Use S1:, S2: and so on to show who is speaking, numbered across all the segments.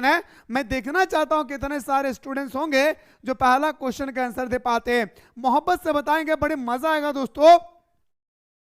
S1: है। मैं देखना चाहता हूं कितने सारे स्टूडेंट्स होंगे जो पहला क्वेश्चन का आंसर दे पाते हैं। मोहब्बत से बताएंगे, बड़े मजा आएगा दोस्तों।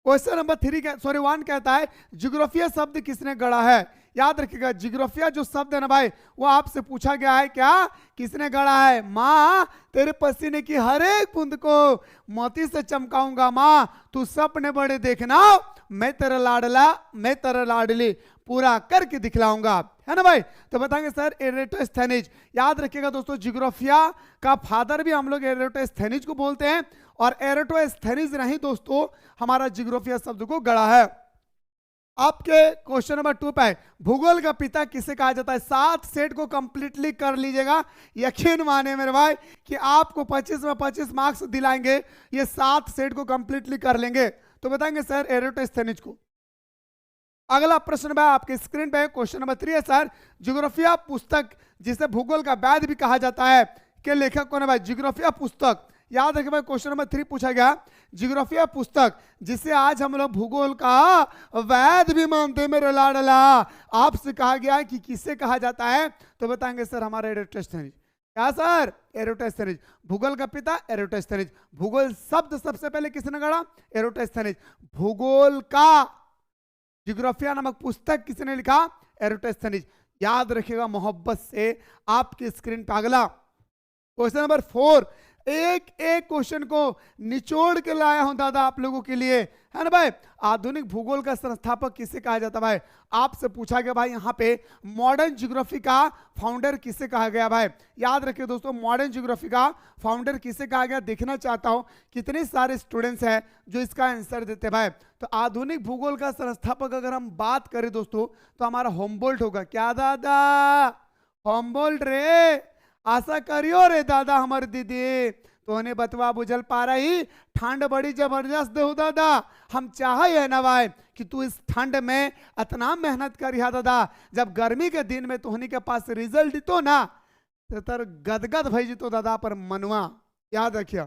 S1: क्वेश्चन नंबर 1 कहता है जियोग्राफिया शब्द किसने गढ़ा है। याद रखिएगा, जियोग्राफिया जो शब्द है ना भाई, वो आपसे पूछा गया है क्या, किसने गढ़ा है। माँ तेरे पसीने की हर एक बूंद को मोती से चमकाऊंगा, माँ तू सपने बड़े देखना, मैं तेरा लाडला मैं तेरा लाडली पूरा करके दिखलाऊंगा, है ना भाई। तो बताएंगे सर एरेटोस्थेनिज। याद रखिएगा दोस्तों, जियोग्राफिया का फादर भी हम लोग एरेटोस्थेनिज को बोलते हैं, और एरेटोस्थेनिज नहीं दोस्तों हमारा जियोग्राफिया शब्द को गढ़ा है। आपके क्वेश्चन नंबर 2 पे भूगोल का पिता किसे कहा जाता है। 7 सेट को कंप्लीटली कर लीजिएगा, यकीन माने मेरे भाई कि आपको 25 में 25 मार्क्स दिलाएंगे, ये 7 सेट को कंप्लीटली कर लेंगे। तो बताएंगे सर एरेटोस्थेनिज को। अगला प्रश्न भाई आपके स्क्रीन पे क्वेश्चन नंबर 3 है सर, जियोग्राफिया पुस्तक जिसे भूगोल का वैद भी कहा जाता है के लेखक कौन है भाई। जियोग्राफिया पुस्तक, याद रखिए भाई क्वेश्चन नंबर 3 पूछा गया, जियोग्राफिया पुस्तक जिसे आज हम लोग भूगोल का वैद भी मानते हैं मेरे लाडला, आपसे कहा गया है कि किसे कहा जाता है। तो बताएंगे सर हमारा एरेटोस्थेनिज। क्या सर, एरेटोस्थेनिज। भूगोल का पिता एरेटोस्थेनिज। भूगोल शब्द सबसे पहले किसने गढ़ा, एरेटोस्थेनिज। भूगोल का जियोग्राफिया नामक पुस्तक किसने लिखा, एरेटोस्थेनिज। याद रखिएगा मोहब्बत से। आपकी स्क्रीन पे अगला क्वेश्चन नंबर 4, एक एक क्वेश्चन को निचोड़ के लाया हूं दादा आप लोगों के लिए, है ना भाई। आधुनिक भूगोल का संस्थापक किसे कहा जाता भाई। आपसे पूछा गया भाई यहाँ पे मॉडर्न ज्योग्राफी का फाउंडर किसे कहा गया भाई। याद रखिए दोस्तों, मॉडर्न ज्योग्राफी का फाउंडर किसे कहा गया। देखना चाहता हूं कितने सारे स्टूडेंट्स हैं जो इसका आंसर देते भाई। तो आधुनिक भूगोल का संस्थापक अगर हम बात करें दोस्तों, तो हमारा होमबोल्ट होगा। क्या दादा, होमबोल्ट रे, आशा करियो रे दादा हमारे दीदी, तो उन्हें बतवा बुझल पा रही, ठंड बड़ी जबरदस्त हो दादा, हम चाहे है ना भाई कि तू इस ठंड में इतना मेहनत करी है दादा, जब गर्मी के दिन में तुहनी के पास रिजल्ट तो ना तो तर गदगद भई तो दादा पर मनवा। याद रखिए।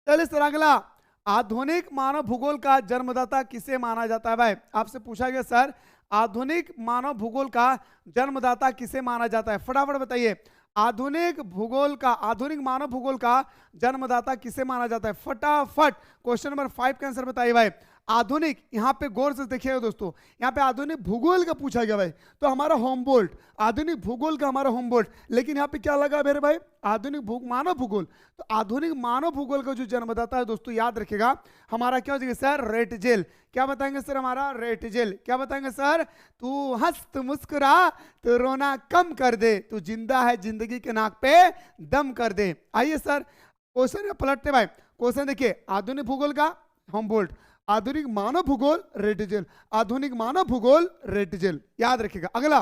S1: चलिए सर अगला, आधुनिक मानव भूगोल का जन्मदाता किसे माना जाता है भाई। आपसे पूछा गया सर आधुनिक मानव भूगोल का जन्मदाता किसे माना जाता है, फटाफट बताइए। आधुनिक मानव भूगोल का जन्मदाता किसे माना जाता है, फटाफट। क्वेश्चन नंबर 5 का आंसर बताइए भाई। आधुनिक, यहाँ पे गौर से देखिएगा दोस्तों, यहाँ पे आधुनिक भूगोल का पूछा गया भाई, तो हमारा होमबोल्ट, आधुनिक भूगोल का हमारा होमबोल्ट। लेकिन यहाँ पे क्या लगा मेरे भाई, आधुनिक मानव भूगोल। तो आधुनिक मानव भूगोल का जो जन्मदाता है दोस्तों, याद रखिएगा हमारा क्या हो जाएगा सर, रेटजेल। क्या बताएंगे सर, हमारा रेटजेल। क्या बताएंगे सर, तू हंस तू मुस्कुरा तो रोना कम कर दे, तू जिंदा है जिंदगी के नाक पे दम कर दे। आइए सर क्वेश्चन पलटते भाई। क्वेश्चन देखिए, आधुनिक भूगोल का होमबोल्ट, आधुनिक मानव भूगोल रेटजेल, आधुनिक मानव भूगोल रेटजेल। याद रखिएगा। अगला,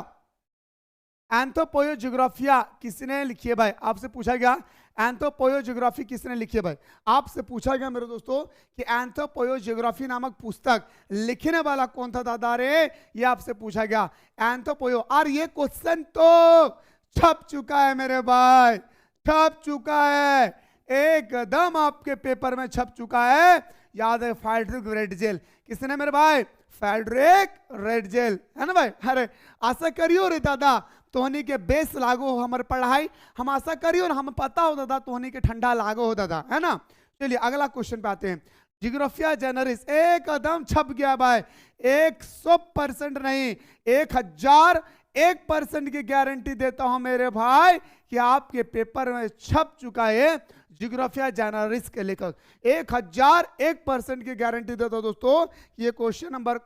S1: एंथ्रोपोयोजियोग्राफिया किसने लिखी है भाई। आपसे पूछा गया एंथ्रोपोयोजियोग्राफी किसने लिखी है भाई। आपसे पूछा गया मेरे दोस्तों कि एंथ्रोपोयोजियोग्राफी नामक पुस्तक लिखने वाला कौन था दादा रे, ये आपसे पूछा गया एंथ्रोपोयो। और ये क्वेश्चन तो छप चुका है मेरे भाई, छप चुका है, एकदम आपके पेपर में छप चुका है। याद है, फेडरिक रेटजेल। किसने मेरे भाई, फेडरिक रेटजेल, है ना भाई। अरे आशा करियो रे दादा तोहनी के बेस लागो हो हमारे पढ़ाई, हम आशा करियो ना, हम पता हो दादा तोहनी के ठंडा लागो हो दादा, है ना। चलिए अगला क्वेश्चन पे आते हैं। जियोग्राफिया जनरलिस्ट एकदम छप गया भाई, 100% नहीं, 1001% की गारंटी देता हूं मेरे भाई कि आपके पेपर में छप चुका है जियोग्राफिया जनरलिस्ट के लेखक। 1001% की गारंटी देता हूं दोस्तों कि ये क्वेश्चन नंबर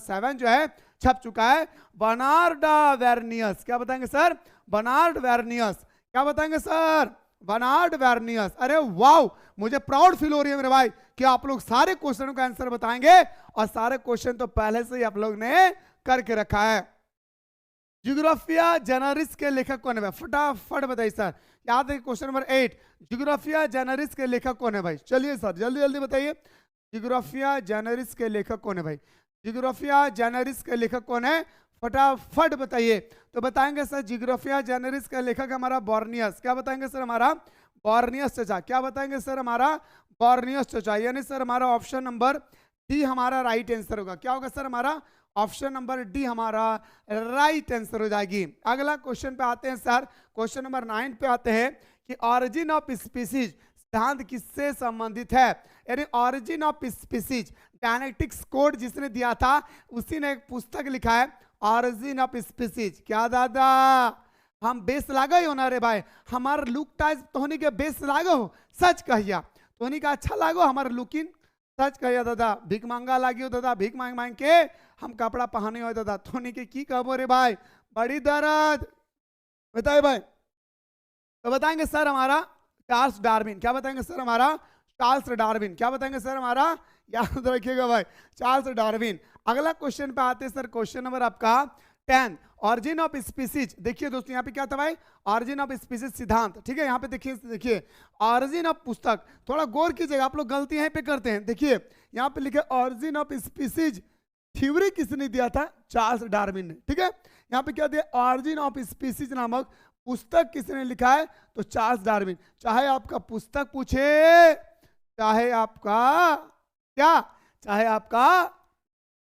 S1: 7 जो है छप चुका है। बर्नार्ड वेर्नियस। क्या बताएंगे सर, बर्नार्ड वेर्नियस। क्या बताएंगे सर, बर्नार्ड वेर्नियस। अरे वाह, मुझे प्राउड फील हो रही है मेरे भाई कि आप लोग सारे क्वेश्चनों का आंसर बताएंगे, और सारे क्वेश्चन तो पहले से ही आप लोग ने करके रखा है। जियोग्राफिया जनरलिस्ट के लेखक कौन है भाई, फटाफट बताइए सर। याद है क्वेश्चन नंबर 8, जियोग्राफिया जनरलिस्ट के लेखक कौन है भाई। चलिए सर जल्दी जल्दी बताइए, जियोग्राफिया जनरलिस्ट के लेखक कौन है भाई। जियोग्राफिया जनरलिस्ट के लेखक कौन है, फटाफट बताइए। तो बताएंगे सर जियोग्राफिया जनरलिस्ट का लेखक हमारा बॉर्नियस। क्या बताएंगे सर, हमारा बॉर्नियस चचा। क्या बताएंगे सर, हमारा बॉर्नियस चचा। यानी सर हमारा ऑप्शन नंबर डी हमारा राइट आंसर होगा। क्या होगा सर, हमारा ऑप्शन नंबर डी हमारा राइट आंसर हो जाएगी। अगला क्वेश्चन पे आते हैं सर, क्वेश्चन नंबर 9 पे आते हैं कि ऑरिजिन ऑफ स्पीसीज सिद्धांत किससे संबंधित है। यानी origin of species genetics code जिसने दिया था उसी ने एक पुस्तक लिखा है ऑरिजिन ऑफ स्पीसीज। क्या दादा हम बेस लागे हो ना रे भाई, हमार लुक टाइज तोहनी के बेस लागो हो, सच कहिया तोहनी का अच्छा लागो हमार लुकिन, सच कहिया दादा भीख मांगा लागी हो दादा, भीख मांग मांग के हम कपड़ा पहने हो दादा, तोहनी के की कहबो रे भाई, बड़ी दर्द बताए भाई। तो बताएंगे सर हमारा चार्ल्स डार्विन। क्या बताएंगे सर हमारा चार्ल्स डार्विन। क्या बताएंगे सर हमारा, याद रखिएगा भाई चार्ल्स डार्विन। अगला क्वेश्चन पे आते हैं सर, क्वेश्चन नंबर आपका 10 ऑरिजिन ऑफ स्पीसीज। देखिए दोस्तों यहाँ पे क्या था भाई, ऑरिजिन ऑफ स्पीसीज सिद्धांत, ठीक है। यहाँ पे देखिए ऑरिजिन ऑफ पुस्तक, थोड़ा गौर कीजिएगा आप लोग, गलती यहीं पे करते हैं। देखिए यहाँ पे लिखे ऑरिजिन ऑफ स्पीसीज, थ्योरी किसने दिया था, चार्ल्स डार्विन ने, ठीक है। यहाँ पे क्या दिया, ऑरिजिन ऑफ स्पीसीज नामक पुस्तक किसने लिखा है, तो चार्ल्स डार्विन। चाहे आपका पुस्तक पूछे, चाहे आपका क्या, चाहे आपका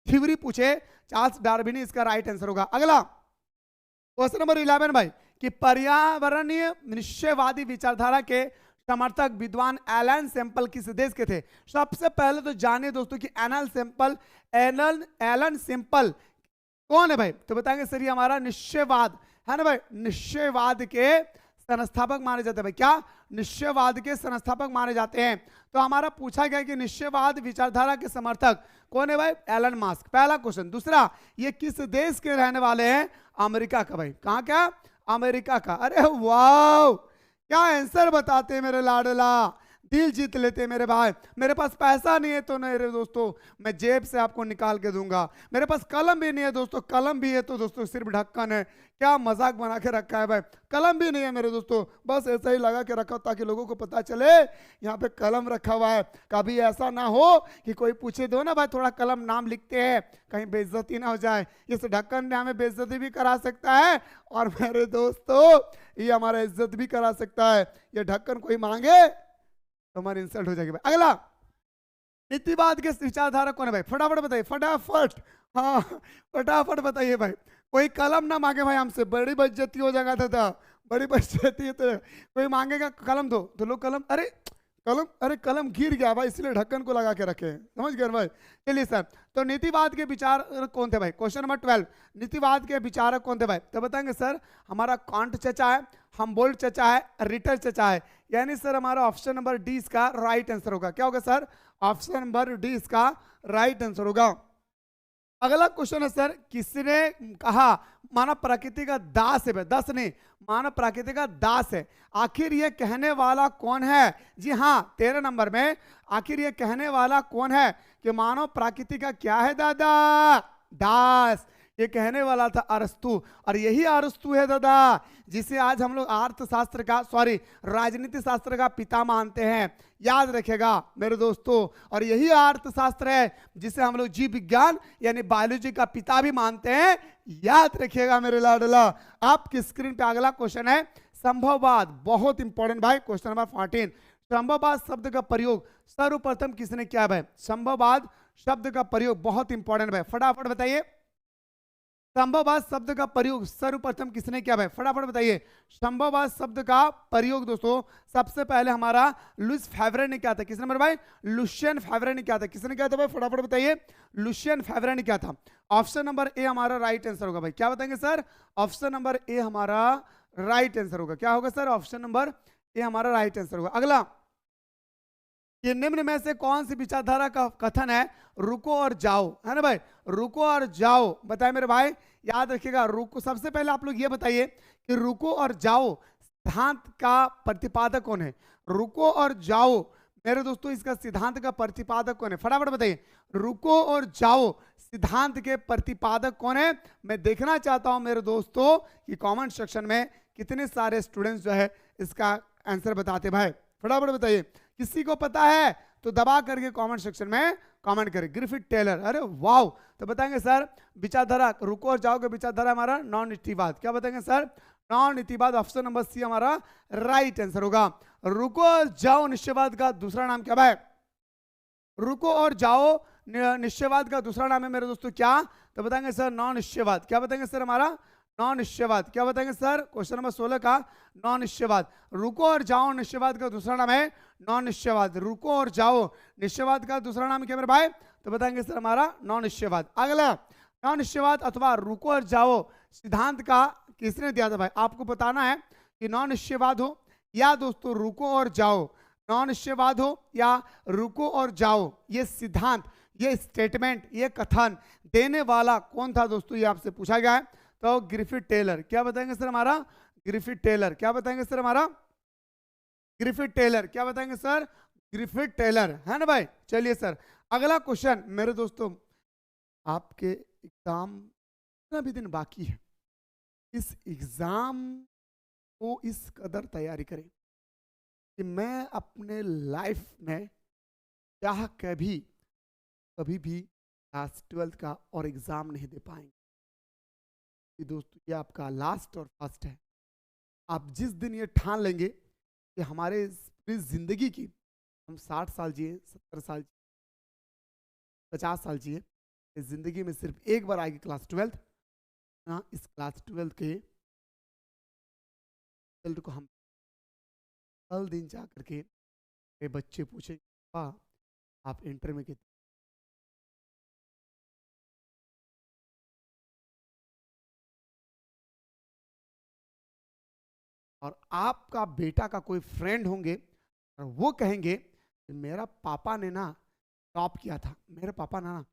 S1: थ्योरी पूछे, चार्ल्स डार्विन ही इसका राइट आंसर होगा। अगला क्वेश्चन नंबर 11 भाई कि पर्यावरणीय निश्चयवादी विचारधारा के समर्थक विद्वान एलन सैंपल किस देश के थे। सबसे पहले तो जानिए दोस्तों कि एलन सैंपल कौन है भाई, तो बताएंगे सर ये हमारा निश्चयवाद है ना भाई, निश्चयवाद के संस्थापक माने जाते हैं भाई। क्या, निश्चयवाद के संस्थापक माने जाते हैं। तो हमारा पूछा गया कि निश्चयवाद विचारधारा के समर्थक कौन है भाई, एलन मस्क, पहला क्वेश्चन। दूसरा, ये किस देश के रहने वाले हैं, अमेरिका का भाई। कहाँ क्या, अमेरिका का। अरे वाह क्या आंसर बताते हैं मेरे लाडला, दिल जीत लेते हैं मेरे भाई। मेरे पास पैसा नहीं है तो नहीं रे दोस्तों, मैं जेब से आपको निकाल के दूंगा। मेरे पास कलम भी नहीं है दोस्तों, कलम भी है तो दोस्तों सिर्फ ढक्कन है। क्या मजाक बना के रखा है भाई, कलम भी नहीं है मेरे दोस्तों, बस ऐसा ही लगा के रखा ताकि लोगों को पता चले यहाँ पे कलम रखा हुआ है। कभी ऐसा ना हो कि कोई पूछे दो ना भाई थोड़ा कलम नाम लिखते हैं, कहीं बेइज्जती ना हो जाए। इस ढक्कन ने हमें बेइज्जती भी करा सकता है और मेरे दोस्तों ये हमारा इज्जत भी करा सकता है। ये ढक्कन कोई मांगे हमारी इंसल्ट हो जाएगी भाई। अगला, नीतिवाद के विचारधारा कौन है भाई, फटाफट बताइए, फटाफट, हाँ फटाफट बताइए भाई। कोई कलम ना मांगे भाई हमसे, बड़ी बेइज्जती हो जाएगा दादा, बड़ी बेइज्जती है। तो कोई मांगेगा कलम दो तो लोग कलम, अरे कलम गिर गया भाई इसलिए ढक्कन को लगा के रखे, समझ गए भाई। चलिए सर, तो नीतिवाद के विचारक कौन थे भाई, क्वेश्चन नंबर 12 नीतिवाद के विचारक कौन थे भाई, तो बताएंगे सर हमारा कांट चचा है, हमबोल्ट चचा है, रिटर चचा है। यानी सर हमारा ऑप्शन नंबर डी इसका राइट आंसर होगा। क्या होगा सर, ऑप्शन नंबर डी इसका राइट आंसर होगा। अगला क्वेश्चन है सर, किसने कहा मानव प्रकृति का दास है, दस नहीं, मानव प्रकृति का दास है। आखिर ये कहने वाला कौन है, जी हाँ 13 नंबर में, आखिर ये कहने वाला कौन है कि मानव प्रकृति का क्या है दादा, दास। ये कहने वाला था अरस्तु, और यही अरस्तु है दादा जिसे आज हम लोग अर्थशास्त्र का राजनीति शास्त्र का पिता मानते हैं, याद रखेगा मेरे दोस्तों। और यही अर्थशास्त्र है जिसे हम लोग जीव विज्ञान यानी बायोलॉजी का पिता भी मानते हैं, याद रखिएगा मेरे लाडला। आपकी स्क्रीन पे अगला क्वेश्चन है संभववाद, बहुत इंपॉर्टेंट भाई, क्वेश्चन नंबर 14। संभववाद शब्द का प्रयोग सर्वप्रथम किसने किया भाई, संभववाद शब्द का प्रयोग बहुत इंपॉर्टेंट भाई, फटाफट बताइए। संभववाद शब्द का प्रयोग सर्वप्रथम किसने किया भाई, फटाफट बताइए। संभववाद शब्द का प्रयोग दोस्तों सबसे पहले हमारा लुइस फेवरे ने किया था। किस नंबर भाई, लुशियन फेवरे ने किया था। किसने किया था भाई, फटाफट बताइए, लुशियन फेवरे ने किया था। ऑप्शन नंबर ए हमारा राइट आंसर होगा भाई। क्या बताएंगे सर, ऑप्शन नंबर ए हमारा राइट आंसर होगा। क्या होगा सर, ऑप्शन नंबर ए हमारा राइट आंसर होगा। अगला, ये निम्न में से कौन सी विचारधारा का कथन है, रुको और जाओ, है ना भाई, रुको और जाओ, बताए मेरे भाई, याद रखिएगा। रुको, सबसे पहले आप लोग ये बताइए कि रुको और जाओ सिद्धांत का प्रतिपादक कौन है, रुको और जाओ मेरे दोस्तों इसका सिद्धांत का प्रतिपादक कौन है, फटाफट बताइए। रुको और जाओ सिद्धांत के प्रतिपादक कौन है, मैं देखना चाहता हूं मेरे दोस्तों कि कमेंट सेक्शन में कितने सारे स्टूडेंट्स जो है इसका आंसर बताते भाई, फटाफट बताइए। किसी को पता है तो दबा करके कमेंट सेक्शन में कमेंट करें। ग्रिफिथ टेलर, अरे वाह, तो बताएंगे सर विचारधारा, रुको और जाओ के विचारधारा हमारा नॉन नीतिवाद। क्या बताएंगे सर, नॉन नीतिवाद, ऑप्शन नंबर सी हमारा राइट आंसर होगा। रुको और जाओ निश्चयवाद का दूसरा नाम क्या है, रुको और जाओ निश्चयवाद का दूसरा नाम है मेरे दोस्तों क्या, तो बताएंगे सर नॉन निश्चयवाद। क्या बताएंगे सर हमारा? नॉन निश्चयवाद। क्या बताएंगे सर? क्वेश्चन नंबर 16 का नॉन निश्चयवाद। रुको और जाओ निश्चयवाद का दूसरा नाम है नॉन निश्चयवाद। रुको और जाओ निश्चयवाद का दूसरा नाम क्या मेरे भाई? तो बताएंगे सर हमारा नॉन निश्चयवाद। अगला नॉन निश्चयवाद अथवा रुको और जाओ सिद्धांत का किसने दिया था भाई? आपको बताना है कि नॉन निश्चयवाद हो या दोस्तों रुको और जाओ, नॉन निश्चयवाद हो या रुको और जाओ, ये सिद्धांत, ये स्टेटमेंट, ये कथन देने वाला कौन था दोस्तों? ये आपसे पूछा गया है। तो ग्रिफिथ टेलर। क्या बताएंगे सर हमारा? Griffith Taylor. क्या बताएंगे सर हमारा? Griffith Taylor. क्या बताएंगे सर? ग्रिफिथ टेलर, है ना भाई? चलिए सर अगला क्वेश्चन। मेरे दोस्तों आपके एग्जाम इतना भी दिन बाकी है, इस एग्जाम को इस कदर तैयारी करें कि मैं अपने लाइफ में चाह कभी भी क्लास 12 का और एग्जाम नहीं दे पाएंगे। दोस्तों ये आपका लास्ट और फर्स्ट है। आप जिस दिन ये ठान लेंगे कि हमारे पूरी जिंदगी की हम 60 साल जिए, 70 साल, 50 साल जिए, इस जिंदगी में सिर्फ एक बार आएगी क्लास 12 ना, इस क्लास 12 के रिजल्ट को हम कल दिन जा करके मेरे बच्चे पूछे आप इंटर में कितने, और आपका बेटा का कोई फ्रेंड होंगे और वो कहेंगे कि मेरा पापा ने ना टॉप किया था, मेरे पापा ने ना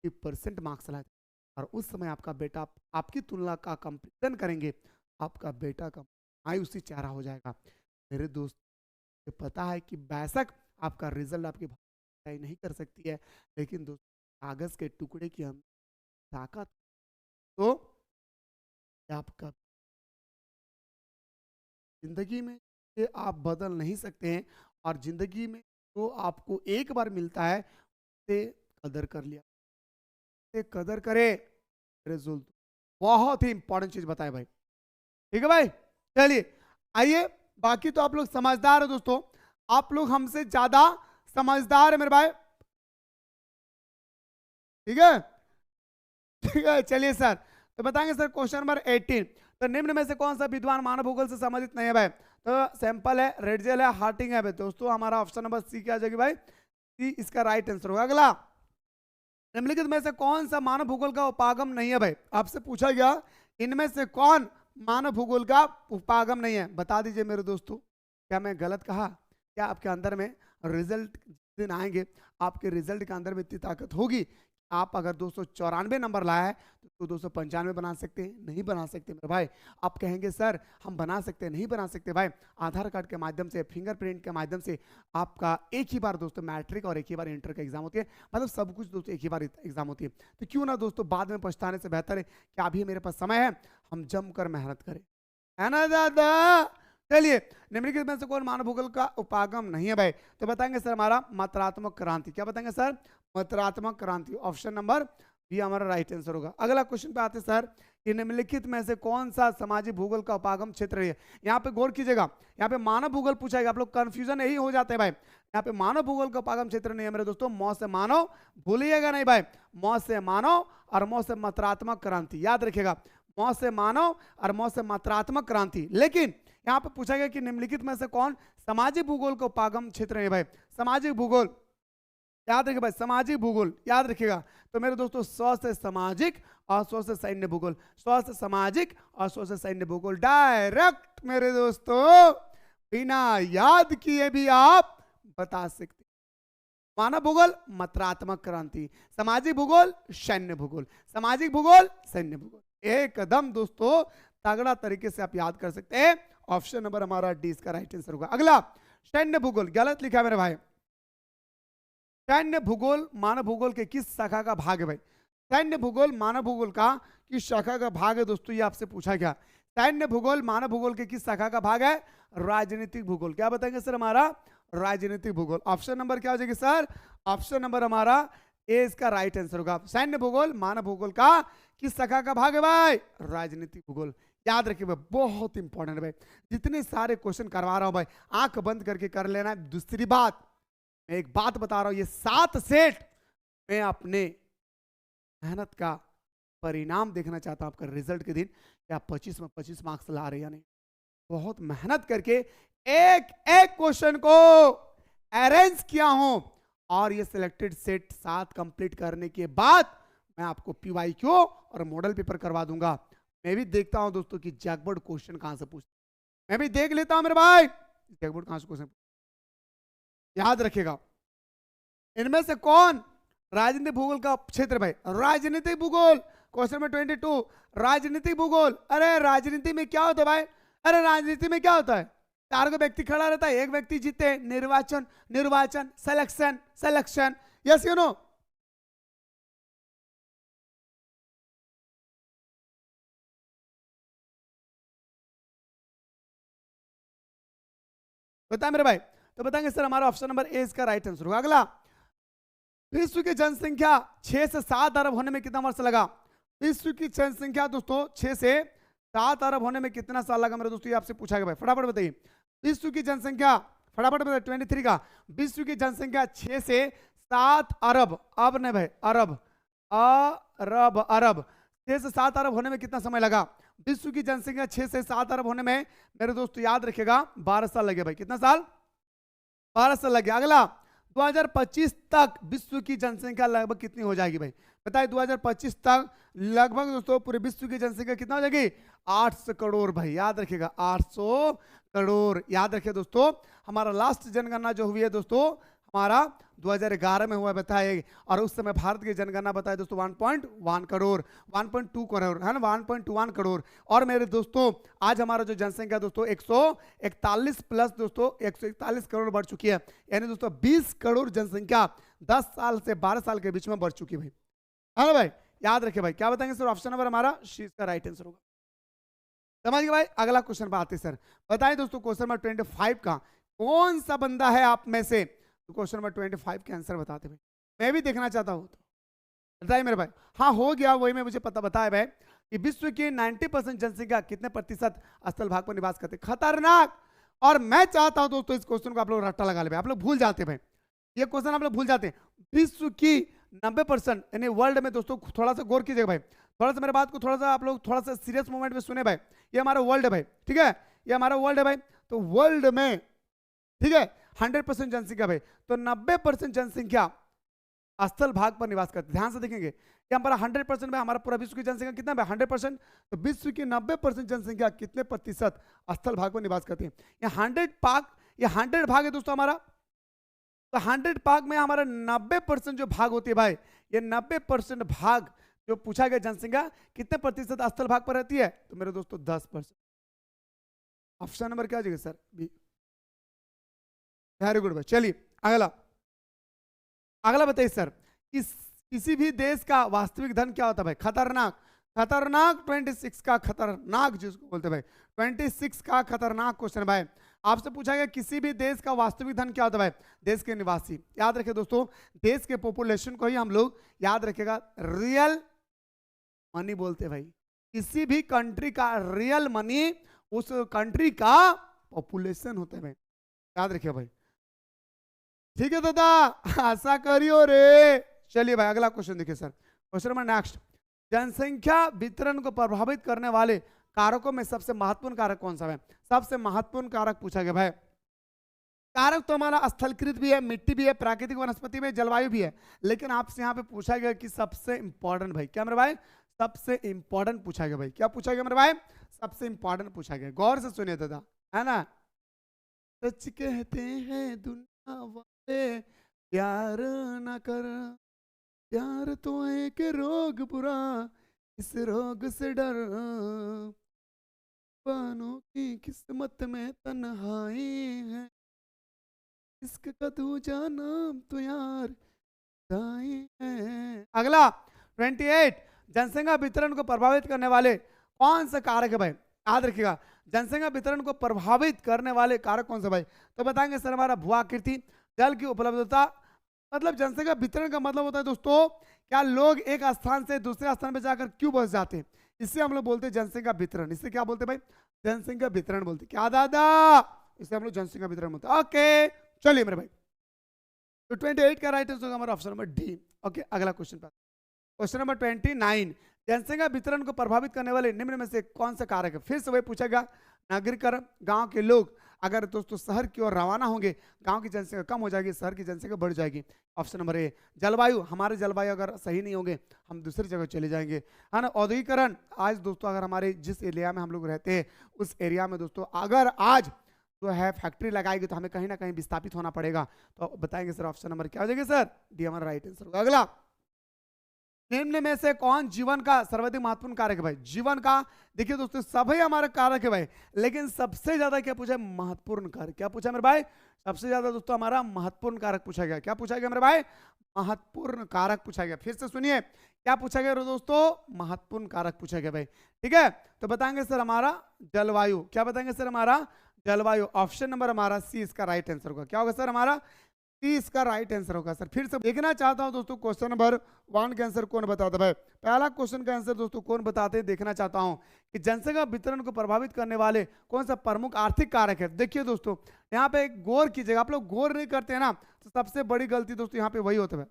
S1: 50% मार्क्स लाए थे, और उस समय आपका बेटा आपकी तुलना का कंपैरिजन करेंगे, आपका बेटा का मायूसी चेहरा हो जाएगा। मेरे दोस्त पता है कि बेशक आपका रिजल्ट आपकी भाई नहीं कर सकती है, लेकिन दोस्त कागज के टुकड़े की हम ताकत तो आपका जिंदगी में ये आप बदल नहीं सकते हैं, और जिंदगी में तो आपको एक बार मिलता है, से कदर कर लिया, से कदर करे। रिजल्ट बहुत ही इंपॉर्टेंट चीज बताए भाई, ठीक है भाई? चलिए आइए, बाकी तो आप लोग समझदार हो दोस्तों, आप लोग हमसे ज्यादा समझदार है मेरे भाई, ठीक है? ठीक है चलिए सर, तो बताएंगे सर क्वेश्चन नंबर 18, तो निम्न में से कौन सा विद्वान मानव भूगोल से संबंधित नहीं है भाई? तो सैंपल है, रेडजेल है, हार्टिंग है भाई। दोस्तों हमारा ऑप्शन नंबर सी क्या आ जाएगी भाई? सी इसका राइट आंसर होगा। अगला निम्नलिखित में से कौन सा मानव भूगोल का उपागम नहीं है भाई? आपसे पूछा गया इनमें से कौन मानव भूगोल का उपागम नहीं है, बता दीजिए मेरे दोस्तों। क्या मैं गलत कहा? क्या आपके अंदर में रिजल्ट जिस दिन आएंगे, आपके रिजल्ट के अंदर में इतनी ताकत होगी, आप अगर 294 नंबर लाया है तो 295 बना सकते हैं? नहीं बना सकते मेरे भाई। आप कहेंगे सर हम बना सकते हैं, नहीं बना सकते भाई। आधार कार्ड के माध्यम से, फिंगरप्रिंट के माध्यम से आपका एक ही बार दोस्तों मैट्रिक और एक ही बार इंटर का एग्जाम होती है, मतलब सब कुछ दोस्तों एक ही बार एग्जाम होती है। तो क्यों ना दोस्तों बाद में पछताने से बेहतर है कि अभी मेरे पास समय है, हम जमकर मेहनत करें, है ना दादा? चलिए निम्नलिखित में से कौन मानव भूगोल का उपागम नहीं है भाई? तो बताएंगे सर हमारा मात्रात्मक क्रांति। क्या बताएंगे सर? मात्रात्मक क्रांति, ऑप्शन नंबर बी हमारा राइट आंसर होगा। अगला क्वेश्चन पे आते सर कि निम्नलिखित में से कौन सा सामाजिक भूगोल का उपागम क्षेत्र है? यहाँ पे गौर कीजिएगा, यहाँ पे मानव भूगोल पूछा गया, आप लोग कंफ्यूजन यही हो जाते हैं भाई। यहाँ पे मानव भूगोल का उपागम क्षेत्र नहीं है मेरे दोस्तों, मौ से मानव भूलिएगा नहीं भाई, मौ से मानव और मौ से मात्रात्मक क्रांति, याद रखिएगा, मौ से मानव और मौ से मात्रात्मक क्रांति। लेकिन यहाँ पे पूछा गया कि निम्नलिखित में से कौन सामाजिक भूगोल का उपागम क्षेत्र है भाई? सामाजिक भूगोल याद रखिए भाई, सामाजिक भूगोल याद रखिएगा। तो मेरे दोस्तों स्व से सामाजिक और स्व से सैन्य भूगोल, स्व से सामाजिक और स्व से सैन्य भूगोल, डायरेक्ट मेरे दोस्तों बिना याद किए भी आप बता सकते। मानव भूगोल मात्रात्मक क्रांति, सामाजिक भूगोल सैन्य भूगोल, सामाजिक भूगोल सैन्य भूगोल, एकदम दोस्तों तगड़ा तरीके से आप याद कर सकते हैं। ऑप्शन नंबर हमारा डी इसका राइट आंसर होगा। अगला सैन्य भूगोल, गलत लिखा मेरे भाई। सैन्य भूगोल मानव भूगोल के किस शाखा का भाग है भाई? सैन्य भूगोल मानव भूगोल का किस शाखा का भाग है दोस्तों? ये आपसे पूछा गया। सैन्य भूगोल मानव भूगोल के किस शाखा का भाग है? राजनीतिक भूगोल। क्या बताएंगे सर हमारा? राजनीतिक भूगोल। ऑप्शन नंबर क्या हो जाएगी सर? ऑप्शन नंबर हमारा ए इसका राइट आंसर होगा। सैन्य भूगोल मानव भूगोल का किस शाखा का भाग है भाई? राजनीतिक भूगोल। याद रखिए भाई, बहुत इंपॉर्टेंट है भाई, जितने सारे क्वेश्चन करवा रहा हूं भाई आंख बंद करके कर लेना। दूसरी बात, मैं एक बात बता रहा हूं, ये 7 सेट मैं अपने मेहनत का परिणाम देखना चाहता हूं आपका रिजल्ट के दिन कि आप 25 में 25 मार्क्स ला रहे या नहीं। बहुत मेहनत करके एक एक क्वेश्चन को अरेंज किया हूं और ये सिलेक्टेड सेट 7 कंप्लीट करने के बाद मैं आपको PYQ और मॉडल पेपर करवा दूंगा। मैं भी देखता हूं दोस्तों कि जैकबोर्ड क्वेश्चन कहां से पूछते, मैं भी देख लेता हूं मेरे भाई जैकबोर्ड कहां से क्वेश्चन। याद रखिएगा इनमें से कौन राजनीतिक भूगोल का क्षेत्र भाई, राजनीतिक भूगोल क्वेश्चन नंबर 22 राजनीतिक भूगोल। अरे राजनीति में क्या होता है भाई, अरे राजनीति में क्या होता है, 4 व्यक्ति खड़ा रहता है, 1 व्यक्ति जीते, निर्वाचन निर्वाचन selection selection, yes you know. बताए मेरे भाई, तो बताएंगे सर हमारा ऑप्शन नंबर ए इसका राइट आंसर होगा। अगला, विश्व की जनसंख्या 6 से 7 अरब होने में कितना वर्ष लगा। विश्व की जनसंख्या दोस्तों 6 से 7 अरब होने में कितना साल लगा मेरे दोस्तों, ये आपसे पूछा गया भाई, फटाफट बताइए। विश्व की जनसंख्या फटाफट बताइए 23 का, विश्व की जनसंख्या 6 से 7 अरब, अब नहीं भाई अरब, अरब अरब 6 से 7 अरब होने में कितना समय लगा। विश्व की जनसंख्या 6 से 7 अरब होने में मेरे दोस्तों याद रखिएगा 12 साल लगे भाई, कितना साल, 12 साल लगे। अगला, 2025 तक विश्व की जनसंख्या लगभग कितनी हो जाएगी भाई, बताइए 2025 तक लगभग दोस्तों पूरे विश्व की जनसंख्या कितना हो जाएगी, 800 करोड़ भाई, याद रखिएगा 800 करोड़। याद रखिए दोस्तों हमारा लास्ट जनगणना जो हुई है दोस्तों हमारा 2011 में हुआ बताए, और उस समय भारत की जनगणना बताए दोस्तों 1.1 करोड़ 1.2 करोड़ है ना, 1.21 करोड़। और मेरे दोस्तों आज हमारा जो जनसंख्या दोस्तों 141 प्लस दोस्तों 141 करोड़ बढ़ चुकी है, यानी दोस्तों 20 करोड़ जनसंख्या 10 साल से 12 साल के बीच में बढ़ चुकी भाई, है ना भाई। याद रखिए भाई, क्या बताएंगे सर, ऑप्शन नंबर हमारा शी का राइट आंसर होगा। समझ गए भाई। अगला क्वेश्चन पर आते सर, बताइए दोस्तों क्वेश्चन नंबर 25 का कौन सा बंदा है आप में से, तो क्वेश्चन नंबर 25 के आंसर बताते भाई, मैं भी देखना चाहता हूं, तो बताइए मेरे भाई। हाँ हो गया, वही मैं मुझे पता बताया भाई कि विश्व की 90% जनसंख्या कितने प्रतिशत स्थल भाग पर निवास करते, खतरनाक। और मैं चाहता हूं दोस्तों इस क्वेश्चन को आप लोग रट्टा लगा ले भाई, आप लोग भूल जाते भाई, ये क्वेश्चन आप लोग भूल जाते हैं। विश्व की 90% यानी वर्ल्ड में दोस्तों थोड़ा सा गौर कीजिएगा भाई, थोड़ा सा मेरे बात को थोड़ा सा आप लोग थोड़ा सा सीरियस मोमेंट में सुने भाई, ये हमारा वर्ल्ड है भाई, ठीक है, ये हमारा वर्ल्ड है भाई। तो वर्ल्ड में ठीक है 100% जनसंख्या भाई, तो 90% जनसंख्या स्थल भाग पर निवास करते, ध्यान से देखेंगे ये हमारा 100% भाई, हमारा पूरा विश्व की जनसंख्या कितना भाई 100%, तो विश्व की 90% जनसंख्या कितने प्रतिशत स्थल भाग पर निवास करती है। ये 100 भाग है दोस्तों हमारा, तो 100 भाग में हमारा 90% जो भाग होती है भाई, ये 90% भाग जो पूछा गया जनसंख्या कितने प्रतिशत स्थल भाग पर रहती है, तो मेरे दोस्तों 10%। ऑप्शन नंबर क्या हो जाएगा सर, बी। वेरी गुड भाई। चलिए अगला बताइए सर, किसी भी देश का वास्तविक धन क्या होता है भाई, खतरनाक 26 का खतरनाक जिसको बोलते हैं भाई, 26 का खतरनाक क्वेश्चन भाई, आपसे पूछा गया किसी भी देश का वास्तविक धन क्या होता है भाई, देश के निवासी। याद रखिए दोस्तों देश के पॉपुलेशन को ही हम लोग याद रखेगा रियल मनी बोलते हैं भाई, किसी भी कंट्री का रियल मनी उस कंट्री का पॉपुलेशन होता है भाई, याद रखिए भाई, ठीक है दादा, आशा करियो रे। चलिए भाई अगला क्वेश्चन देखिए सर, क्वेश्चन नंबर नेक्स्ट, जनसंख्या वितरण को प्रभावित करने वाले कारकों में सबसे महत्वपूर्ण कारक कौन सा है, सबसे महत्वपूर्ण कारक पूछा गया भाई। कारक तो हमारा स्थलकृत भी है, मिट्टी भी है, प्राकृतिक वनस्पति भी, जलवायु भी है, लेकिन आपसे यहाँ पे पूछा गया कि सबसे इंपॉर्टेंट भाई क्या मेरे भाई, सबसे इंपॉर्टेंट पूछा गया भाई, क्या पूछा गया मेरे भाई, सबसे इंपॉर्टेंट पूछा गया, गौर से सुनिए दादा, है ना। सच कहते हैं दुनिया वाले प्यार न कर, प्यार तो एक रोग बुरा, इस रोग से डर, पानों की किस्मत में तन्हाई है, इश्क का दूजा नाम तो यार दाई है। अगला 28, जनसंख्या वितरण को प्रभावित करने वाले कौन सा कारक है भाई, याद रखिएगा जनसंख्या वितरण को प्रभावित करने वाले कारक कौन सा भाई, तो बताएंगे सर हमारा भू आकृति, जल की उपलब्धता, मतलब जनसंख्या वितरण का मतलब होता है दोस्तों क्या लोग एक स्थान से दूसरे स्थान पे जाकर क्यों बस जाते हैं, इससे हम लोग बोलते हैं जनसंख्या वितरण, इससे क्या बोलते हैं भाई, जनसंख्या वितरण बोलते हैं, क्या दादा, इससे हम लोग जनसंख्या वितरण बोलते हैं। ओके चलिए मेरे भाई, तो 28 का राइट आंसर होगा हमारा ऑप्शन नंबर डी। ओके अगला क्वेश्चन पर, क्वेश्चन नंबर 29, जनसंख्या वितरण को प्रभावित करने वाले निम्न में से कौन सा कारक है? फिर से वही पूछेगा। नागरिकरण, गांव के लोग अगर दोस्तों शहर की ओर रवाना होंगे, गांव की जनसंख्या कम हो जाएगी, शहर की जनसंख्या बढ़ जाएगी। Option number A. जलवायु, हमारे जलवायु अगर सही नहीं होंगे हम दूसरी जगह चले जाएंगे, है ना। औद्योगिकरण, आज दोस्तों अगर हमारे जिस एरिया में हम लोग रहते हैं उस एरिया में दोस्तों अगर आज जो है फैक्ट्री लगाएगी तो हमें कहीं ना कहीं विस्थापित होना पड़ेगा। तो बताएंगे सर ऑप्शन नंबर क्या हो जाएगा सर? डी हमारा राइट आंसर होगा। अगला, निम्न में से कौन जीवन का सर्वाधिक महत्वपूर्ण कारक है भाई? जीवन का देखिए दोस्तों सभी हमारे कारक है भाई, लेकिन सबसे ज्यादा क्या पूछा है? महत्वपूर्ण कारक। क्या पूछा मेरे भाई? सबसे ज्यादा दोस्तों हमारा महत्वपूर्ण कारक पूछा गया। क्या पूछा गया मेरे भाई? महत्वपूर्ण कारक पूछा गया। फिर से सुनिए क्या पूछा गया दोस्तों? महत्वपूर्ण कारक पूछा गया भाई, ठीक है। तो बताएंगे सर हमारा जलवायु। क्या बताएंगे सर? हमारा जलवायु। ऑप्शन नंबर हमारा सी इसका राइट आंसर होगा। क्या होगा सर? हमारा सी इसका राइट आंसर होगा सर। फिर से देखना चाहता हूं दोस्तों क्वेश्चन नंबर 1 का आंसर कौन बताता है भाई? पहला क्वेश्चन का आंसर दोस्तों कौन बताते हैं देखना चाहता हूं कि जनसंख्या वितरण को प्रभावित करने वाले कौन सा प्रमुख आर्थिक कारक है। देखिए दोस्तों यहाँ पे गौर कीजिएगा, आप लोग गौर नहीं करते हैं ना तो सबसे बड़ी गलती दोस्तों यहाँ पे वही होता है।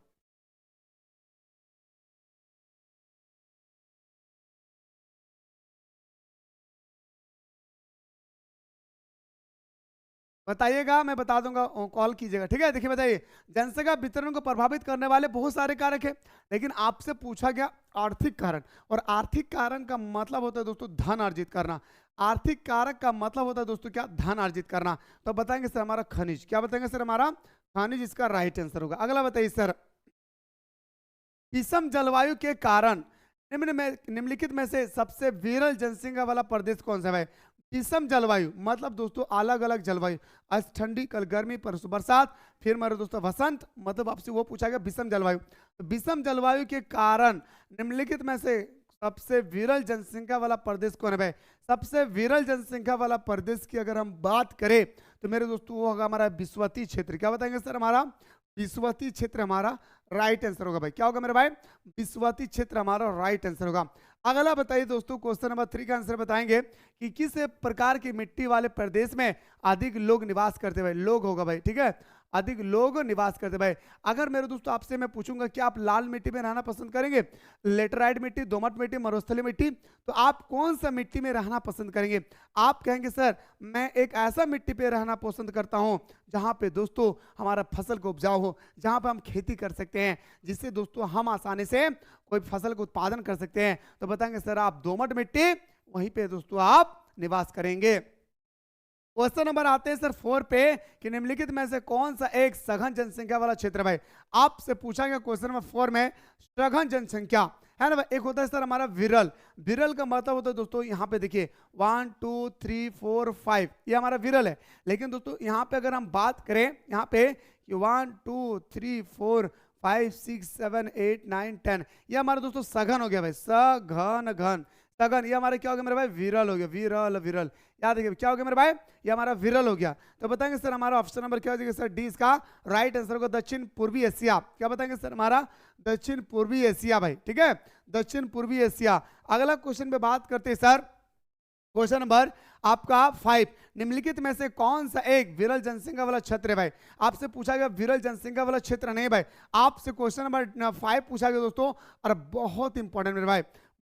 S1: बताइएगा, मैं बता दूंगा, कॉल कीजिएगा, ठीक है। देखिए बताइए, जनसंख्या वितरण को प्रभावित करने वाले बहुत सारे कारक हैं, लेकिन आपसे पूछा गया आर्थिक कारण, और आर्थिक कारण का मतलब होता है दोस्तों धन अर्जित करना। आर्थिक कारक का मतलब होता है दोस्तों क्या? धन अर्जित करना। तो बताएंगे सर हमारा खनिज। क्या बताएंगे सर? हमारा खनिज इसका राइट आंसर होगा। अगला बताइए सर, विषम जलवायु के कारण निम्नलिखित में से सबसे विरल जनसंख्या वाला प्रदेश कौन सा है? विषम जलवायु मतलब दोस्तों अलग अलग जलवायु, आज ठंडी कल गर्मी परसों बरसात, फिर मेरे दोस्तों वसंत, मतलब आपसे वो पूछा गया विषम जलवायु। तो विषम जलवायु के कारण निम्नलिखित में से सबसे विरल जनसंख्या वाला प्रदेश कौन है भाई? सबसे विरल जनसंख्या वाला प्रदेश की अगर हम बात करें तो मेरे दोस्तों वो होगा हमारा विश्वती क्षेत्र। क्या बताएंगे सर? हमारा विश्वती क्षेत्र हमारा राइट आंसर होगा भाई। क्या होगा मेरे भाई? विश्वती क्षेत्र हमारा राइट आंसर होगा। अगला बताइए दोस्तों क्वेश्चन नंबर 3 का आंसर बताएंगे कि किस प्रकार की मिट्टी वाले प्रदेश में अधिक लोग निवास करते भाई? लोग होगा भाई, ठीक है, अधिक लोग निवास करते भाई। अगर मेरे दोस्तों आपसे मैं पूछूंगा कि आप लाल मिट्टी में रहना पसंद करेंगे, लेटराइट मिट्टी, दोमट मिट्टी, मरुस्थलीय मिट्टी, तो आप कौन सा मिट्टी में रहना पसंद करेंगे? आप कहेंगे सर मैं एक ऐसा मिट्टी पे रहना पसंद करता हूं जहां पे दोस्तों हमारा फसल को उपजाऊ हो, जहां पे हम खेती कर सकते हैं, जिससे दोस्तों हम आसानी से कोई फसल को उत्पादन कर सकते हैं। तो बताएंगे सर आप दोमट मिट्टी, वहीं पे दोस्तों आप निवास करेंगे। क्वेश्चन नंबर आते हैं सर 4 पे कि निम्नलिखित में से कौन सा एक सघन जनसंख्या वाला क्षेत्र भाई? आपसे पूछा गया क्वेश्चन नंबर 4 में सघन जनसंख्या है ना। एक होता है सर हमारा विरल। विरल का मतलब होता है दोस्तों यहाँ पे देखिए 1 2 3 4 5 ये हमारा विरल है। लेकिन दोस्तों यहाँ पे अगर हम बात करें यहाँ पे 1 2 3 4 5 6 7 8 9 10 ये हमारा दोस्तों सघन हो गया भाई। सघन घन सघन ये हमारे क्या हो गया मेरे भाई? विरल हो गया। विरल विरल याद रखिए क्या हो गया मेरे भाई? ये हमारा विरल हो गया। तो बताएंगे सर हमारा ऑप्शन नंबर क्या हो जाएगा सर? डी इसका राइट आंसर होगा दक्षिण पूर्वी एशिया। क्या बताएंगे सर? हमारा दक्षिण पूर्वी एशिया भाई, ठीक है, दक्षिण पूर्वी एशिया। अगला क्वेश्चन पे बात करते हैं सर, क्वेश्चन नंबर आपका 5, निम्नलिखित में से कौन सा एक विरल जनसंख्या वाला क्षेत्र है भाई? आपसे पूछा गया विरल जनसंख्या वाला क्षेत्र नहीं भाई, आपसे क्वेश्चन नंबर 5 पूछा गया दोस्तों, और बहुत इंपॉर्टेंट मेरे भाई,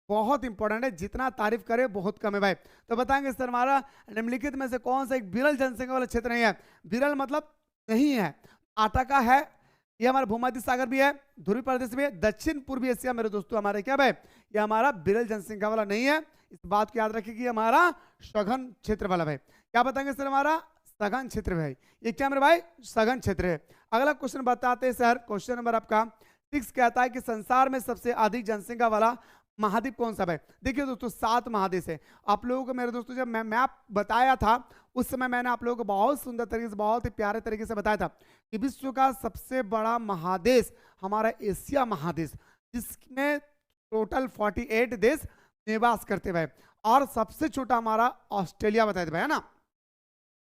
S1: बहुत इंपॉर्टेंट है, जितना तारीफ करे बहुत कम है भाई। तो बताएंगे सर हमारा निम्नलिखित में से कौन सा एक विरल जनसंख्या वाला क्षेत्र नहीं है? विरल मतलब नहीं है, आटा है, ये हमारा भूमध्य सागर भी है, ध्रुवीय प्रदेश भी है, दक्षिण पूर्वी एशिया मेरे दोस्तों हमारे क्या भाई? ये हमारा विरल जनसंख्या वाला नहीं है। इस बात को याद रखिए कि हमारा सघन क्षेत्र वाला भाई। क्या बताएंगे सर? हमारा सघन क्षेत्र भाई। ये क्या मेरे भाई? सघन क्षेत्र है। अगला क्वेश्चन बताते हैं सर, क्वेश्चन नंबर आपका 6 कहता है कि संसार में सबसे अधिक जनसंख्या वाला महाद्वीप कौन सा है? देखिए दोस्तों 7 महादेश है। आप लोगों को मेरे दोस्तों जब मैं मैप बताया था उस समय मैंने आप लोगों को बहुत सुंदर तरीके से, बहुत ही प्यारे तरीके से बताया था कि विश्व का सबसे बड़ा महादेश हमारा एशिया महादेश, जिसमें टोटल 48 देश निवास करते हुए, और सबसे छोटा हमारा ऑस्ट्रेलिया बताया था है ना।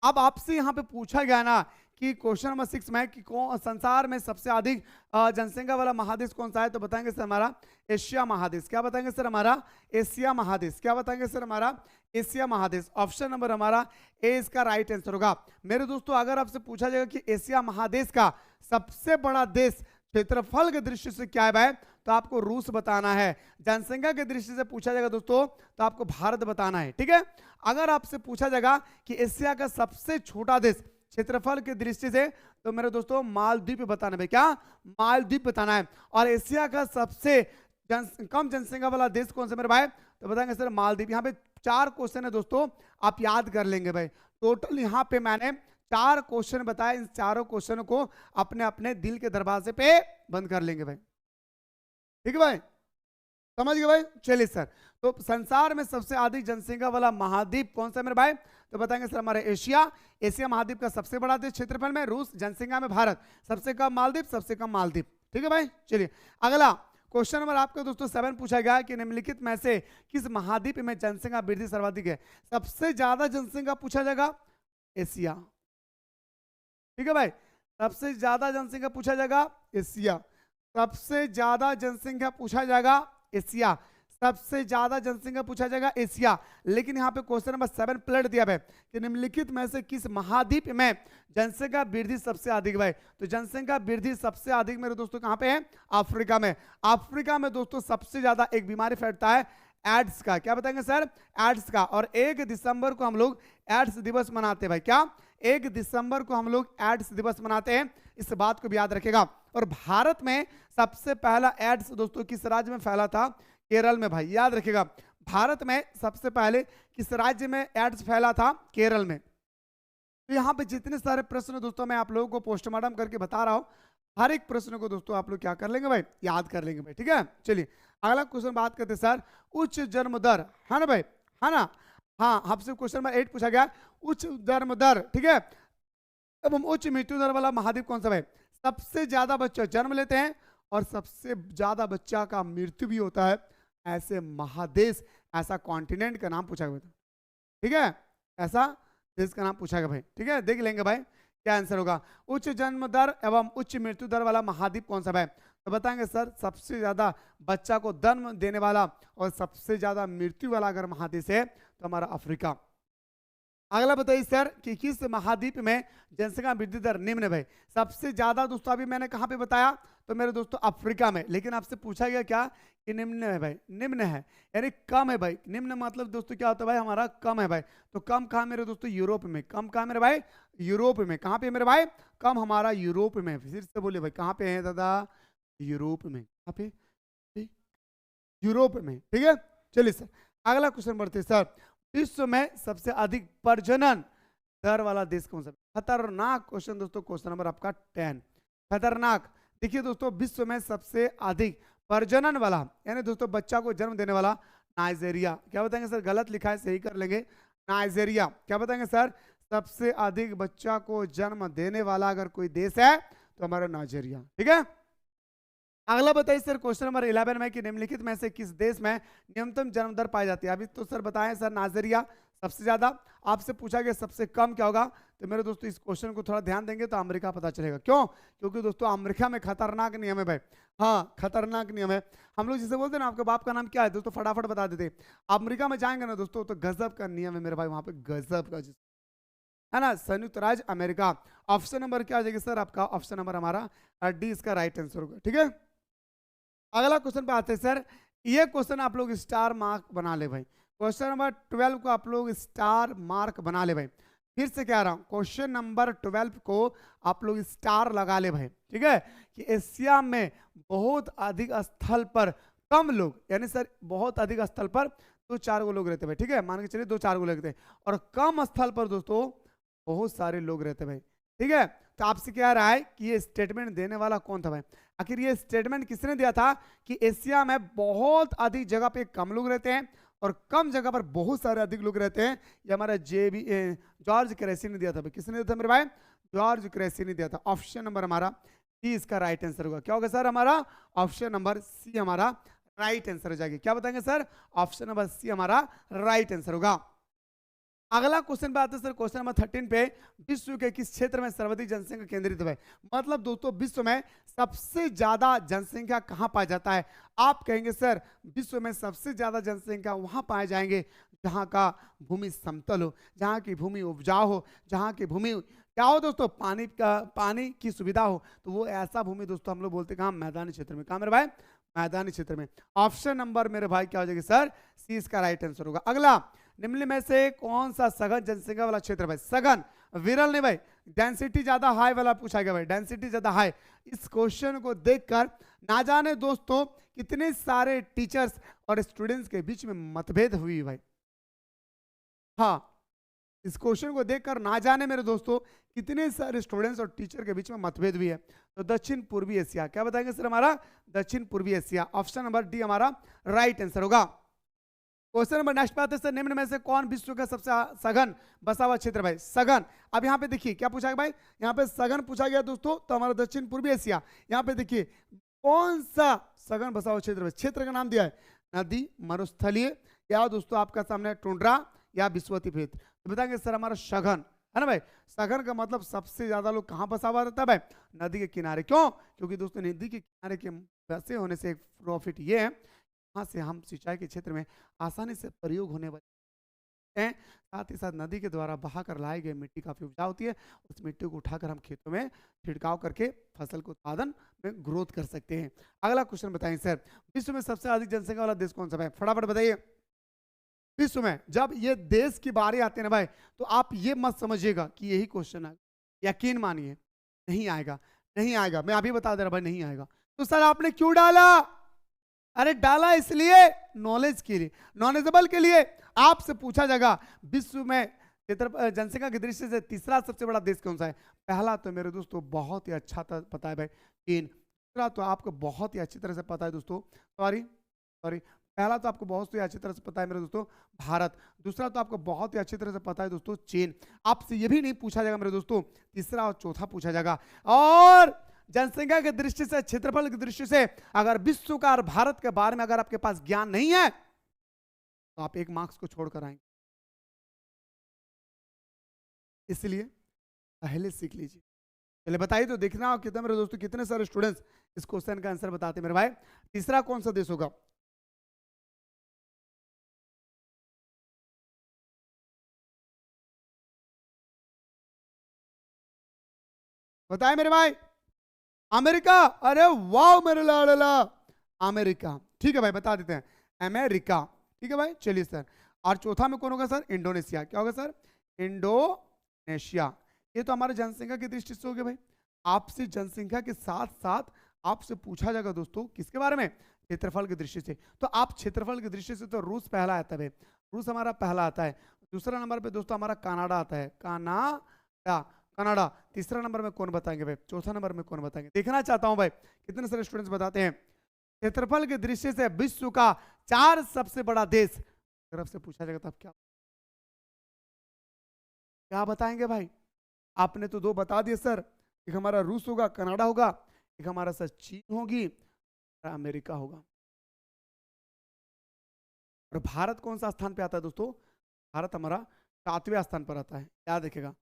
S1: अब आपसे यहाँ पे पूछा गया ना कि क्वेश्चन नंबर 6 में कि कौन संसार में सबसे अधिक जनसंख्या वाला महादेश कौन सा है? तो बताएंगे सर हमारा एशिया महादेश। क्या बताएंगे सर? हमारा एशिया महादेश। क्या बताएंगे सर? हमारा एशिया महादेश। ऑप्शन नंबर हमारा ए इसका राइट आंसर होगा। मेरे दोस्तों अगर आपसे पूछा जाएगा कि एशिया महादेश का सबसे बड़ा देश क्षेत्रफल के दृष्टि से क्या है भाई, तो आपको रूस बताना है। जनसंख्या की दृष्टि से पूछा जाएगा दोस्तों तो आपको भारत बताना है, ठीक है। अगर आपसे पूछा जाएगा कि एशिया का सबसे छोटा देश क्षेत्रफल की दृष्टि से, तो मेरे दोस्तों मालदीव बताना है। क्या? मालदीव बताना है। और एशिया का सबसे कम जनसंख्या वाला देश कौन सा मेरे भाई? तो बताएंगे सर मालदीव। यहाँ पे 4 क्वेश्चन है दोस्तों, आप याद कर लेंगे भाई। टोटल यहाँ पे मैंने 4 क्वेश्चन बताए, इन चारों क्वेश्चन को अपने अपने दिल के दरवाजे पे बंद कर लेंगे भाई, ठीक है भाई, समझ गए भाई। चलिए सर, तो संसार में सबसे अधिक जनसंख्या वाला महाद्वीप कौन सा है मेरे भाई? तो बताएंगे सर हमारे एशिया। एशिया महाद्वीप का सबसे बड़ा देश क्षेत्रफल में रूस, जनसंख्या में भारत, सबसे कम मालदीव, सबसे कम मालदीव, ठीक है भाई। चलिए अगला क्वेश्चन नंबर आपका दोस्तों 7 पूछा गया कि निम्नलिखित में से किस महाद्वीप में जनसंख्या वृद्धि सर्वाधिक है? सबसे ज्यादा जनसंख्या पूछा जाएगा एशिया, ठीक है भाई। सबसे ज्यादा जनसंख्या पूछा जाएगा एशिया, सबसे ज्यादा जनसंख्या पूछा जाएगा एशिया, सबसे ज्यादा जनसंख्या पूछा जाएगा एशिया। लेकिन यहाँ पे क्वेश्चन नंबर 7 पलट दिया है कि निम्नलिखित में से किस महाद्वीप में जनसंख्या वृद्धि सबसे अधिक है? तो जनसंख्या वृद्धि सबसे अधिक मेरे दोस्तों कहाँ पे है? अफ्रीका में। अफ्रीका में दोस्तों सबसे ज्यादा एक बीमारी फैलता है एड्स का। क्या बताएंगे सर? एड्स का। और 1 दिसंबर को हम लोग एड्स दिवस मनाते हैं भाई। क्या? 1 दिसंबर को हम लोग एड्स दिवस मनाते हैं, इस बात को भी याद रखेगा। और भारत में सबसे पहला एड्स दोस्तों किस राज्य में फैला था? केरल में भाई, याद रखिएगा। भारत में सबसे पहले किस राज्य में एड्स फैला था? केरल में। तो यहाँ पे जितने सारे प्रश्न दोस्तों मैं आप लोगों को पोस्टमार्टम करके बता रहा हूँ, हर एक प्रश्न को दोस्तों आप लोग क्या कर लेंगे भाई? याद कर लेंगे भाई, ठीक है। चलिए अगला क्वेश्चन बात करते सर उच्च जन्म दर, है ना भाई, है ना? हाँ, आपसे क्वेश्चन नंबर 8 पूछा गया उच्च जन्म दर, ठीक है, एवं उच्च मृत्यु दर वाला महाद्वीप कौन सा भाई? सबसे ज्यादा बच्चे जन्म लेते हैं और सबसे ज्यादा बच्चा का मृत्यु भी होता है, ऐसे महादेश, ऐसा कॉन्टिनेंट का नाम पूछा गया, ठीक है, ऐसा देश का नाम पूछा गया भाई, ठीक है। देख लेंगे भाई क्या आंसर होगा। उच्च जन्म दर एवं उच्च मृत्यु दर वाला महाद्वीप कौन सा भाई? तो बताएंगे सर सबसे ज्यादा बच्चा को जन्म देने वाला और सबसे ज्यादा मृत्यु वाला अगर महादेश है तो हमारा अफ्रीका। अगला बताइए सर कि किस महाद्वीप में जनसंख्या वृद्धि दर निम्न है भाई? सबसे ज्यादा दोस्तों अभी मैंने कहां पे बताया? तो मेरे दोस्तों अफ्रीका में। लेकिन आपसे पूछा गया क्या कि निम्न है भाई, निम्न है यानी कम है भाई। निम्न मतलब दोस्तों क्या होता है भाई? हमारा कम है भाई। तो कम कहाँ मेरे दोस्तों? यूरोप में। कम कहाँ मेरे भाई? यूरोप में। कहाँ पे मेरे भाई? कम हमारा यूरोप में। फिर से बोलिए भाई कहाँ पे है दादा? यूरोप में। कहाँ पे? यूरोप में, ठीक है। चलिए सर अगला क्वेश्चन बढ़ते सर विश्व में सबसे अधिक प्रजनन दर वाला देश कौन सा? खतरनाक क्वेश्चन दोस्तों, क्वेश्चन नंबर आपका 10। खतरनाक। देखिए दोस्तों विश्व में सबसे अधिक प्रजनन वाला यानी दोस्तों बच्चा को जन्म देने वाला नाइजीरिया। क्या बताएंगे सर? गलत लिखा है, सही कर लेंगे। नाइजीरिया। क्या बताएंगे सर? सबसे अधिक बच्चा को जन्म देने वाला अगर कोई देश है तो हमारा नाइजीरिया, ठीक है। अगला बताइए सर क्वेश्चन नंबर 11 में कि निम्नलिखित में से किस देश में न्यूनतम जन्म दर पाई जाती है? अभी तो सर बताएं सर नाइजीरिया सबसे ज्यादा। आपसे पूछा गया सबसे कम क्या होगा? तो मेरे दोस्तों इस क्वेश्चन को थोड़ा ध्यान देंगे तो अमेरिका पता चलेगा। क्यों? क्योंकि दोस्तों अमेरिका में खतरनाक नियम है भाई। हाँ खतरनाक नियम है। हम लोग जिसे बोलते हैं ना आपके बाप का नाम क्या है दोस्तों, फटाफट बता देते। अमेरिका में जाएंगे ना दोस्तों तो गजब का नियम है मेरे भाई, वहां पे गजब का, है ना, संयुक्त राज्य अमेरिका। ऑप्शन नंबर क्या आ जाएगा सर आपका? ऑप्शन नंबर हमारा डी इसका राइट आंसर होगा, ठीक है। अगला क्वेश्चन पे आते हैं सर। ये क्वेश्चन आप लोग स्टार मार्क बना ले भाई। क्वेश्चन नंबर 12 को आप लोग स्टार मार्क बना ले भाई। फिर से कह रहा हूं क्वेश्चन नंबर 12 को आप लोग स्टार लगा ले भाई, ठीक है। कि एशिया में बहुत अधिक स्थल पर कम लोग, यानी सर बहुत अधिक स्थल पर 2-4 लोग रहते भाई, ठीक है। मान के चलिए 2-4 रहते हैं। और कम स्थल पर दोस्तों बहुत सारे लोग रहते भाई, ठीक है। तो आपसे क्या रहा है कि ये स्टेटमेंट देने वाला कौन था भाई? आखिर ये स्टेटमेंट किसने दिया था कि एशिया में बहुत अधिक जगह पे कम लोग रहते हैं और कम जगह पर बहुत सारे अधिक लोग रहते हैं? ये हमारा जॉर्ज क्रेसी ने दिया था भाई। किसने दिया था मेरे भाई? जॉर्ज क्रेसी ने दिया था। ऑप्शन नंबर हमारा सी इसका राइट आंसर होगा। क्या होगा सर हमारा? ऑप्शन नंबर सी हमारा राइट आंसर हो जाएगी। क्या बताएंगे सर? ऑप्शन नंबर सी हमारा राइट आंसर होगा। अगला क्वेश्चन पे आते हैं सर क्वेश्चन नंबर 13 पे। विश्व के किस क्षेत्र में सर्वाधिक जनसंख्या केंद्रित है? मतलब दोस्तों विश्व में सबसे ज्यादा जनसंख्या कहां पाया जाता है? आप कहेंगे सर विश्व में सबसे ज्यादा जनसंख्या वहां पाए जाएंगे जहां का भूमि समतल हो, जहां की भूमि उपजाऊ हो, जहां की भूमि क्या हो दोस्तों? पानी की सुविधा हो। तो वो ऐसा भूमि दोस्तों हम लोग बोलते हैं कहां? मैदानी क्षेत्र में। कहां मेरे भाई? मैदानी क्षेत्र में। ऑप्शन नंबर मेरे भाई क्या हो जाएगी सर, सी इसका राइट आंसर होगा। अगला, निम्न में से कौन सा सघन जनसंख्या वाला क्षेत्र भाई, सघन विरल नहीं भाई, डेंसिटी ज्यादा हाई वाला पूछा गया भाई, डेंसिटी ज्यादा हाई। इस क्वेश्चन को देखकर ना जाने दोस्तों कितने सारे टीचर्स और स्टूडेंट्स के बीच में मतभेद हुई भाई। हाँ, इस क्वेश्चन को देखकर ना जाने मेरे दोस्तों कितने सारे स्टूडेंट्स और टीचर के बीच में मतभेद हुई है। तो दक्षिण पूर्वी एशिया, क्या बताएंगे सर हमारा, दक्षिण पूर्वी एशिया। ऑप्शन नंबर डी हमारा राइट आंसर होगा। क्वेश्चन नंबर नेक्स्ट पे आते हैं, निम्न में से कौन विश्व का सबसे सघन बसा हुआ क्षेत्र भाई, सघन। अब यहाँ पे देखिए क्या पूछा गया भाई, यहाँ पे सघन पूछा गया दोस्तों, तो हमारा दक्षिण पूर्वी एशिया। यहाँ पे देखिए कौन सा सघन बसा हुआ क्षेत्र, क्षेत्र का नाम दिया है नदी, मरुस्थलीय, या दोस्तों आपका सामने टुंड्रा या विश्वती भेद। तो बताएंगे सर हमारा सघन है ना भाई। सघन का मतलब सबसे ज्यादा लोग कहाँ बसा हुआ रहता है भाई, नदी के किनारे। क्यों, क्योंकि दोस्तों नदी के किनारे के बसे होने से एक प्रॉफिट ये है, वहाँ से हम सिंचाई के क्षेत्र में आसानी से प्रयोग होने वाले हैं। साथ ही साथ नदी के द्वारा बहा कर लाई गई मिट्टी काफी उपजाऊ होती है, उस मिट्टी को उठाकर हम खेतों में छिड़काव करके फसल को उत्पादन में ग्रोथ कर सकते हैं। अगला क्वेश्चन बताएं सर, विश्व में सबसे अधिक जनसंख्या वाला देश कौन सा है, फटाफट बताइए। विश्व में जब ये देश की बारी आती है ना भाई, तो आप ये मत समझिएगा कि यही क्वेश्चन है, यकीन मानिए नहीं आएगा, नहीं आएगा, मैं अभी बता दे रहा भाई नहीं आएगा। तो सर आपने क्यों डाला, अरे डाला इसलिए नॉलेज के लिए, नॉलेजेबल के लिए। आपसे पूछा जाएगा विश्व में जनसंख्या की दृष्टि से तीसरा सबसे बड़ा देश कौन सा है। पहला तो मेरे दोस्तों बहुत ही अच्छा पता है भाई चीन, दूसरा तो आपको बहुत ही अच्छी तरह से पता है दोस्तों, सॉरी सॉरी, पहला तो आपको बहुत ही अच्छी तरह से पता है मेरे दोस्तों भारत, दूसरा तो आपको बहुत ही अच्छी तरह से पता है दोस्तों चीन। आपसे ये भी नहीं पूछा जाएगा मेरे दोस्तों, तीसरा और चौथा पूछा जाएगा। और जनसंख्या की दृष्टि से, क्षेत्रफल की दृष्टि से अगर विश्व का और भारत के बारे में अगर आपके पास ज्ञान नहीं है तो आप एक मार्क्स को छोड़कर आएंगे, इसलिए पहले सीख लीजिए। चलिए बताइए तो, देखना हो कितने मेरे दोस्तों कितने सारे स्टूडेंट्स इस क्वेश्चन का आंसर बताते मेरे भाई। तीसरा कौन सा देश होगा, बताए मेरे भाई। अमेरिका, अरे वाह मेरे लाडला, अमेरिका। ठीक है भाई बता देते हैं, अमेरिका। ठीक है भाई, चलिए सर। और चौथा में कौन होगा सर, इंडोनेशिया। क्या होगा सर, इंडोनेशिया। ये तो हमारे जनसंख्या की दृष्टि से हो गया भाई। आपसे जनसंख्या के साथ साथ आपसे पूछा जाएगा दोस्तों किसके बारे में, क्षेत्रफल की दृष्टि से। तो आप क्षेत्रफल की दृष्टि से तो रूस पहला आता है, रूस हमारा पहला आता है। दूसरा नंबर पे दोस्तों हमारा कनाडा आता है, कनाडा, कनाडा। तीसरा नंबर में कौन बताएंगे भाई, चौथा नंबर में कौन बताएंगे, देखना चाहता हूं भाई कितने सारे स्टूडेंट्स बताते हैं। क्षेत्रफल की दृष्टि से विश्व का 4 सबसे बड़ा देश तरफ से पूछा जाएगा तब क्या क्या बताएंगे भाई। आपने तो 2 बता दिए सर, एक हमारा रूस होगा, कनाडा होगा, एक हमारा सर चीन होगी, अमेरिका होगा। और भारत कौन सा स्थान पे आता है दोस्तों, भारत हमारा 7वें स्थान पर आता है, याद रखिएगा।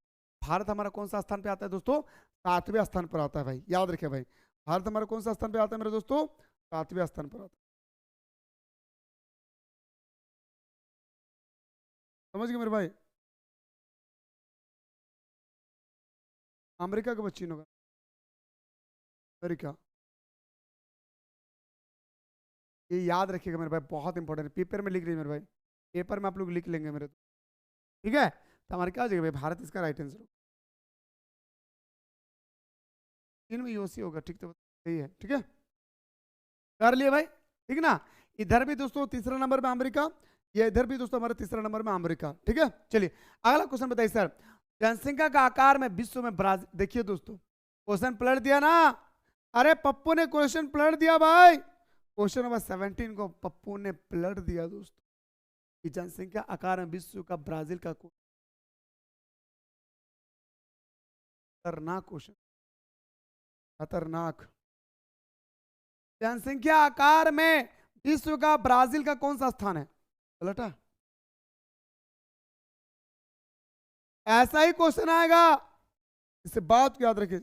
S1: भारत हमारा कौन सा स्थान पे आता है दोस्तों, 7वें स्थान पर आता है भाई, याद रखिए भाई। भारत हमारा कौन सा स्थान पे आता है मेरे दोस्तों, 7वें स्थान पर आता है। समझ गए मेरे भाई। अमेरिका के बाद चीन होगा, अमेरिका। ये याद रखिएगा मेरे भाई, बहुत इंपॉर्टेंट है, पेपर में लिख लीजिए मेरे भाई, पेपर में आप लोग लिख लेंगे मेरे। ठीक है, तो हमारे क्या हो जाएगा भाई, भारत इसका राइट आंसर। चीन में यूसी होगा, ठीक तो सही है, ठीक है कर लिए भाई, ठीक ना। इधर भी दोस्तों तीसरा नंबर में अमेरिका, ये इधर भी दोस्तों हमारे तीसरा नंबर में अमेरिका। ठीक है, चलिए अगला क्वेश्चन बताइए सर, जनसंख्या का आकार में विश्व में ब्राजील। देखिए दोस्तों क्वेश्चन पलट दिया ना, अरे पप्पू ने क्वेश्चन पलट दिया भाई, क्वेश्चन नंबर 17 को पप्पू ने पलट दिया दोस्तों, कि जनसंख्या आकार में विश्व का ब्राजील का खतरनाक क्वेश्चन, खतरनाक। जनसंख्या आकार में विश्व का ब्राजील का कौन सा स्थान है, पलटा। ऐसा ही क्वेश्चन आएगा, इसे बात को याद रखिए।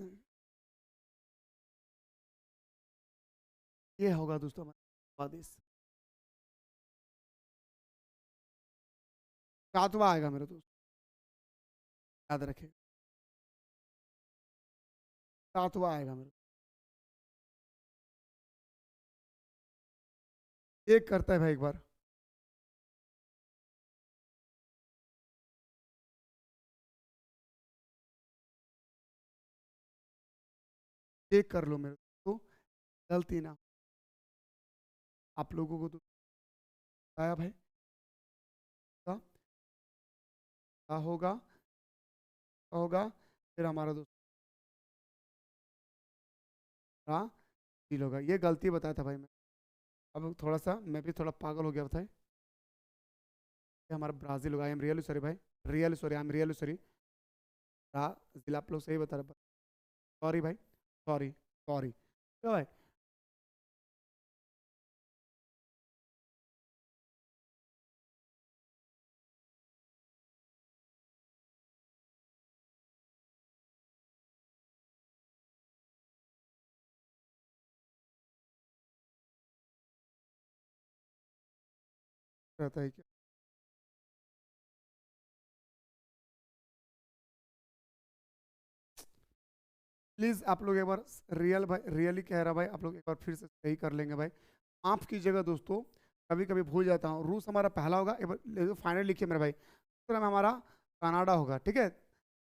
S1: ये होगा दोस्तों हमारा देश, 7वां आएगा मेरे दोस्त, याद रखें 7वां आएगा मेरे। एक करता है भाई एक बार। एक कर लो मेरे को, गलती ना आप लोगों को तो आया भाई। क्या क्या होगा, क्या होगा, फिर हमारा दोस्त हाँ फील होगा। ये गलती बताया था भाई मैं। अब थोड़ा सा मैं भी थोड़ा पागल हो गया था। ये हमारा ब्राजील होगा। आई एम रियली सॉरी भाई, really sorry, I am really sorry. Brazil आप लोग सही बता रहे, सॉरी भाई, सॉरी सॉरी। क्यों भाई, रहता है क्या? प्लीज आप लोग एक बार, रियल भाई रियली कह रहा भाई, आप लोग एक बार फिर से सही कर लेंगे भाई। माफ कीजिएगा दोस्तों, कभी कभी भूल जाता हूँ। रूस हमारा पहला होगा, एक बार फाइनल लिखिए मेरे भाई। दूसरा में हमारा कनाडा होगा, ठीक है,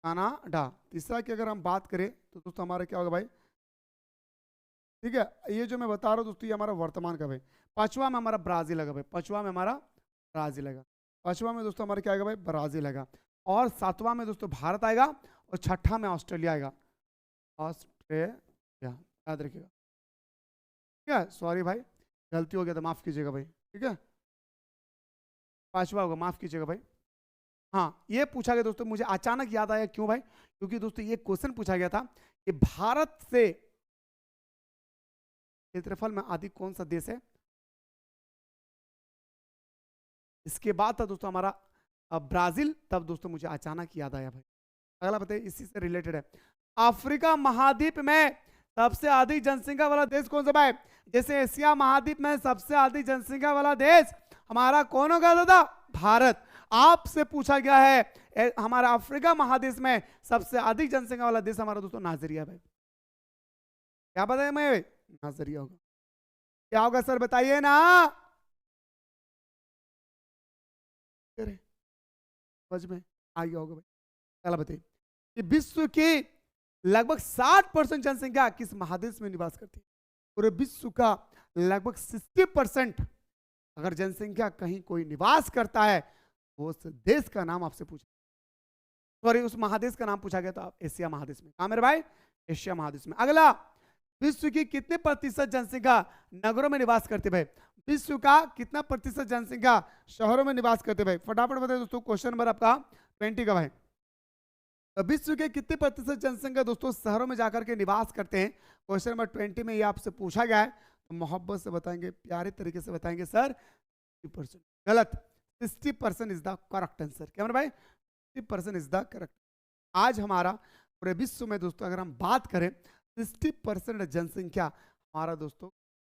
S1: कनाडा। तीसरा की अगर हम बात करें तो दोस्तों हमारा क्या होगा भाई, ठीक है, ये जो मैं बता रहा हूँ दोस्तों ये हमारा वर्तमान का भाई। पांचवा में हमारा ब्राजील लगा भाई, पांचवा में हमारा ब्राजील लगा। पांचवा में दोस्तों हमारा क्या आएगा भाई, ब्राजील आएगा। और सातवां में दोस्तों भारत आएगा। और छठा में ऑस्ट्रेलिया आएगा, ऑस्ट्रेलिया, याद रखिएगा। ठीक है, सॉरी भाई गलती हो गया था, माफ कीजिएगा भाई, ठीक है। पांचवा होगा, माफ कीजिएगा भाई। हाँ ये पूछा गया दोस्तों, मुझे अचानक याद आया, क्यों भाई, क्योंकि दोस्तों ये क्वेश्चन पूछा गया था कि भारत से क्षेत्रफल में अधिक कौन सा देश है। इसके बाद था दोस्तों हमारा ब्राजील, तब दोस्तों मुझे अचानक याद आया भाई। अगला बताइए, इसी से रिलेटेड है। अफ्रीका महाद्वीप में सबसे अधिक जनसंख्या वाला देश कौन सा भाई। जैसे एशिया महाद्वीप में सबसे अधिक जनसंख्या वाला देश हमारा कौन होगा दादा, भारत। आपसे पूछा गया है हमारा अफ्रीका महादेश में सबसे अधिक जनसंख्या वाला देश हमारा दोस्तों नाइजीरिया भाई। क्या बताया मैं, नाइजीरिया होगा। क्या होगा सर बताइए ना, समझ में आ गया होगा भाई। पहला बताइए कि विश्व की लगभग 60% जनसंख्या किस महादेश में निवास करती है। पूरे विश्व का लगभग 60% अगर जनसंख्या कहीं कोई निवास करता है वो उस देश का नाम आपसे पूछा, सॉरी उस महादेश का नाम पूछा गया, तो आप एशिया महादेश में। हाँ मेरे भाई, एशिया महादेश में। अगला, विश्व की कितने प्रतिशत जनसंख्या नगरों में निवास करते भाई। विश्व का कितना प्रतिशत जनसंख्या शहरों में निवास करते भाई, फटाफट बताइए दोस्तों। क्वेश्चन नंबर आपका 20 का भाई। तो विश्व के कितने प्रतिशत जनसंख्या दोस्तों शहरों में जाकर के निवास करते हैं। क्वेश्चन नंबर 20 में ये आपसे पूछा गया है, तो मोहब्बत से बताएंगे, प्यारे तरीके से बताएंगे सर 60%। गलत, 60% इज द करेक्ट आंसर। क्या भाई, 60% इज द करेक्ट। आज हमारा पूरे विश्व में दोस्तों अगर हम बात करें 60% जनसंख्या हमारा दोस्तों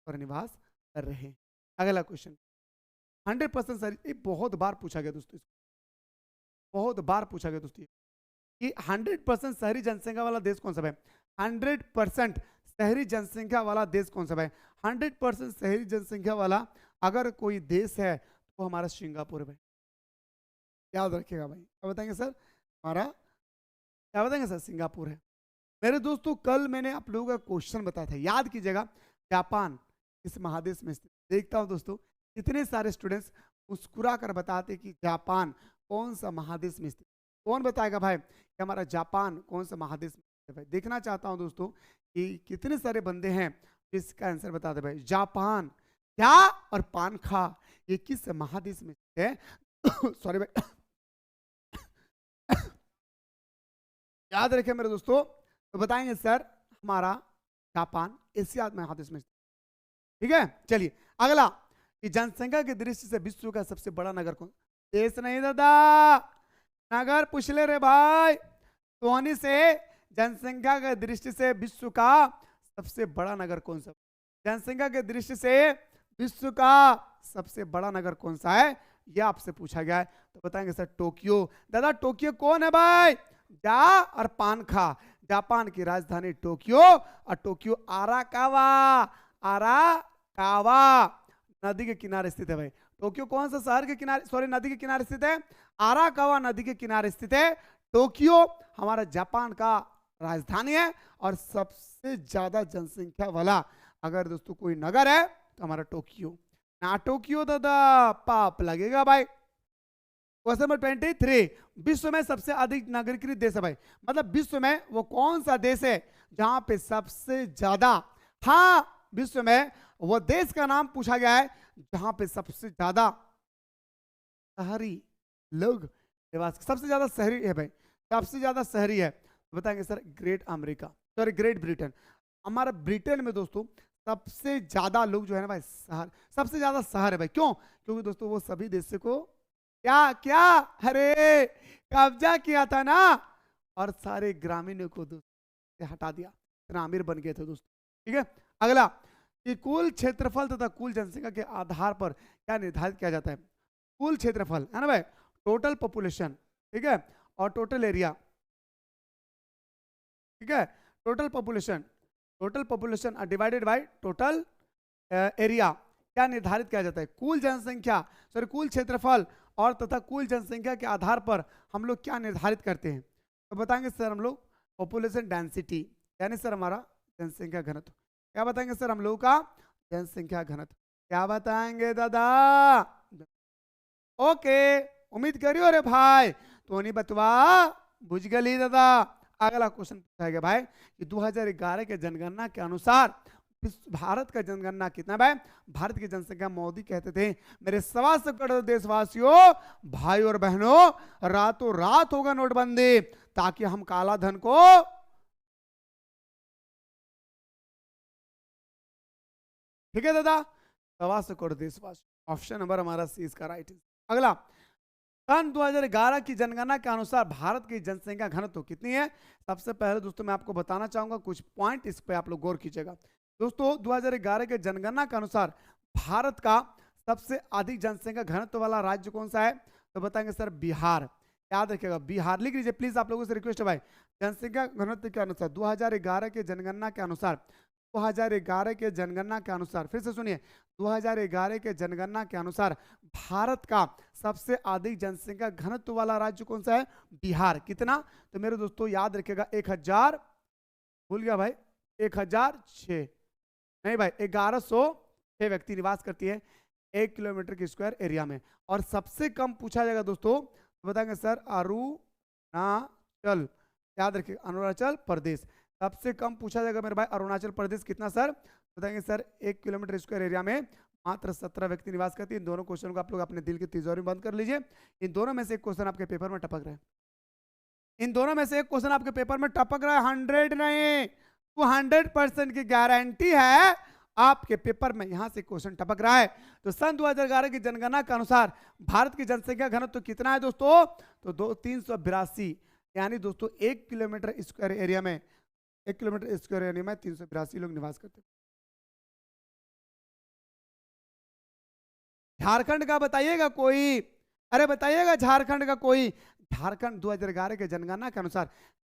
S1: पर निवास कर रहे हैं। अगला क्वेश्चन 100% सर, ये बहुत बार पूछा गया दोस्तों, बहुत बार पूछा गया दोस्तों कि 100% शहरी जनसंख्या वाला देश कौन सा है। 100% शहरी जनसंख्या वाला देश कौन सा है। 100% शहरी जनसंख्या वाला अगर कोई देश है तो हमारा सिंगापुर है भाई। याद रखिएगा भाई, क्या बताएंगे सर, हमारा क्या बताएंगे सर, सिंगापुर है। मेरे दोस्तों कल मैंने आप लोगों का क्वेश्चन बताया था, याद कीजिएगा, जापान इस महादेश में स्थित। देखता हूं दोस्तों इतने सारे स्टूडेंट्स मुस्कुरा कर बताते कि जापान कौन सा महादेश में स्थित। कौन बताएगा भाई कि हमारा जापान कौन सा महादेश में स्थित है भाई। देखना चाहता हूं दोस्तों कि कितने सारे बंदे हैं इसका आंसर बता दे भाई। जापान क्या और पान खा ये किस महादेश में स्थित है। सॉरी भाई याद रखें मेरे दोस्तों, तो बताएंगे सर हमारा जापान एशिया महादेश में। ठीक है, चलिए अगला, कि जनसंख्या की दृष्टि से विश्व का सबसे बड़ा नगर कौन। देश नहीं दादा, नगर पूछ ले रे भाई। सोनी से जनसंख्या की दृष्टि से विश्व का सबसे बड़ा नगर कौन सा। जनसंख्या की दृष्टि से विश्व का सबसे बड़ा नगर कौन सा है, यह आपसे पूछा गया है। तो बताएंगे सर टोक्यो। दादा टोक्यो कौन है भाई, जा और पान खा। जापान की राजधानी टोक्यो, और टोक्यो आराकावा, आराकावा नदी के किनारे स्थित है भाई। टोक्यो कौन सा शहर के किनारे, सॉरी नदी के किनारे स्थित है? आराकावा नदी के किनारे स्थित है टोक्यो। हमारा जापान का राजधानी है और सबसे ज्यादा जनसंख्या वाला अगर दोस्तों कोई नगर है तो हमारा टोक्यो। ना टोक्यो दादा पाप लगेगा भाई। क्वेश्चन नंबर 23, विश्व में सबसे अधिक नागरिकीकृत देश है भाई, मतलब विश्व में वो कौन सा देश है जहां पे सबसे ज्यादा, हाँ विश्व में वो देश का नाम पूछा गया है जहां पे सबसे ज्यादा शहरी लोग निवास, सबसे ज्यादा शहरी है भाई, सबसे ज्यादा शहरी है। बताएंगे sir great America, sorry great Britain. हमारा ब्रिटेन में दोस्तों सबसे ज्यादा लोग जो है ना भाई शहर, सबसे ज्यादा शहर है भाई। क्यों? क्योंकि दोस्तों वो सभी देशों को क्या क्या अरे कब्जा किया था ना और सारे ग्रामीणों को दोस्तों हटा दिया, इतना अमीर बन गए थे दोस्तों। ठीक है, अगला कि कुल क्षेत्रफल तथा कुल जनसंख्या के आधार पर क्या निर्धारित किया जाता है? कुल क्षेत्रफल है ना भाई, टोटल पॉपुलेशन, ठीक है, और टोटल एरिया, ठीक है, total population divided by total area क्या निर्धारित किया जाता है? कुल जनसंख्या, सॉरी कुल क्षेत्रफल और तथा कुल जनसंख्या के आधार पर हम लोग क्या निर्धारित करते हैं? तो बताएंगे सर हम लोग पॉपुलेशन डेंसिटी, यानी सर हमारा जनसंख्या घनत्व। क्या बताएंगे सर हम लोग का? जनसंख्या घनत्व। क्या बताएंगे दादा? ओके, उम्मीद करियो रे भाई तो नहीं बतवा बुझ गली दादा। अगला क्वेश्चन पूछा गया भाई कि 2011 के जनगणना के अनुसार भारत का जनगणना कितना भाई? भारत की जनसंख्या, मोदी कहते थे मेरे 1.25 करोड़ देशवासियों भाई और बहनों रातों रात होगा नोटबंदी ताकि हम काला धन को, ठीक है दादा, 1.25 करोड़ देशवासी। ऑप्शन नंबर हमारा सी इसका राइट है। अगला, सन 2011 की जनगणना के अनुसार भारत की जनसंख्या घनत्व कितनी है? सबसे पहले दोस्तों मैं आपको बताना चाहूंगा कुछ पॉइंट, इस पे आप लोग गौर कीजिएगा। दोस्तों 2011 के जनगणना के अनुसार भारत का सबसे अधिक जनसंख्या घनत्व वाला राज्य कौन सा है? तो बताएंगे सर बिहार। याद रखिएगा बिहार, लिख लीजिए प्लीज, आप लोगों से रिक्वेस्ट है भाई। जनसंख्या घनत्व के अनुसार 2011 के जनगणना के अनुसार, 2011 के जनगणना के अनुसार, फिर से सुनिए, 2011 के जनगणना के अनुसार भारत का सबसे अधिक जनसंख्या घनत्व वाला राज्य कौन सा है? बिहार। कितना? तो मेरे दोस्तों याद रखिएगा 1000, भूल गया भाई, 1006 नहीं भाई, 1106 व्यक्ति निवास करती है 1 किलोमीटर के स्क्वायर एरिया में। और सबसे कम पूछा जाएगा दोस्तों तो बताएंगे सर अरुणाचल। याद रखिए अरुणाचल प्रदेश सबसे कम पूछा जाएगा मेरे भाई। अरुणाचल प्रदेश कितना सर? बताएंगे सर 1 किलोमीटर स्क्वायर एरिया में मात्र 17 व्यक्ति निवास करते हैं। इन दोनों क्वेश्चन को आप लोग अपने दिल की तिजोरी में बंद कर लीजिए। इन दोनों में से एक क्वेश्चन आपके पेपर में टपक रहा है, इन दोनों में से एक क्वेश्चन आपके पेपर में टपक रहा है, 100 नहीं 200% की गारंटी है आपके पेपर में यहां से क्वेश्चन टपक रहा है। तो सन 2011 की जनगणना के अनुसार भारत की जनसंख्या घनत्व तो कितना है दोस्तों? तो 382, यानी दोस्तों 1 किलोमीटर स्क्वायर एरिया में, 1 किलोमीटर स्क्वायर एरिया में 382 लोग निवास करते हैं। झारखंड का बताइएगा कोई, अरे बताइएगा झारखंड का कोई। झारखंड 2011 के जनगणना के अनुसार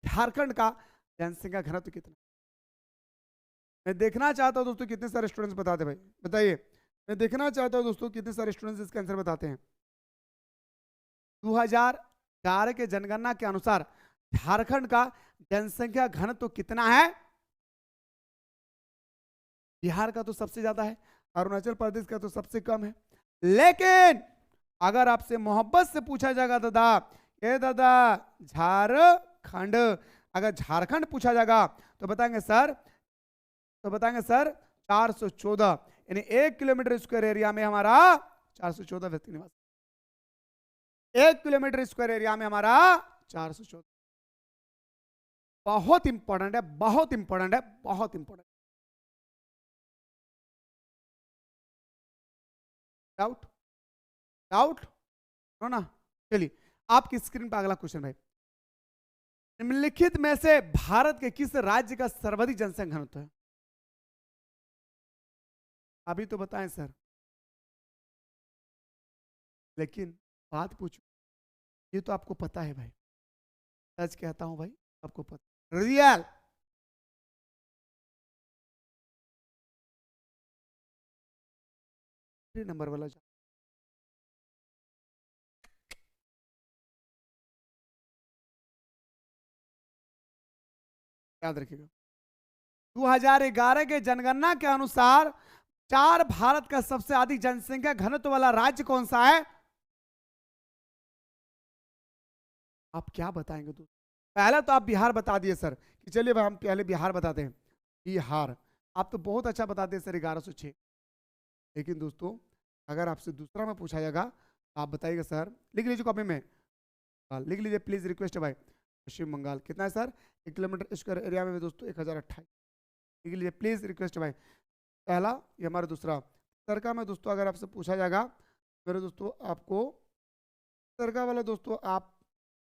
S1: झारखंड का जनसंख्या घनत्व कितना? मैं देखना चाहता हूं दोस्तों कितने सारे स्टूडेंट्स बताते भाई, बताइए। मैं देखना चाहता हूं दोस्तों कितने सारे स्टूडेंट्स इसका आंसर बताते हैं। 2011 के जनगणना के अनुसार झारखंड का जनसंख्या घनत्व कितना है? बिहार का तो सबसे ज्यादा है, अरुणाचल प्रदेश का तो सबसे कम है। लेकिन अगर आपसे मोहब्बत से पूछा जाएगा दादा, ये दादा झारखंड, अगर झारखंड पूछा जाएगा तो बताएंगे सर, 414, यानी 1 किलोमीटर स्क्वायर एरिया में हमारा 414 व्यक्ति निवास, 1 किलोमीटर स्क्वायर एरिया में हमारा 414। बहुत इंपॉर्टेंट है, बहुत इंपॉर्टेंट है, बहुत इंपॉर्टेंट। डाउट डाउट हो ना? चलिए आपकी स्क्रीन पर अगला क्वेश्चन भाई, निम्नलिखित में से भारत के किस राज्य का सर्वाधिक जनसंख्या घनत्व है? अभी तो बताएं सर, लेकिन बात पूछो, ये तो आपको पता है भाई, सच कहता हूं भाई आपको पता, रियल। नंबर वाला याद रखिएगा। 2011 के जनगणना के अनुसार भारत का सबसे अधिक जनसंख्या घनत्व वाला राज्य कौन सा है? आप क्या बताएंगे दोस्तों? पहले तो आप बिहार बता दिए सर कि चलिए भाई हम पहले बिहार बताते हैं। बिहार आप तो बहुत अच्छा बताते हैं सर 1106। लेकिन दोस्तों अगर आपसे दूसरा में पूछा जाएगा तो आप बताइएगा सर, लिख लीजिए कॉपी में, लिख लीजिए प्लीज, रिक्वेस्ट है भाई। पश्चिम बंगाल कितना है सर 1 किलोमीटर स्क्वायर एरिया में दोस्तों? 1028। लिख लीजिए प्लीज, रिक्वेस्ट है भाई। पहला ये हमारा दूसरा। सरका में दोस्तों अगर आपसे पूछा जाएगा मेरे दोस्तों, आपको सरका वाला दोस्तों आप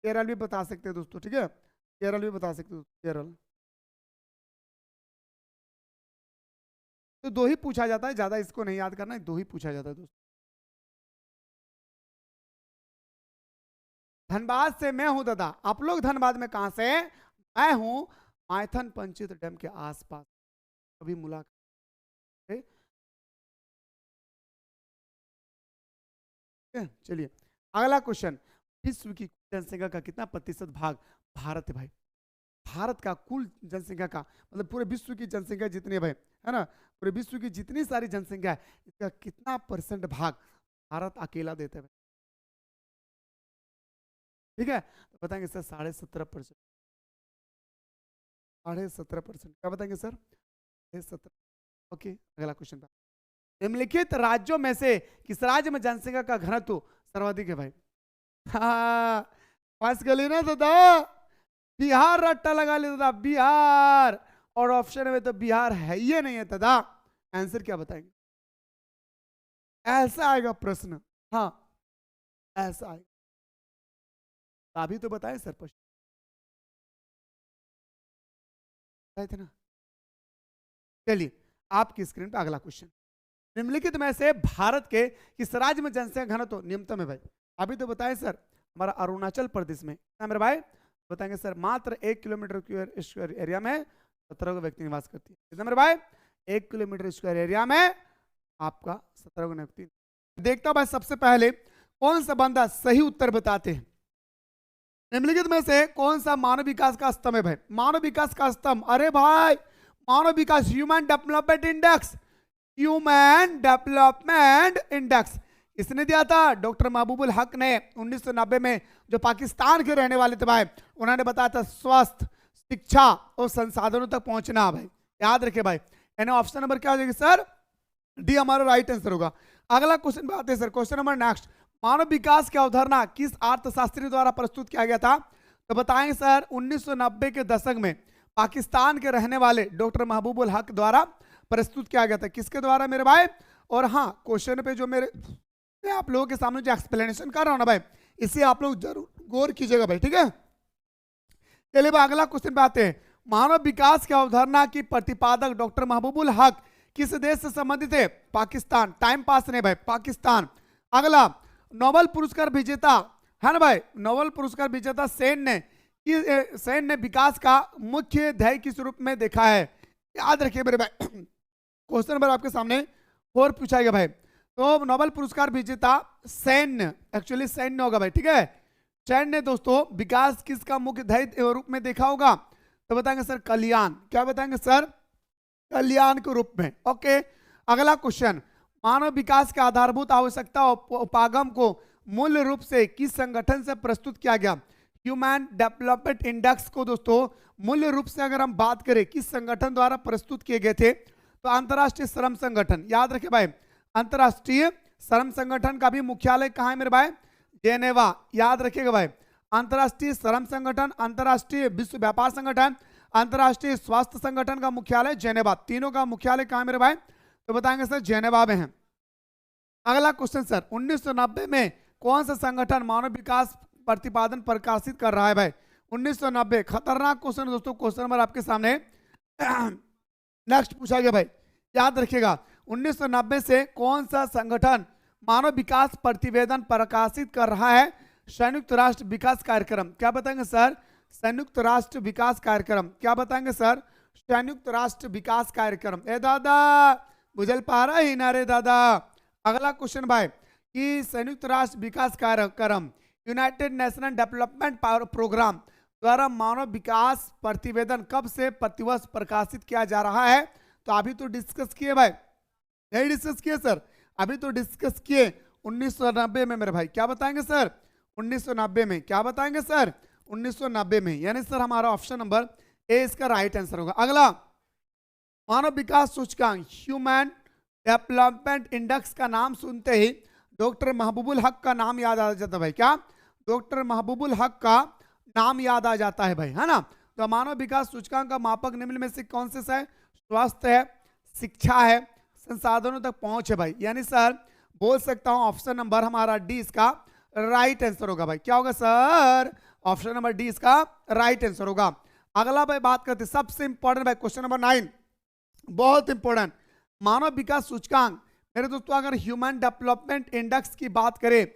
S1: केरल भी बता सकते हैं दोस्तों, ठीक है, केरल भी बता सकते हो, केरल। तो 2 ही पूछा जाता है, ज्यादा इसको नहीं याद करना है, 2 ही पूछा जाता है दोस्तों। धनबाद से मैं हूं दादा, आप लोग धनबाद में कहां से? मैं हूं माइथन पंचित डैम के आसपास, कभी मुलाकात। चलिए अगला क्वेश्चन, विश्व की जनसंख्या का कितना प्रतिशत भाग भारत है भाई? भारत का कुल जनसंख्या का मतलब पूरे विश्व की जनसंख्या जितनी है भाई, है ना, पूरे विश्व की जितनी सारी जनसंख्या है इसका कितना परसेंट भाग भारत अकेला देता है भाई? ठीक है, तो बताएंगे सर 17.5%। 17.5%, क्या बताएंगे सर? 17। ओके, अगला क्वेश्चन। निम्नलिखित राज्यों में से किस राज्य में जनसंख्या का घनत्व सर्वाधिक है भाई? हाँ पास कर ना दादा, बिहार रट्टा लगा ले दादा, बिहार, और ऑप्शन में तो बिहार है ही नहीं है दादा। आंसर क्या बताएंगे? ऐसा आएगा प्रश्न, हाँ ऐसा आएगा, अभी तो बताए सर पश्चिम थे ना। चलिए आपकी स्क्रीन पे अगला क्वेश्चन, निम्नलिखित में से भारत के किस राज्य में जनसंख्या घनत्व न्यूनतम है भाई? अभी तो बताए सर हमारा अरुणाचल प्रदेश में है मेरे भाई, बताएंगे सर मात्र 1 किलोमीटर स्क्वायर एरिया में 17 व्यक्ति निवास करती है। कितना मेरे भाई? 1 किलोमीटर स्क्वायर एरिया में आपका 17 व्यक्ति। देखता भाई सबसे पहले कौन सा बंदा सही उत्तर बताते हैं। निम्नलिखित में से कौन सा मानव विकास का स्तंभ है भाई? मानव विकास का स्तंभ, अरे भाई मानव विकास, human development index, human development index किसने दिया था? डॉक्टर महबूबुल हक ने 1990 में, जो पाकिस्तान के रहने वाले थे भाई, उन्होंने बताया था स्वास्थ्य, शिक्षा और संसाधनों तक पहुंचना भाई, याद रखे भाई। यानी ऑप्शन नंबर क्या हो जाएगा सर? डी हमारा राइट आंसर होगा। अगला क्वेश्चन पे आते हैं सर, क्वेश्चन नंबर नेक्स्ट, मानव विकास की अवधारणा किस अर्थशास्त्री द्वारा प्रस्तुत किया गया था? तो बताएंगे सर 1990 के दशक में पाकिस्तान के रहने वाले डॉक्टर महबूबुल हक द्वारा प्रस्तुत किया गया था। किसके द्वारा मेरे भाई? और हाँ क्वेश्चन पे जो मैं आप लोगों के सामने जो एक्सप्लेनेशन कर रहा हूं ना भाई, इसे आप लोग जरूर गौर कीजिएगा भाई, ठीक है। चलिए भाई अगला क्वेश्चन पे आते हैं, मानव विकास की अवधारणा की प्रतिपादक डॉक्टर महबूबुल हक किस देश से संबंधित है? पाकिस्तान, टाइम पास नहीं भाई, पाकिस्तान। अगला नोबेल पुरस्कार विजेता है ना भाई, नोबेल पुरस्कार विजेता सेन ने विकास का मुख्य ध्येय किस रूप में देखा है? याद रखिए मेरे भाई, क्वेश्चन नंबर आपके सामने 4 पूछा गया भाई। तो नोबेल पुरस्कार विजेता सैन्य, एक्चुअली सैन्य होगा भाई, ठीक है, सैन्य ने दोस्तों विकास किसका मुख्य ध्येय रूप में देखा होगा? तो बताएंगे सर कल्याण, क्या बताएंगे सर? कल्याण के रूप में। ओके, अगला क्वेश्चन, मानव विकास के आधारभूत आवश्यकता उपागम को मूल रूप से किस संगठन से प्रस्तुत किया गया? ह्यूमन डेवलपमेंट इंडेक्स को दोस्तों मूल रूप से अगर हम बात करें किस संगठन द्वारा प्रस्तुत किए गए थे, तो अंतरराष्ट्रीय श्रम संगठन, याद रखे भाई, अंतरराष्ट्रीय श्रम संगठन का भी मुख्यालय कहाँ है मेरे भाई? जेनेवा, याद रखिएगा भाई, अंतरराष्ट्रीय श्रम संगठन, अंतरराष्ट्रीय विश्व व्यापार संगठन, अंतरराष्ट्रीय स्वास्थ्य संगठन का मुख्यालय जेनेवा, तीनों का मुख्यालय कहाँ मेरे भाई? तो बताएंगे सर जेनेवा में है। अगला क्वेश्चन सर, 1990 में कौन सा संगठन मानव विकास प्रतिपादन प्रकाशित कर रहा है भाई? 1990, खतरनाक क्वेश्चन दोस्तों, क्वेश्चन नंबर आपके सामने नेक्स्ट पूछा गया भाई, याद रखिएगा 1990 से कौन सा संगठन मानव विकास प्रतिवेदन प्रकाशित कर रहा है? संयुक्त राष्ट्र विकास कार्यक्रम, क्या बताएंगे सर? संयुक्त राष्ट्र विकास कार्यक्रम, क्या बताएंगे सर? संयुक्त राष्ट्र विकास कार्यक्रम। ए दादा बुझल पा रहा ही ना रे दादा, अगला क्वेश्चन भाई कि संयुक्त राष्ट्र विकास कार्यक्रम यूनाइटेड नेशनल डेवलपमेंट प्रोग्राम द्वारा मानव विकास प्रतिवेदन कब से प्रतिवर्ष प्रकाशित किया जा रहा है? तो अभी तो डिस्कस किए भाई, नहीं डिस्कस किए सर? अभी तो डिस्कस किए 1990 में मेरे भाई। क्या बताएंगे सर? 1990 में। क्या बताएंगे सर? 1990 में। यानी सर हमारा ऑप्शन नंबर ए इसका राइट आंसर होगा। अगला मानव विकास सूचकांक ह्यूमन डेवलपमेंट इंडेक्स का नाम सुनते ही डॉक्टर महबूबुल हक का नाम याद आ जाता है भाई। क्या? डॉक्टर महबूबुल हक का नाम याद आ जाता है भाई, है ना? तो मानव विकास सूचकांक का मापक निम्न में से कौन से है? स्वास्थ्य है, शिक्षा है, संसाधनों तक पहुंच है भाई। यानी सर बोल सकता हूं ऑप्शन नंबर हमारा डी इसका राइट आंसर होगा भाई। क्या होगा सर? ऑप्शन नंबर डी इसका राइट आंसर होगा। अगला भाई बात करते सबसे इंपॉर्टेंट भाई क्वेश्चन नंबर 9, बहुत इंपॉर्टेंट। मानव विकास सूचकांक मेरे दोस्तों अगर ह्यूमन डेवलपमेंट इंडेक्स की बात करें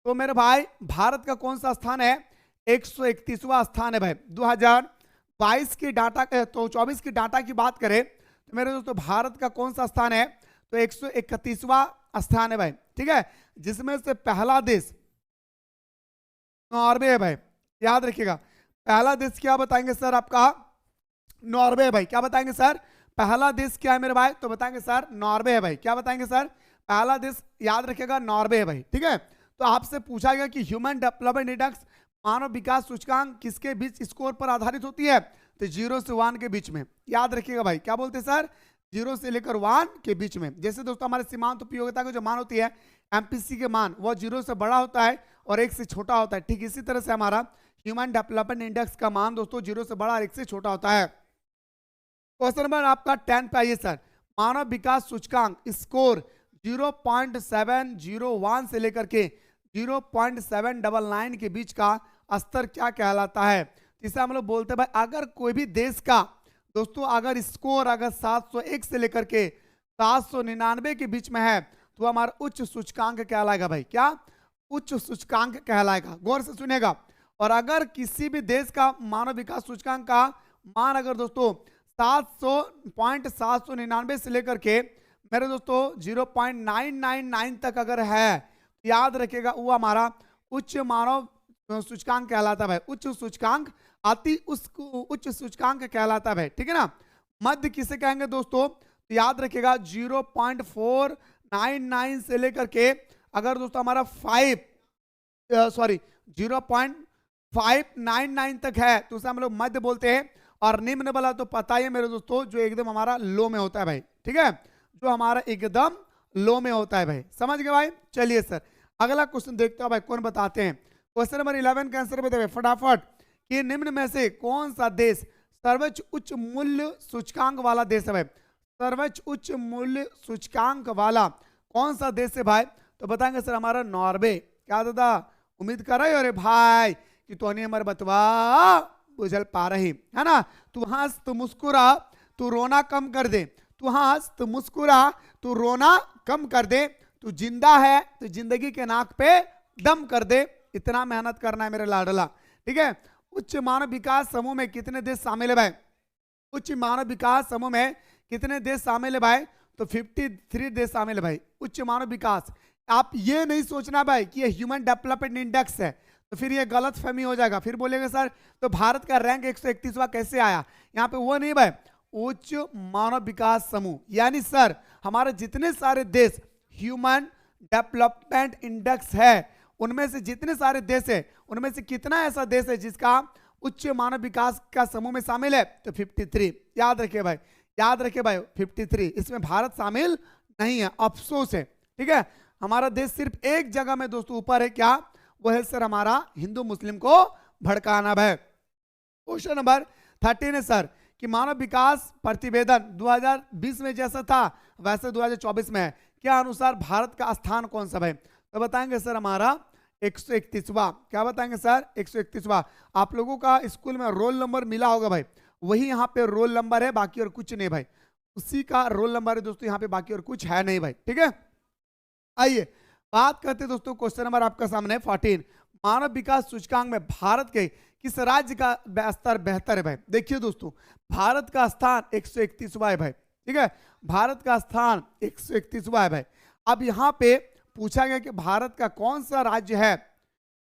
S1: तो मेरे भाई भारत का कौन सा स्थान है? 131वां स्थान है भाई। 2022 की डाटा तो 24 की डाटा की बात करें तो मेरे दोस्तों भारत का कौन सा स्थान है? तो 131वां स्थान है भाई, ठीक है। जिसमें से पहला देश नॉर्वे है भाई, याद रखिएगा। पहला देश क्या बताएंगे सर? आपका नॉर्वे है भाई। क्या बताएंगे सर? पहला देश क्या है मेरे भाई? तो बताएंगे सर नॉर्वे है भाई। क्या बताएंगे सर? पहला देश याद रखिएगा नॉर्वे है भाई, ठीक है। तो आपसे पूछा गया कि ह्यूमन डेवलपमेंट इंडेक्स मानव विकास सूचकांक किसके बीच स्कोर पर आधारित होती है? तो 0 से 1 के बीच में। याद रखिएगा भाई, क्या बोलते हैं सर? 0 से लेकर 1 के बीच में। जैसे दोस्तों हमारे सीमांत उपयोगिता की जो मान होती है एमपीसी के मान, वो 0 से बड़ा होता है और 1 से छोटा होता है। ठीक इसी तरह से हमारा ह्यूमन डेवलपमेंट इंडेक्स का मान दोस्तों 0 से बड़ा और 1 से छोटा होता है। क्वेश्चन नंबर आपका 10 पे आइए सर। मानव विकास सूचकांक स्कोर 0.701 से लेकर के 0.799 के बीच का स्तर क्या कहलाता है? जिसे हम लोग बोलते हैं भाई अगर कोई भी देश का दोस्तों अगर स्कोर अगर 701 से लेकर के 799 के बीच में है तो हमारा उच्च सूचकांक कहलाएगा भाई। क्या? उच्च सूचकांक कहलाएगा। गौर से सुनेगा। और अगर किसी भी देश का मानव विकास सूचकांक का मान अगर दोस्तों 799 से लेकर के मेरे दोस्तों 0.999 तक अगर है, याद रखिएगा वो हमारा उच्च मानव सूचकांक कहलाता है भाई। उच्च सूचकांक उच्च सूचकांक कहलाता है भाई, ठीक है ना। मध्य किसे कहेंगे दोस्तों? तो याद रखिएगा 0.499 से लेकर के अगर दोस्तों हमारा 0.599 तक है तो उसे हम लोग मध्य बोलते हैं। और निम्न वाला तो पता ही है मेरे दोस्तों जो एकदम हमारा लो में होता है भाई, ठीक है, जो हमारा एकदम लो में होता है भाई। समझ गए भाई? चलिए सर अगला क्वेश्चन देखते हैं भाई कौन बताते हैं। क्वेश्चन नंबर 11 का आंसर बताइए फटाफट कि निम्न में से कौन सा देश सर्वोच्च उच्च मूल्य सूचकांक वाला देश है भाई? सर्वोच्च उच्च मूल्य सूचकांक वाला कौन सा देश है भाई? तो बताएंगे सर हमारा नॉर्वे। क्या दादा उम्मीद कर रहे हो अरे भाई कि तो नहीं हमारे बतवा बुझल पा रही है ना। तू हंस तू मुस्कुरा तू रोना कम कर दे, तू हंस तू मुस्कुरा तू रोना कम कर दे, तू जिंदा है तो जिंदगी के नाक पे दम कर दे। इतना मेहनत करना है मेरे लाडला, ठीक है। उच्च मानव विकास समूह में कितने देश शामिल है भाई? उच्च मानव विकास समूह में कितने देश शामिल है भाई? तो 53 देश शामिल है भाई। उच्च मानव विकास, आप ये नहीं सोचना भाई कि ये ह्यूमन डेवलपमेंट इंडेक्स है, तो फिर ये गलत फहमी हो जाएगा। फिर बोलेंगे सर तो भारत का रैंक 131वां कैसे आया? यहाँ पे वो नहीं भाई, उच्च मानव विकास समूह यानी सर हमारे जितने सारे देश ह्यूमन डेवलपमेंट इंडेक्स है उनमें से जितने सारे देश है उनमें से कितना ऐसा देश है जिसका उच्च मानव विकास का समूह में शामिल है? तो 53। याद रखिए भाई, याद रखिए भाई 53। इसमें भारत शामिल नहीं है, अफसोस है, ठीक है। हमारा देश सिर्फ एक जगह में दोस्तों ऊपर है, क्या वो है सर? हमारा हिंदू मुस्लिम को भड़काना है। क्वेश्चन नंबर 13 है सर कि मानव विकास प्रतिवेदन 2020 में जैसा था वैसे 2024 में है, क्या अनुसार भारत का स्थान कौन सा है? तो बताएंगे सर हमारा 131वां। क्या बताएंगे सर? 131वां। आप लोगों का स्कूल में रोल नंबर मिला होगा भाई, वही यहाँ पे रोल नंबर है, बाकी और कुछ नहीं भाई। उसी का रोल नंबर है दोस्तों यहाँ पे, बाकी और कुछ है नहीं भाई, ठीक है। आइए बात करते हैं दोस्तों क्वेश्चन नंबर आपका सामने 14। मानव विकास सूचकांक में भारत के किस राज्य का स्तर बेहतर है भाई? देखिए दोस्तों भारत का स्थान 131वां है भाई, ठीक है। भारत का स्थान 131वां है भाई। अब यहाँ पे पूछा गया कि भारत का कौन सा राज्य है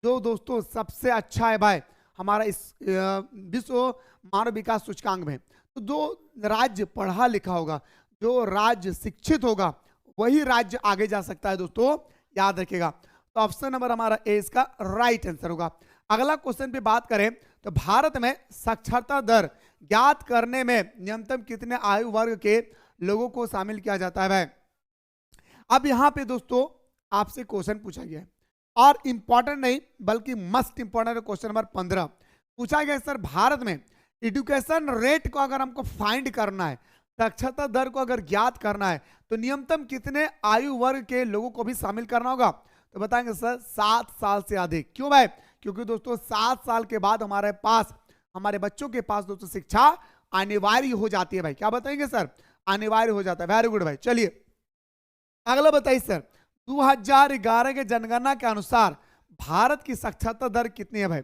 S1: जो दोस्तों सबसे अच्छा है भाई हमारा इस विश्व मानव विकास सूचकांक में। तो जो राज्य पढ़ा लिखा होगा, जो राज्य शिक्षित होगा, वही राज्य आगे जा सकता है दोस्तों, याद रखिएगा। तो ऑप्शन नंबर हमारा ए इसका राइट आंसर होगा। अगला क्वेश्चन पे बात करें तो भारत में साक्षरता दर ज्ञात करने में न्यूनतम कितने आयु वर्ग के लोगों को शामिल किया जाता है भाई। अब यहां पे दोस्तों आपसे क्वेश्चन पूछा गया है और इंपॉर्टेंट नहीं बल्कि मस्ट इंपॉर्टेंट क्वेश्चन नंबर 15 पूछा गया सर भारत में एजुकेशन रेट को अगर हमको फाइंड करना है, साक्षरता दर को अगर ज्ञात करना है तो न्यूनतम कितने आयु वर्ग के लोगों को भी शामिल करना होगा। तो बताएंगे सर 7 साल से अधिक। क्यों भाई? क्योंकि दोस्तों 7 साल के बाद हमारे बच्चों के पास दोस्तों शिक्षा अनिवार्य हो जाती है भाई। क्या बताएंगे सर? अनिवार्य हो जाता है। वेरी गुड भाई। चलिए अगला बताइए सर 2011 के जनगणना के अनुसार भारत की साक्षरता दर कितनी है भाई।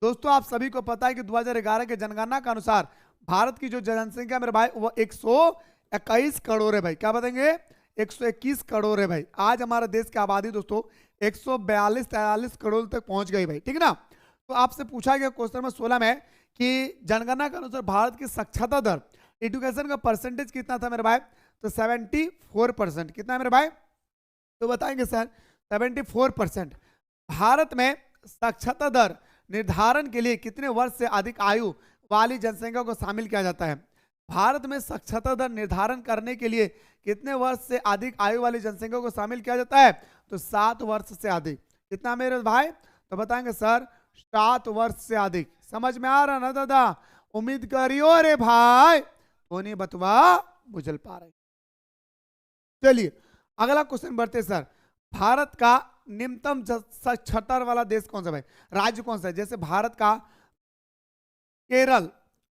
S1: दोस्तों आप सभी को पता है कि 2011 के जनगणना के अनुसार भारत की जो जनसंख्या मेरे भाई वो 121 करोड़ है भाई। क्या बताएंगे? 121 करोड़ है भाई। आज हमारे देश की आबादी दोस्तों 142-43 करोड़ तक पहुंच गई भाई, ठीक है ना। तो आपसे पूछा गया क्वेश्चन नंबर 16 में कि जनगणना के अनुसार भारत की साक्षरता दर एजुकेशन का परसेंटेज कितना था मेरे भाई। तो 74%। कितना है मेरे भाई? तो बताएंगे सर 74%। भारत में साक्षरता दर निर्धारण के लिए कितने वर्ष से अधिक आयु वाली जनसंख्या को शामिल किया जाता है। भारत में साक्षरता दर निर्धारण करने के लिए कितने वर्ष से अधिक आयु वाली जनसंख्या को शामिल किया जाता है। तो 7 वर्ष से अधिक। कितना मेरे भाई? तो बताएंगे सर 7 वर्ष से अधिक। समझ में आ रहा ना दादा? उम्मीद करियो रे भाई तो नहीं बतवा बुझल पा रहे। चलिए अगला क्वेश्चन बढ़ते सर। भारत का निम्नतम साक्षरता वाला देश कौन सा भाई? राज्य कौन सा है? जैसे भारत का केरल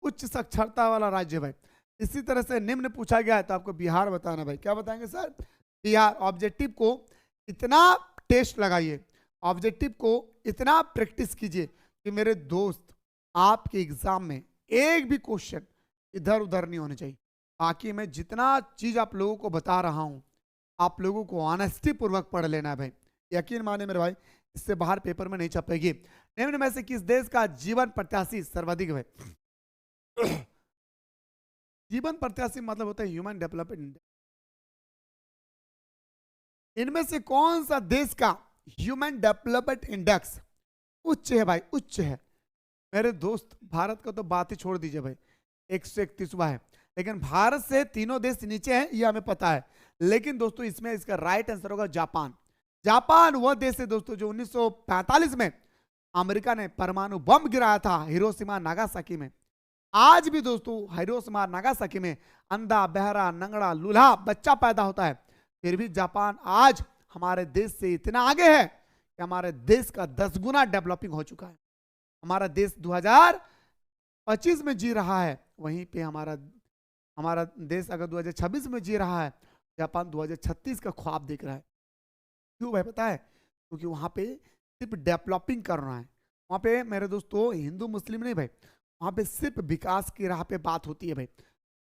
S1: उच्च साक्षरता वाला राज्य है भाई। इसी तरह से निम्न पूछा गया है तो आपको बिहार बताना भाई। क्या बताएंगे सर? बिहार। ऑब्जेक्टिव को इतना टेस्ट लगाइए, ऑब्जेक्टिव को इतना प्रैक्टिस कीजिए कि मेरे दोस्त आपके एग्जाम में एक भी क्वेश्चन इधर उधर नहीं होने चाहिए। बाकी मैं जितना चीज आप लोगों को बता रहा हूं आप लोगों को ऑनेस्टी पूर्वक पढ़ लेना है भाई। यकीन माने मेरे भाई इससे बाहर पेपर में नहीं छपेगी। निम्न में से किस देश का जीवन प्रत्याशी सर्वाधिक है? जीवन प्रत्याशी मतलब होता है ह्यूमन डेवलपमेंट इंडेक्स। इनमें से कौन सा देश का ह्यूमन डेवलपमेंट इंडेक्स उच्च है भाई? उच्च है मेरे दोस्त। भारत का तो बात ही छोड़ दीजिए भाई, 131वां है। लेकिन भारत से तीनों देश नीचे हैं ये हमें पता है। लेकिन दोस्तों इसमें इसका राइट आंसर होगा जापान। जापान वह देश है दोस्तों जो 1945 में अमेरिका ने परमाणु बम गिराया था हिरोशिमा नागासाकी में। आज भी दोस्तों हिरोशिमा नागासाकी में अंधा बहरा नंगड़ा लूल्हा बच्चा पैदा होता है, फिर भी जापान आज हमारे देश से इतना आगे है कि हमारे देश का 10 गुना डेवलपिंग हो चुका है। हमारा देश 2025 में जी रहा है, वहीं पे हमारा देश अगर 2026 में जी रहा है, जापान 2036 का ख्वाब देख रहा है। क्यों भाई पता है? क्योंकि वहां पे सिर्फ डेवलपिंग कर रहा है। वहां पे मेरे दोस्तों हिंदू मुस्लिम नहीं भाई, वहां पे सिर्फ विकास की राह पे बात होती है भाई।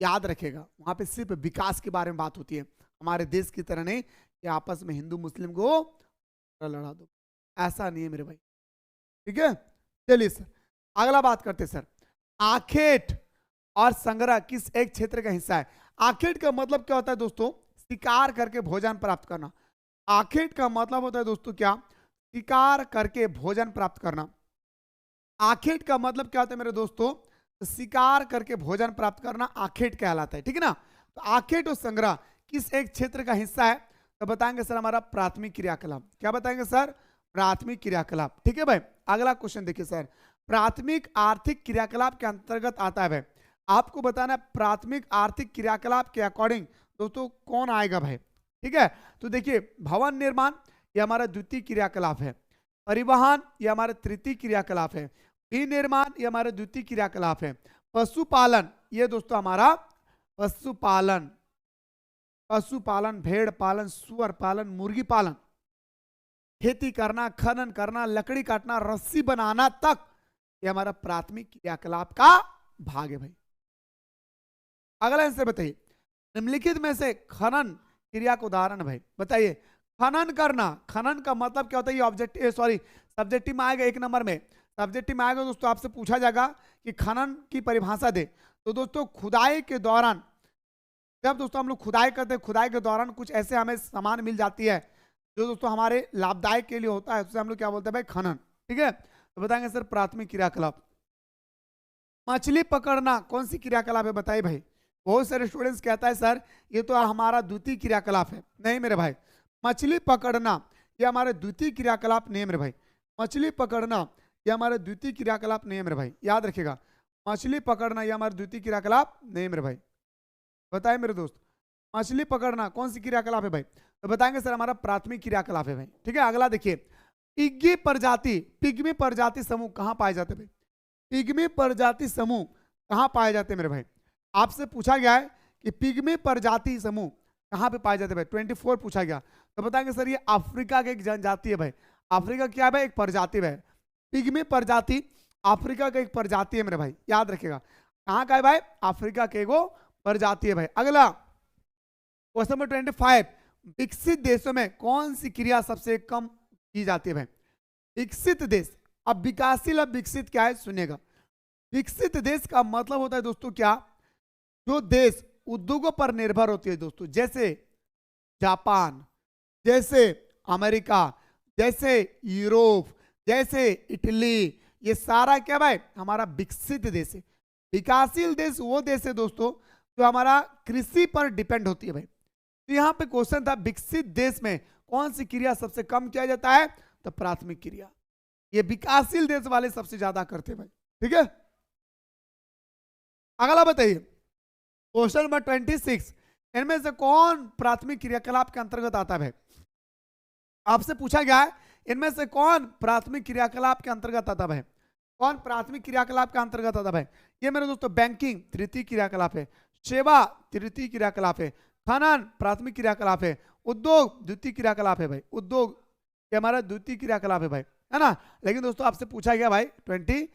S1: याद रखेगा वहां पे सिर्फ विकास के बारे में बात होती है। हमारे देश की तरह नहीं कि आपस में हिंदू मुस्लिम को लड़ा दो, ऐसा नहीं है मेरे भाई, ठीक है। चलिए सर अगला बात करते सर। आखेट और संग्रह किस एक क्षेत्र का हिस्सा है? आखेट का मतलब क्या होता है दोस्तों? शिकार करके भोजन प्राप्त करना। आखेट का मतलब होता है दोस्तों क्या? शिकार करके भोजन प्राप्त करना। आखेट का मतलब क्या होता है मेरे दोस्तों? शिकार करके भोजन प्राप्त करना आखेट कहलाता है, ठीक है ना। तो आखेट और संग्रह किस एक क्षेत्र का हिस्सा है? तो बताएंगे सर हमारा प्राथमिक क्रियाकलाप। क्या बताएंगे सर? प्राथमिक क्रियाकलाप, ठीक है भाई। अगला क्वेश्चन देखिए सर। प्राथमिक आर्थिक क्रियाकलाप के अंतर्गत आता है भाई। आपको बताना है प्राथमिक आर्थिक क्रियाकलाप के अकॉर्डिंग दोस्तों कौन आएगा भाई, ठीक है। तो देखिए भवन निर्माण ये हमारा द्वितीय क्रियाकलाप है, परिवहन ये हमारा तृतीय क्रियाकलाप है, विनिर्माण ये हमारा द्वितीय क्रियाकलाप है, पशुपालन ये दोस्तों हमारा पशुपालन भेड़ पालन सुअर पालन मुर्गी पालन, खेती करना खनन करना लकड़ी काटना रस्सी बनाना तक ये हमारा प्राथमिक क्रियाकलाप का भाग है भाई। अगला आंसर बताइए निम्नलिखित में से खनन क्रिया का उदाहरण भाई बताइए। खनन करना, खनन का मतलब क्या होता है? ये ऑब्जेक्टिव सॉरी सब्जेक्टिव में आएगा, 1 नंबर में सब्जेक्टिव में आएगा दोस्तों। आपसे पूछा जाएगा कि खनन की परिभाषा दे। तो दोस्तों खुदाई के दौरान, जब दोस्तों हम लोग खुदाई करते हैं, खुदाई के दौरान कुछ ऐसे हमें सामान मिल जाती है जो दोस्तों हमारे लाभदायक के लिए होता है, उसे हम लोग क्या बोलते हैं भाई? खनन। ठीक है, तो बताएंगे सर प्राथमिक क्रियाकलाप। मछली पकड़ना कौन सी क्रियाकलाप है बताइए भाई? बहुत सारे स्टूडेंट्स कहता है सर ये तो हमारा द्वितीय क्रियाकलाप है। नहीं मेरे भाई, मछली पकड़ना ये हमारे द्वितीय क्रियाकलाप नहीं है मेरे भाई। मछली पकड़ना ये हमारे द्वितीय क्रियाकलाप नहीं है मेरे भाई, याद रखिएगा। मछली पकड़ना ये हमारे द्वितीय क्रियाकलाप नहीं मेरे भाई। बताइए मेरे दोस्त, मछली पकड़ना कौन सी क्रियाकलाप है भाई? तो बताएंगे सर हमारा प्राथमिक क्रियाकलाप है भाई। ठीक है, अगला देखिए, पिग्मी प्रजाति, पिग्मी प्रजाति समूह कहाँ पाए जाते भाई? पिग्मी प्रजाति समूह कहाँ पाए जाते हैं मेरे भाई? आपसे पूछा गया है कि पिग्मी प्रजाति समूह कहाँ पे पाए जाते हैं भाई? 24 पूछा गया। तो बताएंगे सर ये अफ्रीका के एक जनजाति है भाई। अफ्रीका क्या है भाई? एक प्रजाति है। पिग्मी प्रजाति अफ्रीका का एक प्रजाति है मेरे भाई, याद रखिएगा। कहाँ का है भाई? अफ्रीका के एगो प्रजाति है भाई। अगला क्वेश्चन नंबर 25, विकसित देशों में कौन सी क्रिया सबसे कम की जाती है भाई? विकसित देश, अब विकासशील अब विकसित क्या है सुनिएगा। विकसित देश का मतलब होता है दोस्तों क्या? जो देश उद्योगों पर निर्भर होती है दोस्तों, जैसे जापान, जैसे अमेरिका, जैसे यूरोप, जैसे इटली, ये सारा क्या भाई? हमारा विकसित देश है। विकासशील देश वो देश है दोस्तों जो हमारा कृषि पर डिपेंड होती है भाई। तो यहाँ पे क्वेश्चन था विकसित देश में कौन सी क्रिया सबसे कम किया जाता है? तो प्राथमिक क्रिया। ये विकासशील देश वाले सबसे ज्यादा करते हैं भाई। ठीक है, अगला बताइए क्वेश्चन नंबर 26, इनमें से कौन प्राथमिक क्रियाकलाप के अंतर्गत आता है भाई? आपसे पूछा गया है इनमें से कौन प्राथमिक क्रियाकलाप के अंतर्गत आता है भाई? कौन प्राथमिक क्रियाकलाप के अंतर्गत आता है भाई? ये मेरे दोस्तों बैंकिंग तृतीय क्रियाकलाप है, सेवा तृतीय क्रियाकलाप है, खनन प्राथमिक क्रियाकलाप है, उद्योग द्वितीय क्रियाकलाप है भाई। उद्योग ये हमारा द्वितीय क्रियाकलाप है भाई, है ना। लेकिन दोस्तों आपसे पूछा गया भाई 25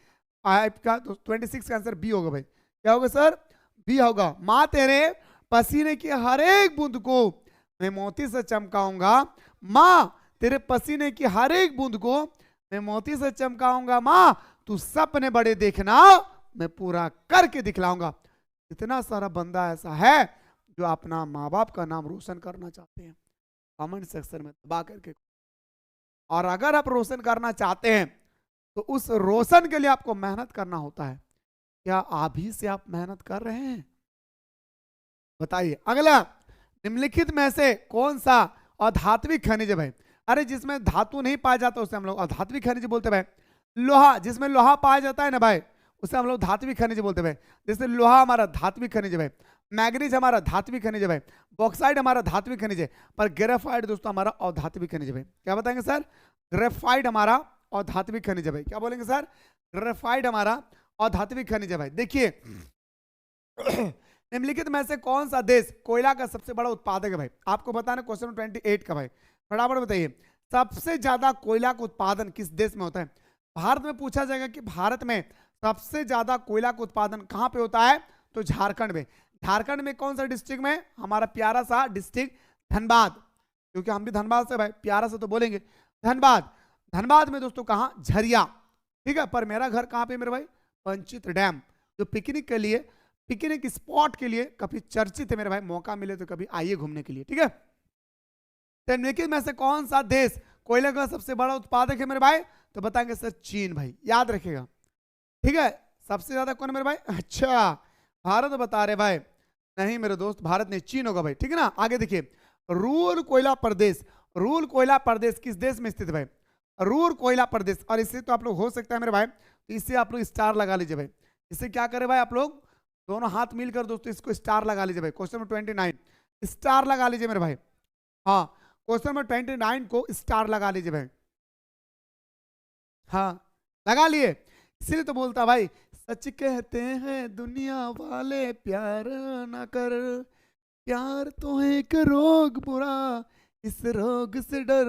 S1: का 26 का आंसर बी होगा भाई। क्या होगा सर? बी होगा। माँ तेरे पसीने की हर एक बूंद को मैं मोती से चमकाऊंगा, माँ तेरे पसीने की हर एक बूंद को मैं मोती से चमकाऊंगा, माँ तू सपने बड़े देखना मैं पूरा करके दिखलाऊंगा। इतना सारा बंदा ऐसा है जो अपना माँ बाप का नाम रोशन करना चाहते हैं, कमेंट सेक्शन में दबा करके। और अगर आप रोशन करना चाहते हैं तो उस रोशन के लिए आपको मेहनत करना होता है। क्या अभी से आप मेहनत कर रहे हैं? बताइए। अगला, निम्नलिखित में से कौन सा अधात्विक खनिज है भाई? अरे जिसमें धातु नहीं पाया जाता उसे हम लोग अधात्विक खनिज बोलते हैं भाई। लोहा, जिसमें लोहा पाया जाता है ना भाई उसे हम लोग धात्विक खनिज बोलते हैं भाई। जैसे लोहा हमारा धात्विक खनिज है भाई, मैग्नीज हमारा धात्विक खनिज है भाई, बॉक्साइड हमारा धात्विक खनिज है, पर ग्रेफाइट दोस्तों हमारा अधात्विक खनिज है भाई। क्या बताएंगे सर? ग्रेफाइट हमारा अधात्विक खनिज है भाई। क्या बोलेंगे सर? ग्रेफाइट हमारा अधात्विक खनिज है भाई। देखिए निम्नलिखित में से कौन सा देश कोयला का सबसे बड़ा उत्पादक है भाई? आपको बताना क्वेश्चन नंबर 28 का भाई, फटाफट बताइए। सबसे ज्यादा कोयला का उत्पादन किस देश में होता है? भारत में पूछा जाएगा कि भारत में सबसे ज्यादा कोयला का उत्पादन कहां पे होता है? तो झारखंड में। झारखंड में कौन सा डिस्ट्रिक्ट में? हमारा प्यारा सा डिस्ट्रिक्ट धनबाद, क्योंकि हम भी धनबाद से भाई, प्यारा से तो बोलेंगे धनबाद। धनबाद में दोस्तों कहां? झरिया। ठीक है, पर मेरा घर कहां पे मेरे भाई? पंचित डैम, जो पिकनिक के लिए, पिकनिक स्पॉट के लिए काफी चर्चित है मेरे भाई। मौका मिले तो कभी आइए घूमने के लिए। ठीक है, निम्नलिखित में से कौन सा देश कोयले का सबसे बड़ा उत्पादक है मेरे भाई? तो बताएंगे सर चीन भाई, याद रखिएगा। ठीक है, सबसे ज्यादा कौन है मेरे भाई? अच्छा भारत बता रहे भाई, नहीं मेरे दोस्त भारत नहीं, चीन होगा भाई। ठीक है ना। आगे देखिए, रूर कोयला प्रदेश, रूर कोयला प्रदेश किस देश में स्थित है भाई? रूर कोयला प्रदेश। और इससे तो आप लोग हो सकता है मेरे भाई, तो इससे आप लोग स्टार लगा लीजिए भाई। इससे क्या करे भाई? आप लोग दोनों हाथ मिलकर दोस्तों इसको स्टार लगा लीजिए भाई। क्वेश्चन नंबर 29 स्टार लगा लीजिए मेरे भाई। हाँ, क्वेश्चन नंबर 29 को स्टार लगा लीजिए भाई। हाँ लगा लिए, इसीलिए तो बोलता भाई, सच कहते हैं दुनिया वाले प्यार ना कर, प्यार तो है एक रोग बुरा, इस रोग से डर,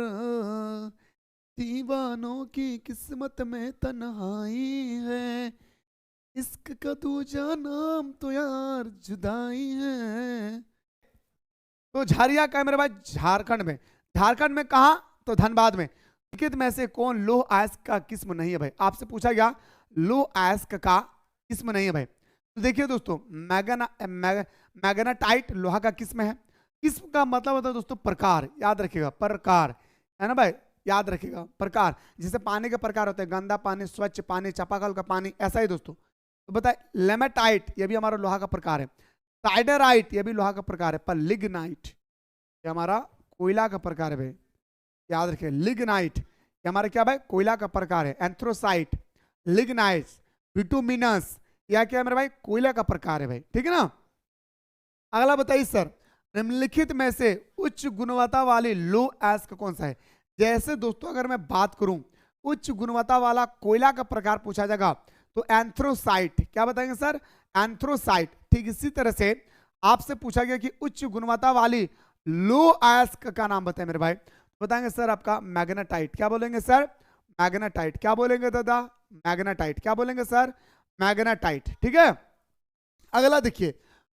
S1: दीवानों की किस्मत में तन्हाई है, इश्क का दूजा नाम तो यार जुदाई है। तो झरिया का है मेरे भाई झारखंड में। झारखंड में कहा? तो धनबाद में। निम्नलिखित में से कौन लौह अयस्क का किस्म नहीं है भाई? आपसे पूछा गया लौह अयस्क का किस्म नहीं है भाई। तो देखिए दोस्तों मैग्नेटाइट लोहा का किस्म है। किस्म का मतलब होता है दोस्तों प्रकार, याद रखिएगा प्रकार, है ना भाई, याद रखिएगा प्रकार। जैसे पानी के प्रकार होते हैं, गंदा पानी, स्वच्छ पानी, चापाकल का पानी, ऐसा ही दोस्तों। तो बताए लेमेटाइट ये भी हमारा लोहा का प्रकार है। साइडराइट ये भी लोहा का प्रकार है। पर लिग्नाइट ये हमारा कोयला का प्रकार है भाई, याद रखिए। लिग्नाइट ये हमारा क्या भाई? कोयला का प्रकार है। एंथ्रोसाइट, लिग्नाइट, बिटुमिनस या क्या है मेरे भाई? कोयला का प्रकार है भाई, ठीक है ना। अगला बताइए सर, निम्नलिखित में से उच्च गुणवत्ता वाली लौह अयस्क कौन सा है? जैसे दोस्तों अगर मैं बात करूं उच्च गुणवत्ता वाला कोयला का प्रकार पूछा जाएगा तो एंथ्रोसाइट, क्या बताएंगे सर? एंथ्रोसाइट। ठीक इसी तरह से आपसे पूछा गया कि उच्च गुणवत्ता वाली लौह अयस्क का नाम बताएं मेरे भाई, बताएंगे सर आपका मैग्नेटाइट। क्या बोलेंगे सर? मैग्नेटाइट। क्या बोलेंगे दादा? मैग्नेटाइट। क्या बोलेंगे सर? मैग्नेटाइट। ठीक है। अगला देखिए,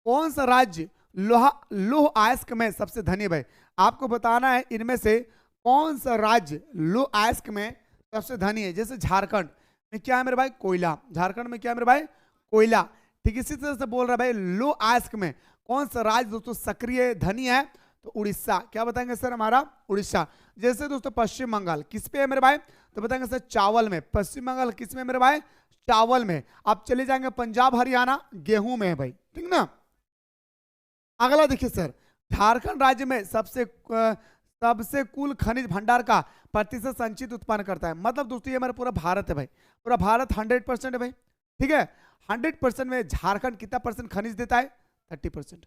S1: कौन सा राज्य लौह अयस्क में सबसे धनी है भाई? आपको बताना है इनमें से कौन सा राज्य लौह अयस्क में सबसे धनी है। जैसे झारखंड में क्या है मेरे भाई? कोयला। झारखंड में क्या है मेरे भाई? कोयला। ठीक इसी तरह से बोल रहा है भाई लौह अयस्क में कौन सा राज्य दोस्तों सक्रिय धनी है? तो उड़ीसा। क्या बताएंगे सर? हमारा उड़ीसा। जैसे दोस्तों पश्चिम बंगाल किस पे है मेरे भाई? तो बताएंगे सर चावल में। पश्चिम बंगाल किस में मेरे भाई? चावल में। आप चले जाएंगे पंजाब हरियाणा गेहूं में है भाई, ठीक ना। अगला देखिए सर, झारखंड राज्य में सबसे कुल खनिज भंडार का प्रतिशत संचित उत्पन्न करता है। मतलब दोस्तों ये हमारा पूरा भारत है भाई, पूरा भारत 100% है भाई, ठीक है। 100% में झारखंड कितना परसेंट खनिज देता है? 30%।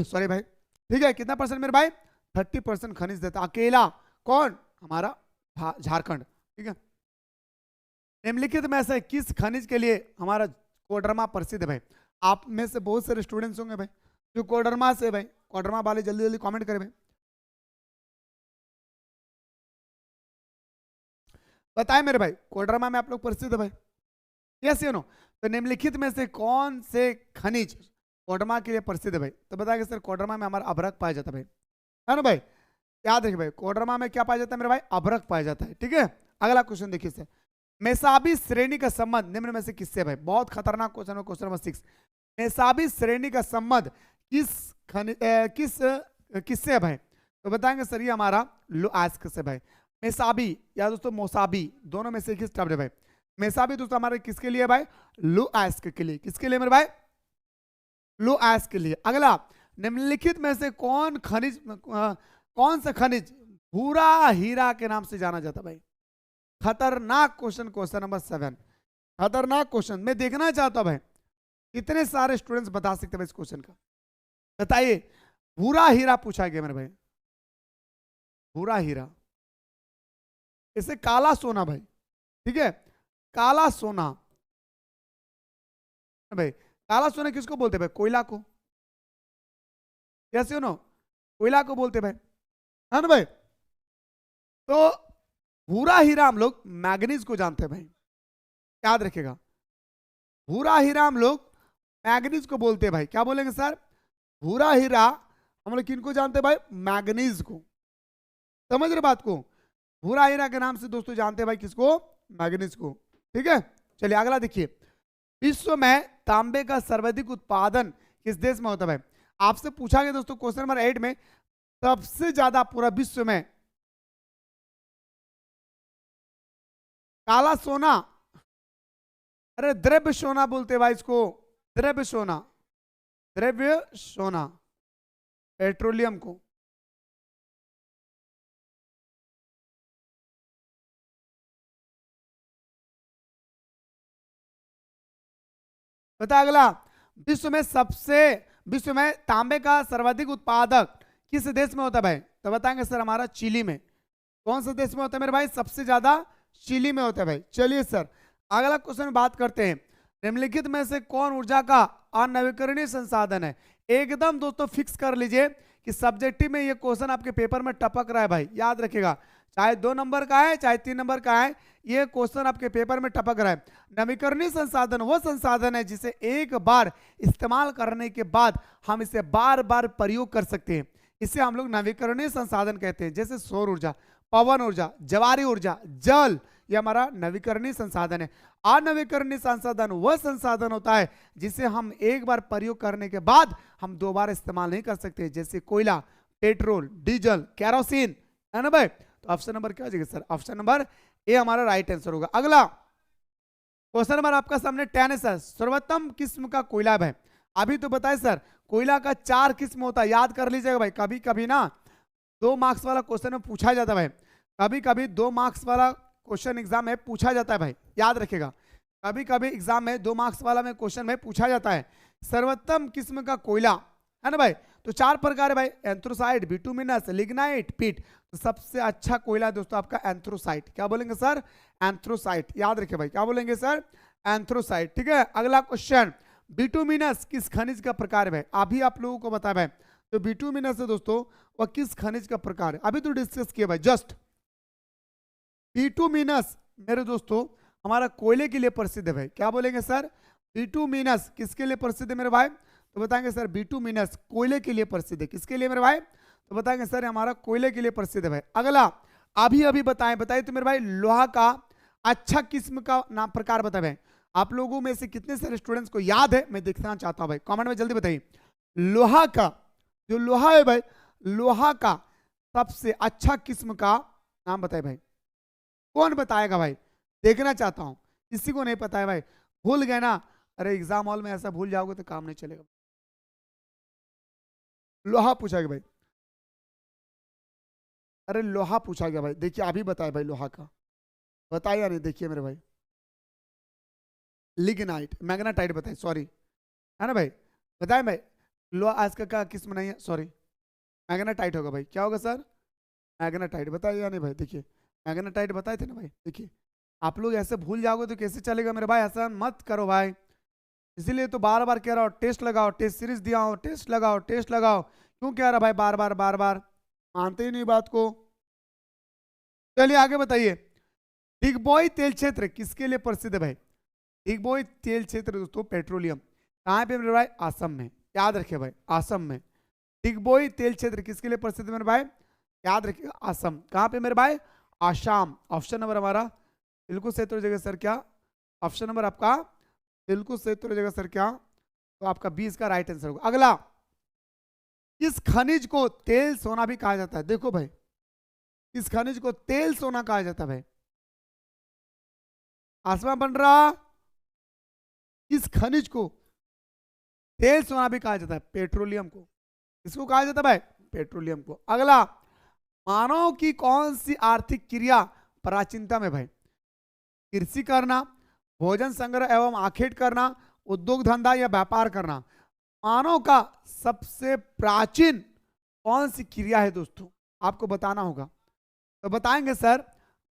S1: सॉरी भाई, ठीक है। कितना परसेंट मेरे भाई? 30% खनिज देता है अकेला। कौन? हमारा झारखंड, ठीक है। निम्नलिखित में से किस खनिज के लिए हमारा कोडरमा प्रसिद्ध है भाई? आप में से बहुत सारे स्टूडेंट्स होंगे भाई जो कोडरमा से भाई, कोडरमा वाले जल्दी जल्दी कमेंट करें भाई, बताएं मेरे भाई कोडरमा में आप लोग प्रसिद्ध है भाई, यस या नो? तो निम्नलिखित में से कौन से खनिज कोडरमा के लिए प्रसिद्ध है भाई? तो बताएंगे सर कोडरमा में हमारा अभ्रक पाया जाता है भाई, है ना भाई। याद रखिए भाई कोडरमा में क्या पाया जाता है मेरे भाई? अभ्रक पाया जाता है, ठीक है। अगला क्वेश्चन देखिए सर, मेसाबी श्रेणी का संबंध निम्न में से किससे भाई? बहुत खतरनाक क्वेश्चन है, क्वेश्चन नंबर 6। मेसाबी श्रेणी का संबंध किससे है भाई? तो बताएंगे सर ये हमारा लौह अयस्क से भाई। मेसाबी या दोस्तों मोसाबी, दोनों में से किस टर्म है भाई? मेसाबी दोस्तों हमारे किसके लिए भाई? लौह अयस्क के लिए। किसके लिए मेरे भाई? लौह अयस्क के लिए। अगला, निम्नलिखित में से कौन सा खनिज भूरा हीरा के नाम से जाना जाता भाई? खतरनाक क्वेश्चन, क्वेश्चन नंबर 7। खतरनाक क्वेश्चन, मैं देखना चाहता हूं भाई कितने सारे स्टूडेंट्स बता सकते हैं इस क्वेश्चन का। बताइए, भूरा हीरा पूछा गया मेरे भाई, भूरा हीरा, इसे काला सोना भाई, ठीक है। काला सोना भाई, काला सोना किसको बोलते भाई? कोयला को, कैसे हो नो? कोयला को बोलते भाई, है ना भाई। तो भूरा हीरा हम लोग मैग्नीज को जानते हैं भाई, याद रखिएगा। भूरा हीरा हम लोग मैग्नीज को बोलते हैं भाई। क्या बोलेंगे सर? भूरा हीरा हम लोग किनको जानते हैं भाई? मैग्नीज को। समझ रहे बात को? भूरा हीरा के नाम से दोस्तों जानते हैं भाई किसको? मैग्नीज को, ठीक है। चलिए अगला देखिए, विश्व में तांबे का सर्वाधिक उत्पादन किस देश में होता है भाई? आपसे पूछा गया दोस्तों क्वेश्चन नंबर 8 में, सबसे ज्यादा पूरा विश्व में काला सोना, अरे द्रव्य सोना बोलते भाई इसको, द्रव्य सोना, द्रव्य सोना, पेट्रोलियम को। बता अगला, विश्व में तांबे का सर्वाधिक उत्पादक किस देश में होता है भाई? तो बताएंगे सर हमारा चिली में। कौन सा देश में होता है मेरे भाई? सबसे ज्यादा चिली में होता है भाई। चलिए सर अगला क्वेश्चन बात करते हैं, निम्नलिखित में से कौन ऊर्जा का अनवीकरणीय संसाधन है? एकदम दोस्तों फिक्स कर लीजिए कि सब्जेक्टिव में ये क्वेश्चन आपके पेपर में टपक रहा है भाई, याद रखिएगा। चाहे 2 नंबर का है चाहे 3 नंबर का है, ये क्वेश्चन आपके पेपर में टपक रहा है। नवीकरणीय संसाधन वो संसाधन है जिसे एक बार इस्तेमाल करने के बाद हम इसे बार बार प्रयोग कर सकते हैं, इसे हम लोग नवीकरणीय संसाधन कहते हैं। जैसे सौर ऊर्जा, पवन ऊर्जा, ज्वारी ऊर्जा, जल, ये हमारा नवीकरणीय संसाधन है। अनवीकरणीय संसाधन वह संसाधन होता है जिसे हम एक बार प्रयोग करने के बाद हम दोबारा इस्तेमाल नहीं कर सकते, जैसे कोयला, पेट्रोल, डीजल, केरोसिन, है ना भाई। तो ऑप्शन नंबर क्या हो जाएगा सर? ऑप्शन नंबर ए हमारा राइट आंसर होगा। अगला क्वेश्चन नंबर आपका सामने 10 है सर। सर्वोत्तम किस्म का कोयला है। अभी तो बताए सर कोयला का 4 किस्म होता है, याद कर लीजिएगा भाई। कभी कभी ना 2 मार्क्स वाला क्वेश्चन में पूछा जाता है भाई, कभी कभी 2 मार्क्स वाला क्वेश्चन एग्जाम में पूछा जाता है भाई, याद रखिएगा। कभी कभी एग्जाम में 2 मार्क्स वाला में क्वेश्चन में पूछा जाता है सर्वोत्तम किस्म का कोयला, है ना भाई। तो 4 प्रकार है भाई, एंथ्रोसाइट, बिटुमिनस, लिग्नाइट, पीट। तो सबसे अच्छा कोयला दोस्तों आपका एंथ्रोसाइट। क्या बोलेंगे सर? एंथ्रोसाइट। याद रखिए भाई, क्या बोलेंगे सर? एंथ्रोसाइट। ठीक है, अगला क्वेश्चन, बिटुमिनस किस खनिज का प्रकार है भाई? अभी आप लोगों को बताया भाई। तो बिटुमिनस है दोस्तों वह किस खनिज का प्रकार है, अभी तो डिस्कस किया भाई जस्ट। बिटुमिनस मेरे दोस्तों हमारा कोयले के लिए प्रसिद्ध है भाई। क्या बोलेंगे सर? बिटुमिनस किसके लिए प्रसिद्ध है मेरे भाई? तो बताएंगे सर बिटुमिनस कोयले के लिए प्रसिद्ध है। किसके लिए मेरे भाई? तो बताएंगे सर हमारा कोयले के लिए प्रसिद्ध है भाई। अगला अभी अभी बताइए तो मेरे भाई लोहा का अच्छा किस्म का नाम प्रकार बताए भाई। आप लोगों में से कितने सारे स्टूडेंट्स को याद है, मैं देखना चाहता हूं भाई, कमेंट में जल्दी बताइए। लोहा का, जो लोहा है भाई, लोहा का सबसे अच्छा किस्म का नाम बताए भाई। कौन बताएगा भाई? देखना चाहता हूं, किसी को नहीं पता है भाई, भूल गए ना? अरे एग्जाम हॉल में ऐसा भूल जाओगे तो काम नहीं चलेगा। लोहा पूछा गया भाई, अरे लोहा पूछा गया भाई। देखिए अभी बताए भाई, लोहा का बताया या नहीं? देखिए मेरे भाई, लिग्नाइट, मैग्नेटाइट बताए, सॉरी, है ना भाई, बताए भाई। लोहा आज का किस्म नहीं है, सॉरी, मैग्नेटाइट होगा भाई। क्या होगा सर? मैग्नेटाइट। बताइए या नहीं भाई? देखिए मैग्नेटाइट बताए थे ना भाई। देखिए आप लोग ऐसे भूल जाओगे तो कैसे चलेगा मेरे भाई, ऐसा मत करो भाई। इसीलिए तो बार बार कह रहा हूँ टेस्ट लगाओ, टेस्ट सीरीज दिया हो, टेस्ट लगाओ, टेस्ट लगाओ। क्यों कह रहा भाई बार बार बार बार? मानते ही नहीं बात को। चलिए आगे बताइए, डिगबोई तेल क्षेत्र किसके लिए प्रसिद्ध है भाई? डिगबोई तेल क्षेत्र दोस्तों पेट्रोलियम, कहाँ पे मेरे भाई? असम में। याद रखिए भाई, असम में। डिगबोई तेल क्षेत्र किसके लिए प्रसिद्ध है मेरे भाई? याद रखिए, असम। कहाँ पे मेरे भाई? आसाम। ऑप्शन नंबर हमारा बिल्कुल सही तो जगह सर क्या? ऑप्शन नंबर आपका बिल्कुल सही तो जगह सर क्या? तो आपका 20 का राइट आंसर होगा। अगला, इस खनिज को तेल सोना भी कहा जाता है। देखो भाई, इस खनिज को तेल सोना कहा जाता है भाई। आसमान बन रहा, इस खनिज को तेल सोना भी कहा जाता है, पेट्रोलियम को। इसको कहा जाता है भाई? पेट्रोलियम को। अगला, मानव की कौन सी आर्थिक क्रिया प्राचीनतम है भाई? कृषि करना, भोजन संग्रह एवं आखेट करना, उद्योग धंधा या व्यापार करना। मानव का सबसे प्राचीन कौन सी क्रिया है दोस्तों? आपको बताना होगा। तो बताएंगे सर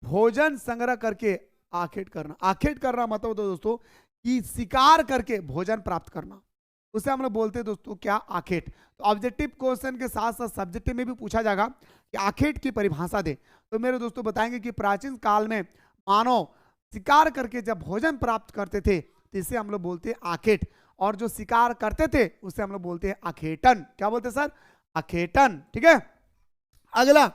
S1: भोजन संग्रह करके आखेट करना। आखेट करना मतलब तो दोस्तों कि शिकार करके भोजन प्राप्त करना, उसे हम लोग बोलते हैं दोस्तों क्या? आखेट। तो ऑब्जेक्टिव क्वेश्चन के साथ साथ सब्जेक्टिव में भी पूछा जाएगा कि आखेट की परिभाषा दे। तो मेरे दोस्तों बताएंगे कि प्राचीन काल में मानव शिकार करके जब भोजन प्राप्त करते थे तो इसे हम लोग बोलते हैं आखेट, और जो शिकार करते थे उसे हम लोग बोलते हैं अखेटन। क्या बोलते हैं सर? अखेटन। ठीक है, अगला,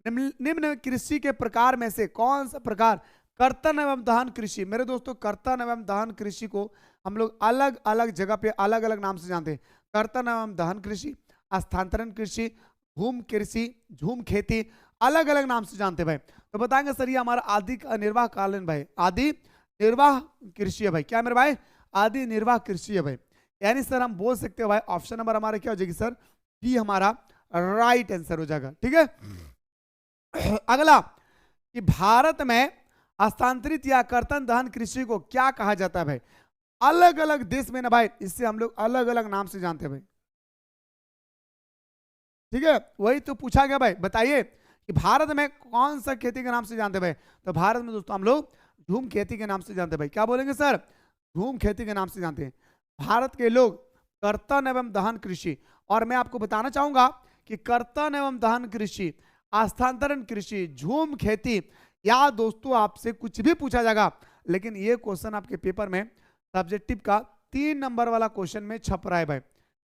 S1: निम्न कृषि के प्रकार में से कौन सा प्रकार कर्तन एवं दहन कृषि? मेरे दोस्तों कर्तन एवं दहन कृषि को हम लोग अलग अलग जगह पे अलग अलग नाम से जानते हैं। कर्तन एवं दहन कृषि, स्थानांतरण कृषि, भूम कृषि, झूम खेती, अलग अलग नाम से जानते हैं भाई। तो बताएंगे सर ये हमारा आदि निर्वाह कालीन भाई, आदि निर्वाह कृषि है भाई। क्या मेरे भाई? आदि निर्वाह कृषि है भाई। यानी सर हम बोल सकते हैं भाई ऑप्शन नंबर हमारा क्या हो जाएगी सर? डी हमारा राइट आंसर हो जाएगा। ठीक है, अगला, कि भारत में हस्तांतरित या कर्तन दहन कृषि को क्या कहा जाता है भाई? अलग अलग देश में ना भाई इससे हम लोग अलग अलग नाम से जानते हैं भाई। ठीक है, वही तो पूछा गया भाई। बताइए कि भारत में कौन सा खेती के नाम से जानते हैं भाई? तो भारत में दोस्तों हम लोग झूम खेती के नाम से जानते हैं भाई। क्या बोलेंगे सर? झूम खेती के नाम से जानते हैं। भारत के लोग कर्तन एवं दहन कृषि, और मैं आपको बताना चाहूंगा कि कर्तन एवं दहन कृषि, स्थानांतरण कृषि, झूम खेती, या दोस्तों आपसे कुछ भी पूछा जाएगा, लेकिन ये क्वेश्चन आपके पेपर में सब्जेक्टिव का 3 नंबर वाला क्वेश्चन में छप रहा है भाई,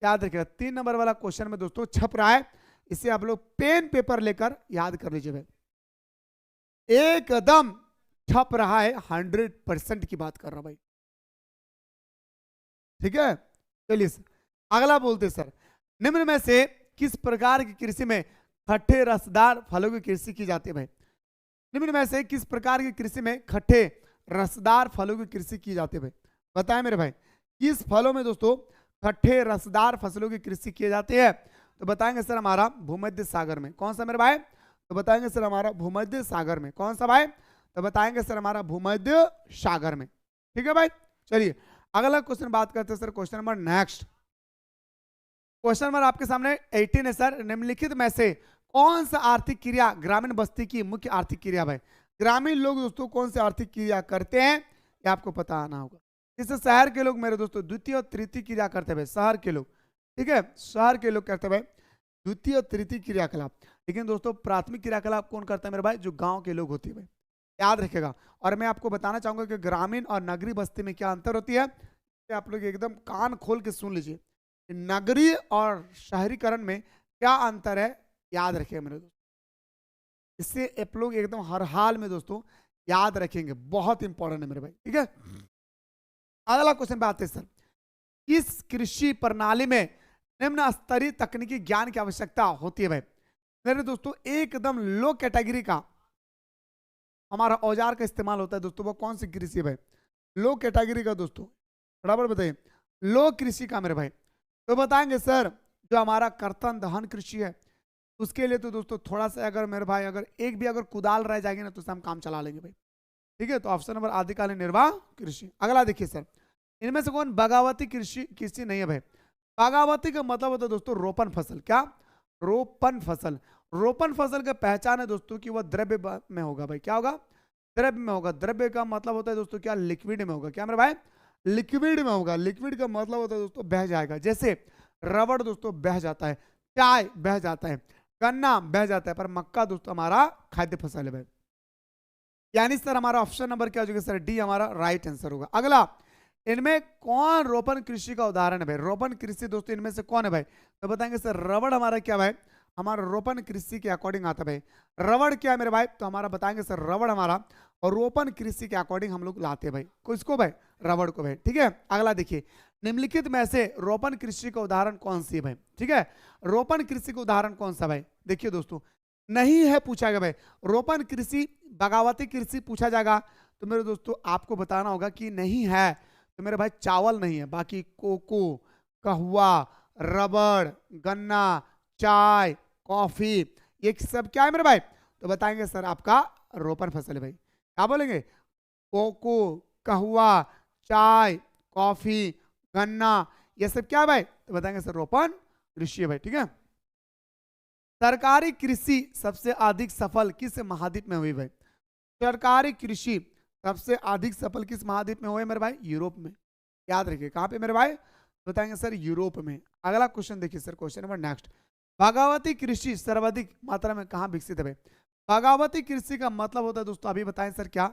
S1: याद रखिएगा 3 नंबर वाला क्वेश्चन में दोस्तों छप रहा है। इसे आप लोग पेन पेपर लेकर याद कर लीजिए भाई, एकदम छप रहा है, 100% की बात कर रहा हूं भाई, ठीक है। चलिए अगला बोलते सर, निम्न में से किस प्रकार की कृषि में खट्टे रसदार फलों की कृषि की जाती है भाई? निम्न में से किस प्रकार की कृषि में खट्टे रसदार फलों की कृषि की जाती है भाई? बताएं मेरे भाई, किस फलों में दोस्तों खट्टे रसदार फसलों की कृषि की जाती है? तो बताएंगे सर हमारा भूमध्य सागर में। कौन सा मेरे भाई? तो बताएंगे सर हमारा भूमध्य सागर में। कौन सा भाई? तो बताएंगे सर हमारा भूमध्य सागर में, ठीक है भाई। चलिए अगला क्वेश्चन बात करते हैं sir, question number next. Question number आपके सामने 18 है सर, निम्नलिखित में से कौन सा आर्थिक क्रिया ग्रामीण बस्ती की मुख्य आर्थिक क्रिया भाई? ग्रामीण लोग दोस्तों कौन सी आर्थिक क्रिया करते हैं, ये आपको पता आना होगा। जैसे शहर के लोग मेरे दोस्तों द्वितीय और तृतीय क्रिया करते हैं, शहर के लोग, ठीक है, शहर के लोग करते हैं द्वितीय और तृतीय क्रियाकलाप। लेकिन दोस्तों प्राथमिक क्रियाकलाप कौन करता है मेरे भाई? जो गांव के लोग होते हैं भाई, याद रखेगा। और मैं आपको बताना चाहूंगा कि ग्रामीण और नगरीय बस्ती में क्या अंतर होती है, आप लोग एकदम कान खोल के सुन लीजिए, नगरीय और शहरीकरण में क्या अंतर है, याद रखिए मेरे दोस्तों। इससे आप लोग एकदम हर हाल में दोस्तों याद रखेंगे, बहुत इंपॉर्टेंट है मेरे भाई, ठीक है। अगला क्वेश्चन पे आते हैं सर, किस कृषि प्रणाली में निम्न स्तरीय तकनीकी ज्ञान की आवश्यकता होती है भाई? मेरे दोस्तों एकदम लो कैटेगरी का हमारा औजार का इस्तेमाल होता है दोस्तों, वो कौन सी कृषि है भाई? लो कैटेगरी का दोस्तों, बराबर बताइए, लो कृषि का मेरे भाई। तो बताएंगे सर जो हमारा कर्तन दहन कृषि है, उसके लिए तो दोस्तों थोड़ा सा अगर मेरे भाई अगर एक भी अगर कुदाल रह जाएगी ना तो हम काम चला लेंगे भाई, ठीक है। तो ऑप्शन नंबर आदिकालीन निर्वाह कृषि। अगला देखिए सर, इनमें से कौन बगावती कृषि कृषि नहीं है भाई? बगावती का मतलब होता है दोस्तों रोपण फसल। क्या? रोपण फसल। रोपण फसल का पहचान है दोस्तों कि वह द्रव्य में होगा भाई। क्या होगा? द्रव्य में होगा। द्रव्य का मतलब होता है दोस्तों क्या? लिक्विड में होगा। क्या मेरे भाई? लिक्विड में होगा। लिक्विड का मतलब होता है दोस्तों बह जाएगा, जैसे रबड़ दोस्तों बह जाता है, चाय बह जाता है, गन्ना बह जाता है, पर मक्का दोस्तों हमारा खाद्य फसल है भाई। यानी सर हमारा ऑप्शन नंबर क्या हो जाएगा सर? डी हमारा राइट आंसर होगा। अगला, इनमें कौन रोपण कृषि का उदाहरण है भाई? रोपण कृषि दोस्तों इनमें से कौन है भाई? तो बताएंगे सर रबड़ हमारा क्या भाई? हमारा रोपण कृषि के अकॉर्डिंग आता है भाई। रबड़ क्या है मेरे भाई? तो हमारा बताएंगे सर रबड़ हमारा और रोपण कृषि के अकॉर्डिंग हम लोग लाते हैं भाई। किसको भाई? रबड़ को भाई, ठीक है। अगला देखिए, निम्नलिखित में से रोपण कृषि का उदाहरण कौन सी है भाई? ठीक है, रोपण कृषि का उदाहरण कौन सा भाई? देखिए दोस्तों, नहीं है पूछा गया भाई। रोपण कृषि बगावती कृषि पूछा जाएगा तो मेरे दोस्तों आपको बताना होगा कि नहीं है। तो मेरे भाई चावल नहीं है, बाकी कोको, कहवा, रबड़, गन्ना, चाय, कॉफी, ये सब क्या है मेरे भाई? तो बताएंगे सर आपका रोपण फसल है भाई। क्या बोलेंगे? कोको, कहवा, चाय, कॉफी, गन्ना, ये सब क्या है भाई? तो बताएंगे सर रोपण कृषि है भाई, ठीक है। सरकारी कृषि सबसे अधिक सफल किस महाद्वीप में हुई भाई? सरकारी कृषि सबसे अधिक सफल किस महाद्वीप में हुए मेरे भाई? यूरोप में। याद रखिए, कहां पे मेरे भाई? बताएंगे सर यूरोप में। अगला क्वेश्चन देखिए सर, क्वेश्चन नंबर नेक्स्ट, बगावती कृषि सर्वाधिक मात्रा में कहां विकसित है भाई? बगावती कृषि का मतलब होता है दोस्तों, अभी बताएं सर क्या?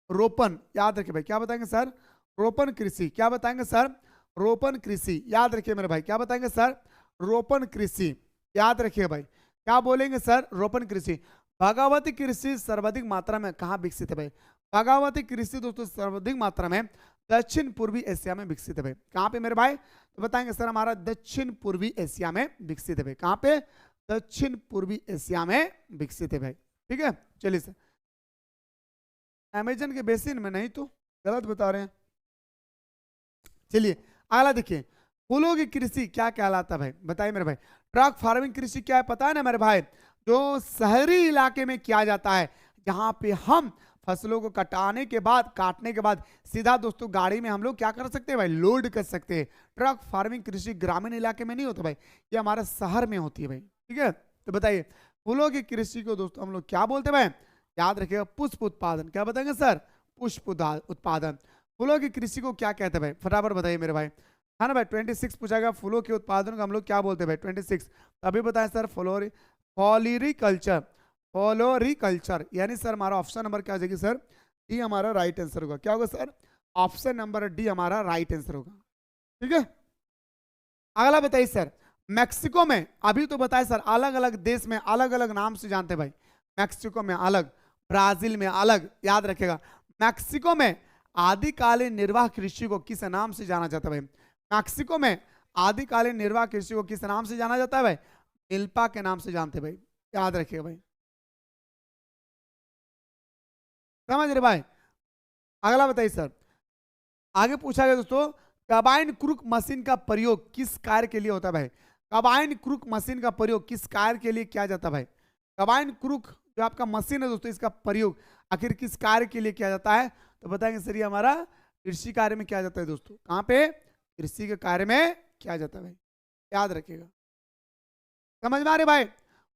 S1: रोपण। याद रखिए भाई, क्या बताएंगे सर? रोपण कृषि। क्या बताएंगे सर? रोपण कृषि। याद रखिए मेरे भाई, क्या बताएंगे सर? रोपण कृषि। याद रखिए भाई, क्या बोलेंगे सर? रोपण कृषि। बगावती कृषि सर्वाधिक मात्रा में कहां विकसित है भाई? बगावती कृषि दोस्तों सर्वाधिक मात्रा में दक्षिण पूर्वी एशिया में विकसित है भाई। कहां पे मेरे भाई? तो बताएंगे सर हमारा दक्षिण पूर्वी एशिया में विकसित है भाई। कहां पे? दक्षिण पूर्वी एशिया में विकसित है भाई, ठीक है। चलिए सर, अमेजन के बेसिन में नहीं तो गलत बता रहे हैं। चलिए अगला देखिए, फूलों की कृषि क्या कहलाता है भाई? बताइए मेरे भाई। ट्रक फार्मिंग कृषि क्या है पता है ना मेरे भाई? जो शहरी इलाके में किया जाता है, जहां पे हम फसलों को कटाने के बाद, काटने के बाद सीधा दोस्तों गाड़ी में हम लोग क्या कर सकते हैं भाई? लोड कर सकते हैं। ट्रक फार्मिंग कृषि ग्रामीण इलाके में नहीं होता भाई, ये हमारे शहर में होती है भाई, ठीक है। तो बताइए फूलों की कृषि को दोस्तों हम लोग क्या बोलते हैं भाई? याद रखिएगा, पुष्प उत्पादन। क्या बताएंगे सर? पुष्प उत्पादन। फूलों की कृषि को क्या कहते हैं भाई? फटाफट बताइए मेरे भाई, है ना भाई। 26 पूछाएगा, फूलों के उत्पादन को हम लोग क्या बोलते हैं भाई? 26। अभी बताएं सर, फ्लोरिकल्चर। फ्लोरिकल्चर, यानी सर हमारा ऑप्शन नंबर क्या हो जाएगी सर, डी हमारा राइट आंसर होगा। क्या होगा सर, ऑप्शन नंबर डी हमारा राइट आंसर होगा। ठीक है, अगला बताइए सर, मैक्सिको में, अभी तो बताए सर अलग अलग देश में अलग अलग नाम से जानते हैं भाई, मैक्सिको में अलग, ब्राजील में अलग, याद रखेगा। मैक्सिको में आदिकालीन निर्वाह कृषि को किस नाम से जाना जाता है भाई, मैक्सिको में आदिकालीन निर्वाह कृषि को किस नाम से जाना जाता है भाई, मिल्पा के नाम से जानते हैं भाई, याद रखिएगा भाई, समझ रहे भाई। अगला बताइए सर, आगे पूछा गया दोस्तों, कंबाइन क्रूक मशीन का प्रयोग किस कार्य के लिए होता है भाई, कंबाइन क्रूक मशीन का प्रयोग किस कार्य के लिए किया जाता है भाई, कंबाइन क्रूक जो आपका मशीन है दोस्तों, इसका प्रयोग आखिर किस कार्य के लिए किया जाता है, तो बताएंगे सर ये हमारा कृषि कार्य में किया जाता है दोस्तों। कहाँ पे, कृषि के कार्य में किया जाता है भाई, याद रखिएगा। समझ में आ रहे भाई,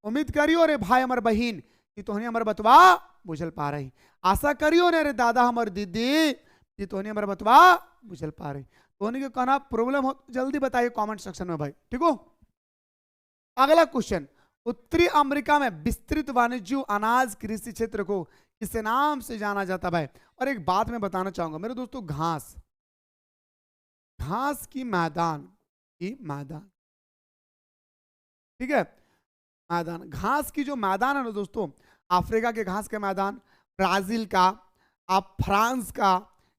S1: उम्मीद करियो रे भाई हमार बहन कि तोहनी हमारे बतवा बुझल पा रही, आशा करियो ने रे दादा हमार दीदी कि तोहनी हमारे बतवा बुझल पा रही। तोहनी के कहना प्रॉब्लम हो जल्दी बताइए कमेंट सेक्शन में भाई, ठीक हो। अगला क्वेश्चन, उत्तरी अमेरिका में विस्तृत वाणिज्य अनाज कृषि क्षेत्र को किस नाम से जाना जाता है। और एक बात मैं बताना चाहूंगा मेरे दोस्तों, घास, घास की मैदान, ठीक है, मैदान, घास की जो मैदान है ना दोस्तों, अफ्रीका के घास के मैदान, ब्राजील का, आप फ्रांस का,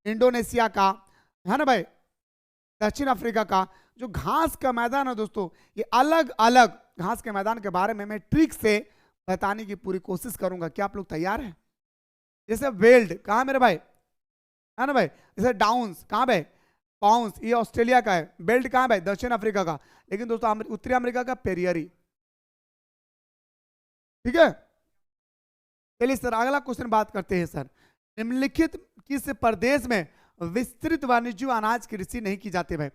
S1: इंडोनेशिया का, है ना भाई, दक्षिण अफ्रीका का जो घास का मैदान है दोस्तों, ये अलग अलग घास के मैदान के बारे में मैं ट्रिक से बताने की पूरी कोशिश करूंगा। क्या आप लोग तैयार हैं। जैसे वेल्ड कहाँ मेरे भाई, है ना भाई, जैसे डाउन्स कहाँ भाई, पाउंस ये ऑस्ट्रेलिया का है, बेल्ट कहाँ भाई, दक्षिण अफ्रीका का, लेकिन दोस्तों उत्तरी अमेरिका का पेरियरी। ठीक है, चलिए सर अगला क्वेश्चन बात करते हैं सर, निम्नलिखित किस प्रदेश में विस्तृत वाणिज्य अनाज कृषि नहीं की जाती भाई,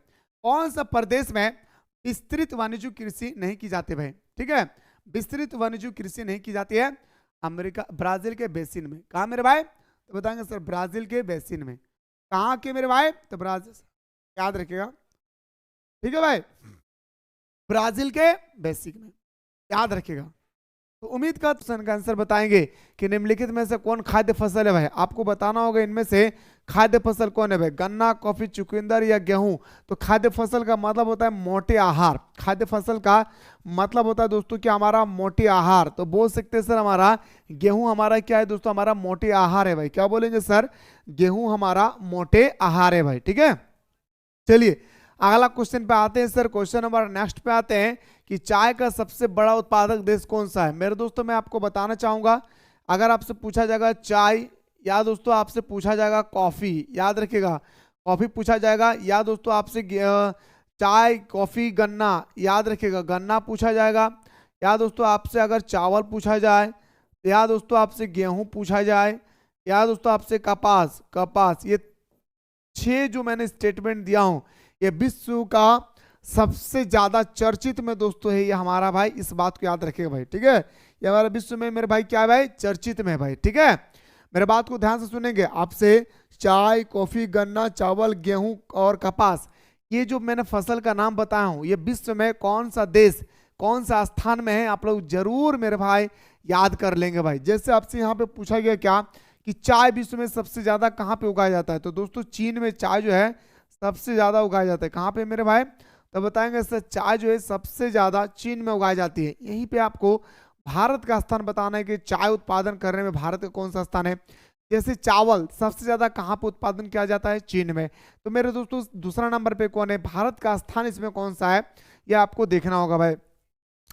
S1: कौन सा प्रदेश में विस्तृत वाणिज्य कृषि नहीं की जाती भाई। ठीक है, विस्तृत वाणिज्य कृषि नहीं की जाती है, अमेरिका, ब्राजील के बेसिन में। कहा मेरे भाई, तो बताएंगे सर ब्राजील के बेसिन में। कहाँ के मेरे भाई, तो ब्राजील, याद रखिएगा, ठीक है भाई, ब्राजील के बेसिन में, याद रखिएगा। तो उम्मीद का क्वेश्चन का आंसर बताएंगे कि निम्नलिखित में से कौन खाद्य फसल है भाई, आपको बताना होगा इनमें से खाद्य फसल कौन है भाई, गन्ना, कॉफी, चुकंदर या गेहूं। तो खाद्य फसल का मतलब होता है मोटे आहार, खाद्य फसल का मतलब होता है दोस्तों कि हमारा मोटे आहार। तो बोल सकते हैं सर हमारा गेहूं हमारा क्या है दोस्तों, हमारा मोटे आहार है भाई। क्या बोलेंगे सर, गेहूं हमारा मोटे आहार है भाई। ठीक है, चलिए अगला क्वेश्चन पे आते हैं सर, क्वेश्चन नंबर नेक्स्ट पे आते हैं कि चाय का सबसे बड़ा उत्पादक देश कौन सा है। मेरे दोस्तों मैं आपको बताना चाहूंगा, अगर आपसे पूछा जाएगा चाय, या दोस्तों आपसे पूछा जाएगा कॉफी, याद रखिएगा, कॉफी पूछा जाएगा, या दोस्तों आपसे चाय, कॉफी, गन्ना, याद रखिएगा, गन्ना पूछा जाएगा, या दोस्तों आपसे अगर चावल पूछा जाए, या दोस्तों आपसे गेहूं पूछा जाए, या दोस्तों आपसे कपास, ये 6 जो मैंने स्टेटमेंट दिया हूं, ये विश्व का सबसे ज्यादा चर्चित में दोस्तों है ये हमारा भाई, इस बात को याद रखिएगा भाई। ठीक है, ये हमारा विश्व में मेरे भाई क्या है भाई, चर्चित में भाई। ठीक है, मेरे बात को ध्यान से सुनेंगे, आपसे चाय, कॉफी, गन्ना, चावल, गेहूं और कपास, ये जो मैंने फसल का नाम बताया हूं, ये विश्व में कौन सा देश, कौन सा स्थान में है, आप लोग जरूर मेरे भाई याद कर लेंगे भाई। जैसे आपसे यहाँ पे पूछा गया क्या कि चाय विश्व में सबसे ज्यादा कहाँ पे उगाया जाता है, तो दोस्तों चीन में चाय जो है सबसे ज्यादा उगाया जाता है। कहाँ पे मेरे भाई, तो बताएंगे सर चाय जो है सबसे ज्यादा चीन में उगाई जाती है। यहीं पे आपको भारत का स्थान बताना है कि चाय उत्पादन करने में भारत का कौन सा स्थान है। जैसे चावल सबसे ज्यादा कहाँ पे उत्पादन किया जाता है, चीन में। तो मेरे दोस्तों दूसरा नंबर पे कौन है, भारत का स्थान इसमें कौन सा है, यह आपको देखना होगा भाई।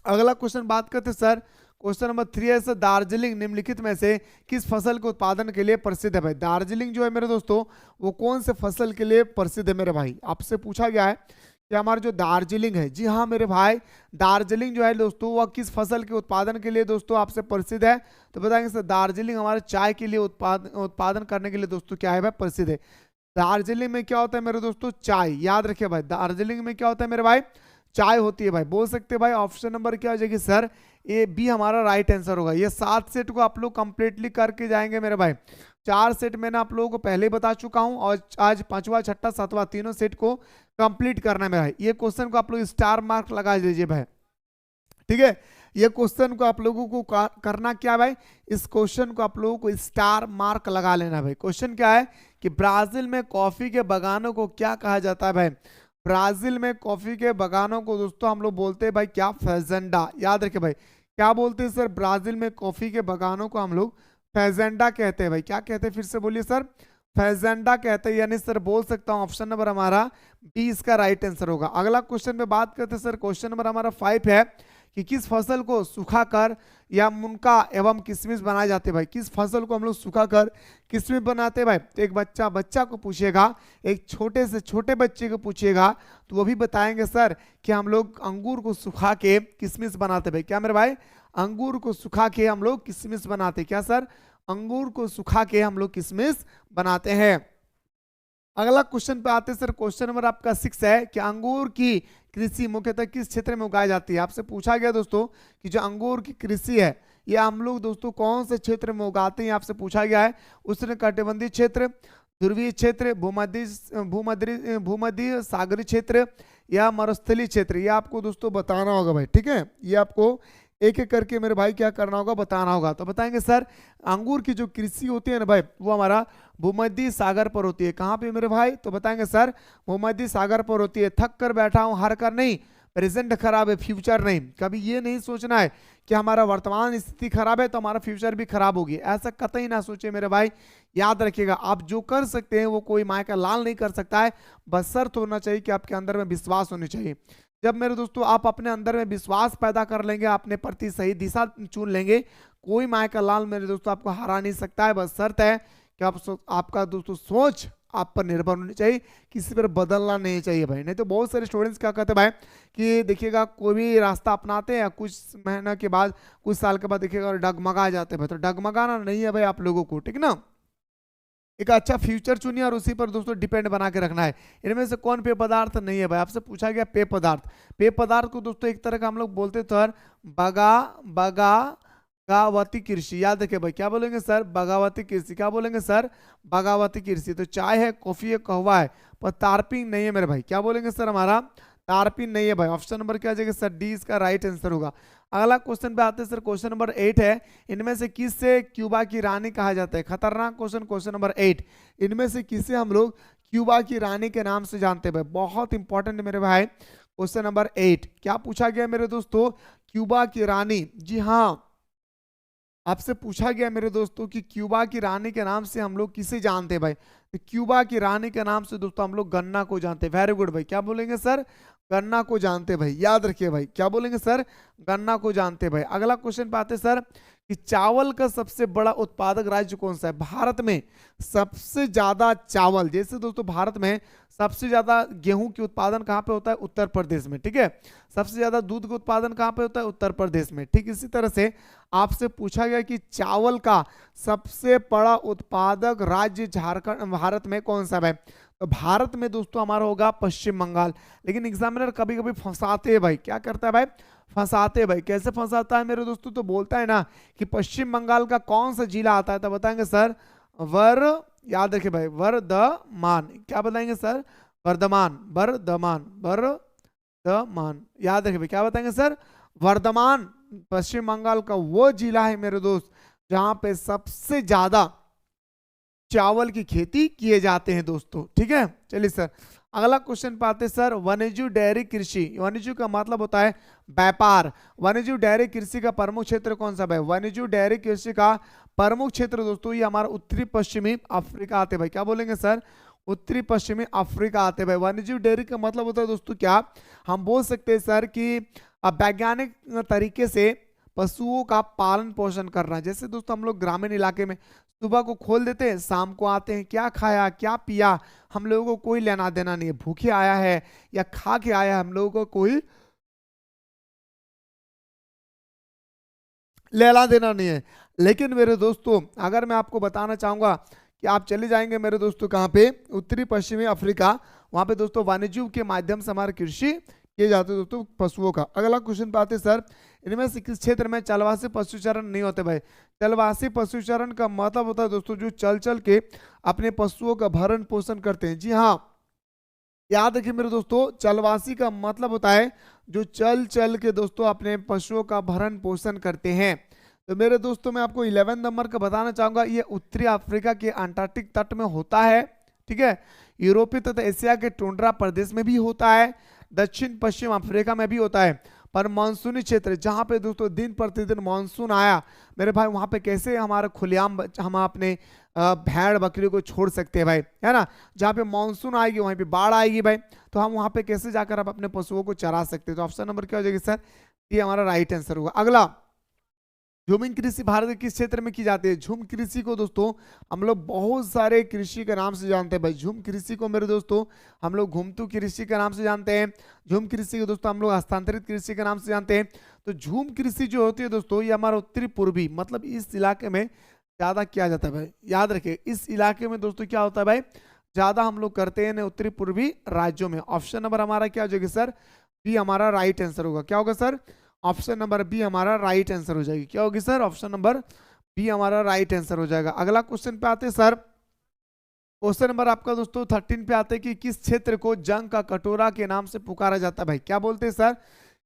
S1: अगला क्वेश्चन बात करते सर, क्वेश्चन नंबर 3 है सर, दार्जिलिंग निम्नलिखित में से किस फसल के उत्पादन के लिए प्रसिद्ध है भाई। दार्जिलिंग जो है मेरे दोस्तों वो कौन से फसल के लिए प्रसिद्ध है मेरे भाई, आपसे पूछा गया है कि हमारा जो दार्जिलिंग है, जी हाँ मेरे भाई, दार्जिलिंग जो है दोस्तों वह किस फसल के उत्पादन के लिए दोस्तों आपसे प्रसिद्ध है। तो बताएंगे सर दार्जिलिंग हमारे चाय के लिए उत्पादन करने के लिए दोस्तों क्या है भाई, प्रसिद्ध है। दार्जिलिंग में क्या होता है मेरे दोस्तों, चाय, याद रखिए भाई, दार्जिलिंग में क्या होता है मेरे भाई, चाय होती है भाई। बोल सकते हैं भाई ऑप्शन नंबर क्या हो जाएगी सर, ए बी हमारा राइट आंसर होगा। ये 7 सेट को आप लोग कंप्लीटली करके जाएंगे मेरे भाई। 4 सेट मैंने आप लोगों को पहले बता चुका हूं और आज 5वां, 6ठा, 7वां तीनों सेट को कंप्लीट करना है मेरा भाई। ये क्वेश्चन को आप लोग स्टार मार्क लगा दीजिए भाई। ठीक है, ये क्वेश्चन को आप लोगों को करना क्या भाई, इस क्वेश्चन को आप लोगों को स्टार मार्क लगा लेना भाई। क्वेश्चन क्या है कि ब्राजील में कॉफी के बागानों को क्या कहा जाता है भाई, ब्राजील में कॉफी के बागानों को दोस्तों हम लोग बोलते हैं भाई क्या, फेजेंडा। याद रखे भाई, क्या बोलते हैं सर, ब्राजील में कॉफी के बागानों को हम लोग फेजेंडा कहते हैं भाई। क्या कहते हैं, फिर से बोलिए सर, फेजेंडा कहते हैं। यानी सर बोल सकता हूं ऑप्शन नंबर हमारा बी इसका राइट आंसर होगा। अगला क्वेश्चन पे बात करते हैं सर, क्वेश्चन नंबर हमारा 5 है कि किस फसल को सुखाकर या मुनका एवं किशमिश बनाए जाते हैं भाई, किस फसल को हम लोग सुखाकर किशमिश बनाते हैं भाई। तो एक बच्चा को पूछेगा, एक छोटे से छोटे बच्चे को पूछेगा, तो वो भी बताएंगे सर कि हम लोग अंगूर को सुखा के किशमिश बनाते हैं भाई। क्या मेरे भाई, अंगूर को सुखा के हम लोग किशमिश बनाते, क्या सर, अंगूर को सुखा के हम लोग किशमिश बनाते हैं। अगला क्वेश्चन पे आते हैं सर, क्वेश्चन नंबर आपका 6 है कि अंगूर की कृषि मुख्यतः किस क्षेत्र में उगाई जाती है। आपसे पूछा गया दोस्तों कि जो अंगूर की कृषि है ये हम लोग दोस्तों कौन से क्षेत्र में उगाते हैं, आपसे पूछा गया है। उष्णकटिबंधीय क्षेत्र, ध्रुवीय क्षेत्र, भूमध्य सागरीय क्षेत्र या मरुस्थलीय क्षेत्र, ये आपको दोस्तों बताना होगा भाई। ठीक है, ये आपको एक एक करके मेरे भाई क्या करना होगा, बताना होगा। तो बताएंगे सर अंगूर की जो कृषि होती है ना भाई, वो हमारा भूमध्य सागर पर होती है। कहाँ पे मेरे भाई, तो बताएंगे सर भूमध्य सागर पर होती है। थक कर बैठा हूँ हार कर नहीं, प्रेजेंट खराब है फ्यूचर नहीं। कभी ये नहीं सोचना है कि हमारा वर्तमान स्थिति खराब है तो हमारा फ्यूचर भी खराब होगी, ऐसा कतई ना सोचे मेरे भाई। याद रखिएगा, आप जो कर सकते हैं वो कोई माय का लाल नहीं कर सकता है, बस शर्त होना चाहिए कि आपके अंदर में विश्वास होनी चाहिए। जब मेरे दोस्तों आप अपने अंदर में विश्वास पैदा कर लेंगे, अपने प्रति सही दिशा चुन लेंगे, कोई माय का लाल मेरे दोस्तों आपको हरा नहीं सकता है। बस शर्त है कि आपका दोस्तों सोच आप पर निर्भर होनी चाहिए, किसी पर बदलना नहीं चाहिए भाई। नहीं तो बहुत सारे स्टूडेंट्स क्या कहते हैं भाई कि देखिएगा कोई भी रास्ता अपनाते हैं, कुछ महीना के बाद कुछ साल के बाद देखिएगा डगमगा जाते हैं भाई। तो डगमगाना नहीं है भाई आप लोगों को, ठीक ना। एक अच्छा फ्यूचर चुनिए और उसी पर दोस्तों डिपेंड बना के रखना है। इनमें से कौन पेय पदार्थ नहीं है भाई, आपसे पूछा गया पेय पदार्थ। पेय पदार्थ को दोस्तों एक तरह का हम लोग बोलते तो बगावती कृषि। याद रखिए भाई, क्या बोलेंगे सर, बगावती कृषि। क्या बोलेंगे सर, बगावती कृषि। तो चाय है, कॉफी है, कहवा है, पर तारपीन नहीं है मेरे भाई। क्या बोलेंगे सर, हमारा तारपीन नहीं है भाई। ऑप्शन नंबर क्या आ जाएगा सर, डी इसका राइट आंसर होगा। अगला क्वेश्चन पे आते हैं सर, क्वेश्चन नंबर 8 है, इनमें से किससे क्यूबा की रानी कहा जाता है। खतरनाक क्वेश्चन, क्वेश्चन नंबर 8, इनमें से किसे हम लोग क्यूबा की रानी के नाम से जानते हैं भाई। बहुत इंपॉर्टेंट मेरे भाई क्वेश्चन नंबर 8, क्या पूछा गया मेरे दोस्तों, क्यूबा की रानी। जी हाँ, आपसे पूछा गया मेरे दोस्तों कि क्यूबा की रानी के नाम से हम लोग किसे जानते हैं भाई। तो क्यूबा की रानी के नाम से दोस्तों हम लोग गन्ना को जानते हैं। वेरी गुड भाई, क्या बोलेंगे सर, गन्ना को जानते भाई। याद रखिए भाई, क्या बोलेंगे सर, गन्ना को जानते भाई। अगला क्वेश्चन पे आते सर कि चावल का सबसे बड़ा उत्पादक राज्य कौन सा है। भारत में सबसे ज्यादा चावल, जैसे दोस्तों भारत में सबसे ज्यादा गेहूं की उत्पादन कहाँ पे होता है, उत्तर प्रदेश में। ठीक है, सबसे ज्यादा दूध का उत्पादन कहाँ पे होता है, उत्तर प्रदेश में। ठीक इसी तरह से आपसे पूछा गया कि चावल का सबसे बड़ा उत्पादक राज्य झारखंड भारत में कौन सा है। तो भारत में दोस्तों हमारा होगा पश्चिम बंगाल। लेकिन एग्जामिनर कभी कभी फंसाते हैं भाई, क्या करता है भाई, फंसाते हैं भाई। कैसे फंसाता है मेरे दोस्तों, तो बोलता है ना कि पश्चिम बंगाल का कौन सा जिला आता है, तो बताएंगे सर याद रखिए भाई, वर्धमान। क्या बताएंगे सर, वर्धमान, वर्धमान। याद रखिए भाई, क्या बताएंगे सर, वर्धमान पश्चिम बंगाल का वो जिला है मेरे दोस्त जहां पे सबसे ज्यादा चावल की खेती किए जाते हैं दोस्तों। ठीक है, चलिए सर अगला क्वेश्चन पाते सर, वन्यजीव डेयरी कृषि। वन्यजीव का मतलब होता है व्यापार। वन्यजीव डेयरी कृषि का प्रमुख क्षेत्र कौन सा भाई, वन्यजीव डेयरी कृषि का प्रमुख क्षेत्र दोस्तों ये हमारा उत्तरी पश्चिमी अफ्रीका आते भाई। क्या बोलेंगे सर, उत्तरी पश्चिमी अफ्रीका आते भाई। वन्यजीव डेयरी का मतलब होता है दोस्तों, क्या हम बोल सकते हैं सर कि वैज्ञानिक तरीके से पशुओं का पालन पोषण करना। जैसे दोस्तों हम लोग ग्रामीण इलाके में सुबह को खोल देते हैं, शाम को आते हैं, क्या खाया क्या पिया हम लोगों को कोई लेना देना नहीं है, भूखे आया है या खा के आया है हम लोगों को कोई लेना देना नहीं है। लेकिन मेरे दोस्तों अगर मैं आपको बताना चाहूंगा कि आप चले जाएंगे मेरे दोस्तों कहाँ पे, उत्तरी पश्चिमी अफ्रीका, वहां पे दोस्तों वन्यजीव के माध्यम से हमारी कृषि किए जाते हैं दोस्तों पशुओं का। अगला क्वेश्चन पे आते सर, इनमें से किस क्षेत्र में चलवासी पशुचरण नहीं होते भाई। चलवासी पशुचरण का मतलब होता है दोस्तों जो चल चल के अपने पशुओं का भरण पोषण करते हैं। जी हाँ, याद रखिए मेरे दोस्तों, चलवासी का मतलब होता है जो चल चल के दोस्तों अपने पशुओं का भरण पोषण करते हैं। तो मेरे दोस्तों मैं आपको 11 नंबर का बताना चाहूंगा, ये उत्तरी अफ्रीका के अंटार्कटिक तट में होता है। ठीक है, यूरोपीय तथा एशिया के टुंड्रा प्रदेश में भी होता है, दक्षिण पश्चिम अफ्रीका में भी होता है। पर मानसूनी क्षेत्र जहां पे दोस्तों दिन प्रतिदिन मानसून आया मेरे भाई, वहां पे कैसे हमारे खुलेआम हम अपने भेड़ बकरी को छोड़ सकते हैं भाई, है ना। जहाँ पे मानसून आएगी वहीं पे बाढ़ आएगी भाई, तो हम वहां पे कैसे जाकर आप अपने पशुओं को चरा सकते हैं। तो ऑप्शन नंबर क्या हो जाएगी सर, ये हमारा राइट आंसर होगा। अगला, झूमिंग कृषि भारत के किस क्षेत्र में की जाती है। झूम कृषि को दोस्तों हम लोग बहुत सारे कृषि के नाम से जानते हैं भाई। झूम कृषि को मेरे दोस्तों हम लोग घुमतू कृषि के नाम से जानते हैं। झूम कृषि को दोस्तों हम लोग हस्तांतरित कृषि के नाम से जानते हैं। तो झूम कृषि जो होती है दोस्तों, ये हमारा उत्तरी पूर्वी मतलब इस इलाके में ज्यादा किया जाता है भाई। याद रखिए इस इलाके में दोस्तों क्या होता है भाई, ज्यादा हम लोग करते हैं उत्तरी पूर्वी राज्यों में। ऑप्शन नंबर हमारा क्या हो जाएगा सर, बी हमारा राइट आंसर होगा। क्या होगा सर, ऑप्शन नंबर बी हमारा राइट आंसर हो जाएगी। क्या होगी सर, ऑप्शन नंबर बी हमारा राइट आंसर हो जाएगा। अगला क्वेश्चन पे आते हैं सर, क्वेश्चन नंबर आपका दोस्तों 13 पे आते हैं कि किस क्षेत्र को जंग का कटोरा के नाम से पुकारा जाता है भाई। क्या बोलते हैं सर,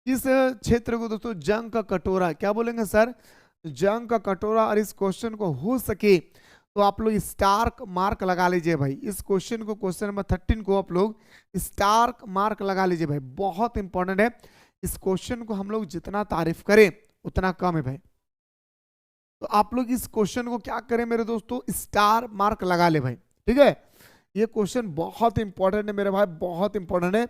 S1: किस क्षेत्र को दोस्तों जंग का कटोरा, क्या बोलेंगे सर, जंग का कटोरा। और इस क्वेश्चन को हो सके तो आप लोग स्टार मार्क लगा लीजिए भाई। इस क्वेश्चन को, क्वेश्चन नंबर 13 को आप लोग स्टार मार्क लगा लीजिए भाई, बहुत इंपॉर्टेंट है। इस क्वेश्चन को हम लोग जितना तारीफ करें उतना कम है भाई। तो आप लोग इस क्वेश्चन को क्या करें मेरे दोस्तों, स्टार मार्क लगा ले भाई। ठीक है, ये क्वेश्चन बहुत इंपॉर्टेंट है मेरे भाई, बहुत इंपॉर्टेंट है।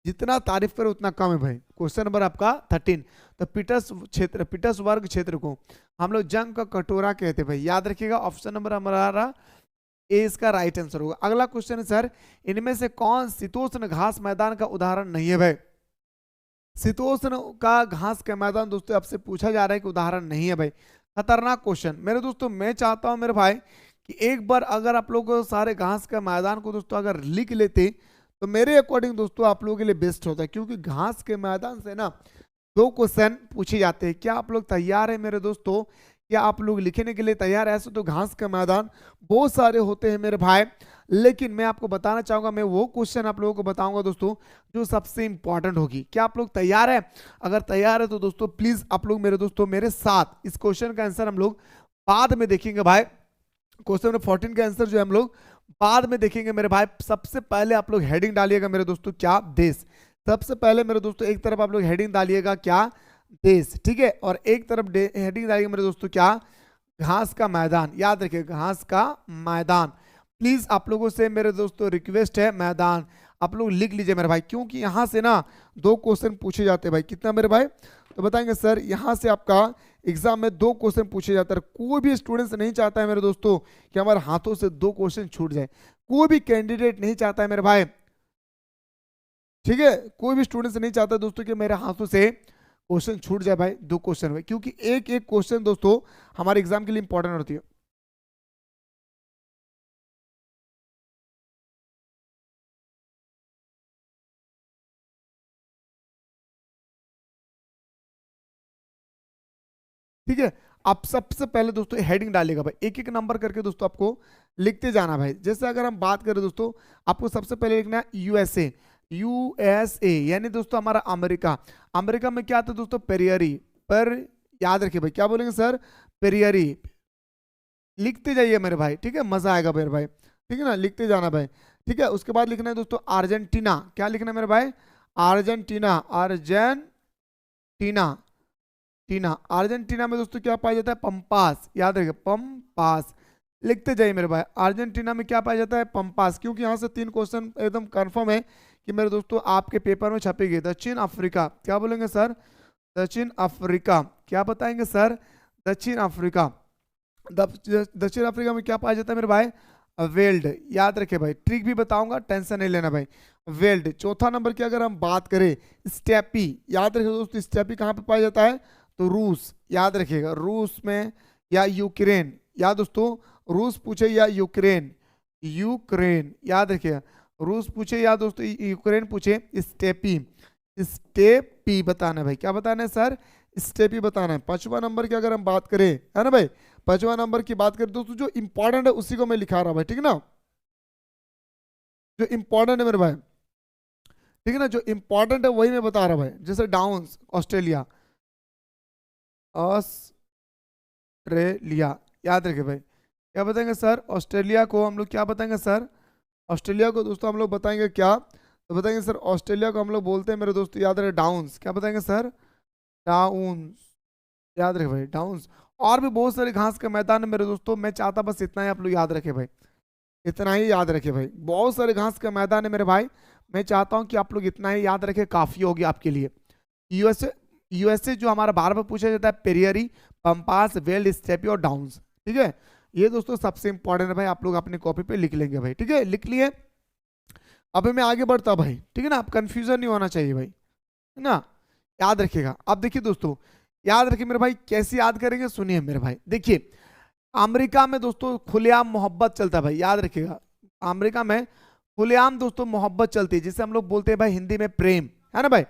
S1: जितना तारीफ करें उतना कम है भाई। क्वेश्चन नंबर आपका 13, तो पीटर्सबर्ग क्षेत्र को हम लोग जंग का कटोरा कहते हैं भाई। याद रखिएगा ऑप्शन नंबर हमारा ए इसका राइट आंसर होगा। अगला क्वेश्चन है सर, इनमें से कौन शीतोष्ण घास मैदान का उदाहरण नहीं है भाई। शीतोष्ण का घास का मैदान दोस्तों आपसे पूछा जा रहा है कि उदाहरण नहीं है भाई। खतरनाक क्वेश्चन मेरे दोस्तों। मैं चाहता हूं मेरे भाई कि एक बार अगर आप लोग सारे घास का मैदान को दोस्तों अगर लिख लेते तो मेरे अकॉर्डिंग दोस्तों आप लोगों के लिए बेस्ट होता है, क्योंकि घास के मैदान से ना 2 क्वेश्चन पूछे जाते हैं। क्या आप लोग तैयार है मेरे दोस्तों, क्या आप लोग लिखने के लिए तैयार है। ऐसे तो घास का मैदान बहुत सारे होते हैं मेरे भाई, लेकिन मैं आपको बताना चाहूंगा, मैं वो क्वेश्चन आप लोगों को बताऊंगा दोस्तों जो सबसे इंपॉर्टेंट होगी। क्या आप लोग तैयार है, अगर तैयार है तो दोस्तों प्लीज आप लोग मेरे दोस्तों मेरे साथ इस क्वेश्चन का आंसर हम लोग बाद में देखेंगे भाई। क्वेश्चन नंबर 14 का आंसर जो है हम लोग बाद में देखेंगे मेरे भाई। सबसे पहले आप लोग हेडिंग डालिएगा मेरे दोस्तों, क्या देश। सबसे पहले मेरे दोस्तों एक तरफ आप लोग हेडिंग डालिएगा क्या देश, ठीक है, और एक तरफ हेडिंग डालिएगा मेरे दोस्तों क्या घास का मैदान। याद रखिए घास का मैदान। प्लीज आप लोगों से मेरे दोस्तों रिक्वेस्ट है, मैदान आप लोग लिख लीजिए मेरे भाई, क्योंकि यहां से ना 2 क्वेश्चन पूछे जाते हैं भाई। कितना मेरे भाई, तो बताएंगे सर यहां से आपका एग्जाम में 2 क्वेश्चन पूछे जाते हैं। कोई भी स्टूडेंट्स नहीं चाहता है मेरे दोस्तों कि हमारे हाथों से 2 क्वेश्चन छूट जाए। कोई भी कैंडिडेट नहीं चाहता है मेरे भाई, ठीक है, कोई भी स्टूडेंट्स नहीं चाहता दोस्तों कि मेरे हाथों से क्वेश्चन छूट जाए भाई, 2 क्वेश्चन में, क्योंकि एक एक क्वेश्चन दोस्तों हमारे एग्जाम के लिए इंपॉर्टेंट होती है। ठीक है, आप सबसे पहले दोस्तों हेडिंग डालेगा भाई, एक एक नंबर करके दोस्तों आपको लिखते जाना भाई। जैसे अगर हम बात करें दोस्तों, आपको सबसे पहले लिखना है यूएसए। यूएसए यानी दोस्तों हमारा अमेरिका। अमेरिका में क्या आता है दोस्तों, पेरियरी। पर याद रखिए भाई, क्या बोलेंगे सर, पेरियरी। लिखते जाइए मेरे भाई, ठीक है, मजा आएगा मेरे भाई, ठीक है ना, लिखते जाना भाई। ठीक है, उसके बाद लिखना है दोस्तों अर्जेंटीना। क्या लिखना है मेरे भाई, अर्जेंटीना। अर्जेंटीना, टीना। अर्जेंटीना में दोस्तों क्या पाया जाता है, पंपास। याद रखिए पंपास, लिखते जाइए मेरे भाई। अर्जेंटीना में क्या पाया जाता है, पंपास, क्योंकि यहाँ से 3 क्वेश्चन एकदम कंफर्म है कि मेरे दोस्तों आपके पेपर में छपेगी। दक्षिण अफ्रीका, क्या बोलेंगे सर, दक्षिण अफ्रीका। क्या बताएंगे सर, दक्षिण अफ्रीका। दक्षिण अफ्रीका में क्या पाया जाता है मेरे भाई, वेल्ड। याद रखे भाई, ट्रिक भी बताऊंगा, टेंशन नहीं लेना भाई, वेल्ड। चौथा नंबर की अगर हम बात करें, स्टेपी। याद रखिए दोस्तों, स्टेपी कहाँ पे पाया जाता है, तो रूस। याद रखिएगा रूस में या यूक्रेन। या दोस्तों रूस पूछे या यूक्रेन, यूक्रेन याद रखिएगा, रूस पूछे या दोस्तों यूक्रेन पूछे, स्टेपी। स्टेपी बताना है भाई, क्या बताना है सर, स्टेपी बताना है। 5वां नंबर की अगर हम बात करें, है ना भाई, 5वां नंबर की बात करें दोस्तों, जो इंपॉर्टेंट है उसी को मैं लिखा रहा हूं भाई, ठीक है ना, जो इंपॉर्टेंट है मेरे भाई ठीक है ना, जो इंपॉर्टेंट है वही मैं बता रहा हूं भाई। जैसे डाउन्स, ऑस्ट्रेलिया, ऑस्ट्रेलिया, याद रखे भाई। क्या बताएंगे सर? ऑस्ट्रेलिया को हम लोग क्या बताएंगे सर? ऑस्ट्रेलिया को दोस्तों हम लोग बताएंगे क्या? तो बताएंगे सर ऑस्ट्रेलिया को हम लोग बोलते हैं मेरे दोस्तों, याद रहे, डाउन्स। क्या बताएंगे सर? डाउन्स, याद रखे भाई, डाउन्स। और भी बहुत सारे घास का मैदान है मेरे दोस्तों, मैं चाहता बस इतना ही आप लोग याद रखे भाई, इतना ही याद रखे भाई। बहुत सारे घास का मैदान है मेरे भाई, मैं चाहता हूं कि आप लोग इतना ही याद रखे, काफी होगी आपके लिए। यूएसए, यूएसए जो हमारा बार बार पूछा जाता है, पेरियरी, पंपास, वेल्ड, स्टेपी और डाउन्स। ठीक है, ये दोस्तों सबसे इंपॉर्टेंट है भाई, आप लोग अपनी कॉपी पे लिख लेंगे भाई। ठीक है, लिख लिए। अब मैं आगे बढ़ता भाई, ठीक है ना, आप कंफ्यूजन नहीं होना चाहिए भाई, है ना, याद रखिएगा। अब देखिए दोस्तों, याद रखिए मेरे भाई, कैसे याद करेंगे सुनिए मेरे भाई। देखिए, अमेरिका में दोस्तों खुलेआम मोहब्बत चलता है भाई, याद रखिएगा। अमेरिका में खुलेआम दोस्तों मोहब्बत चलती है, जिसे हम लोग बोलते हैं भाई हिंदी में प्रेम, है ना भाई।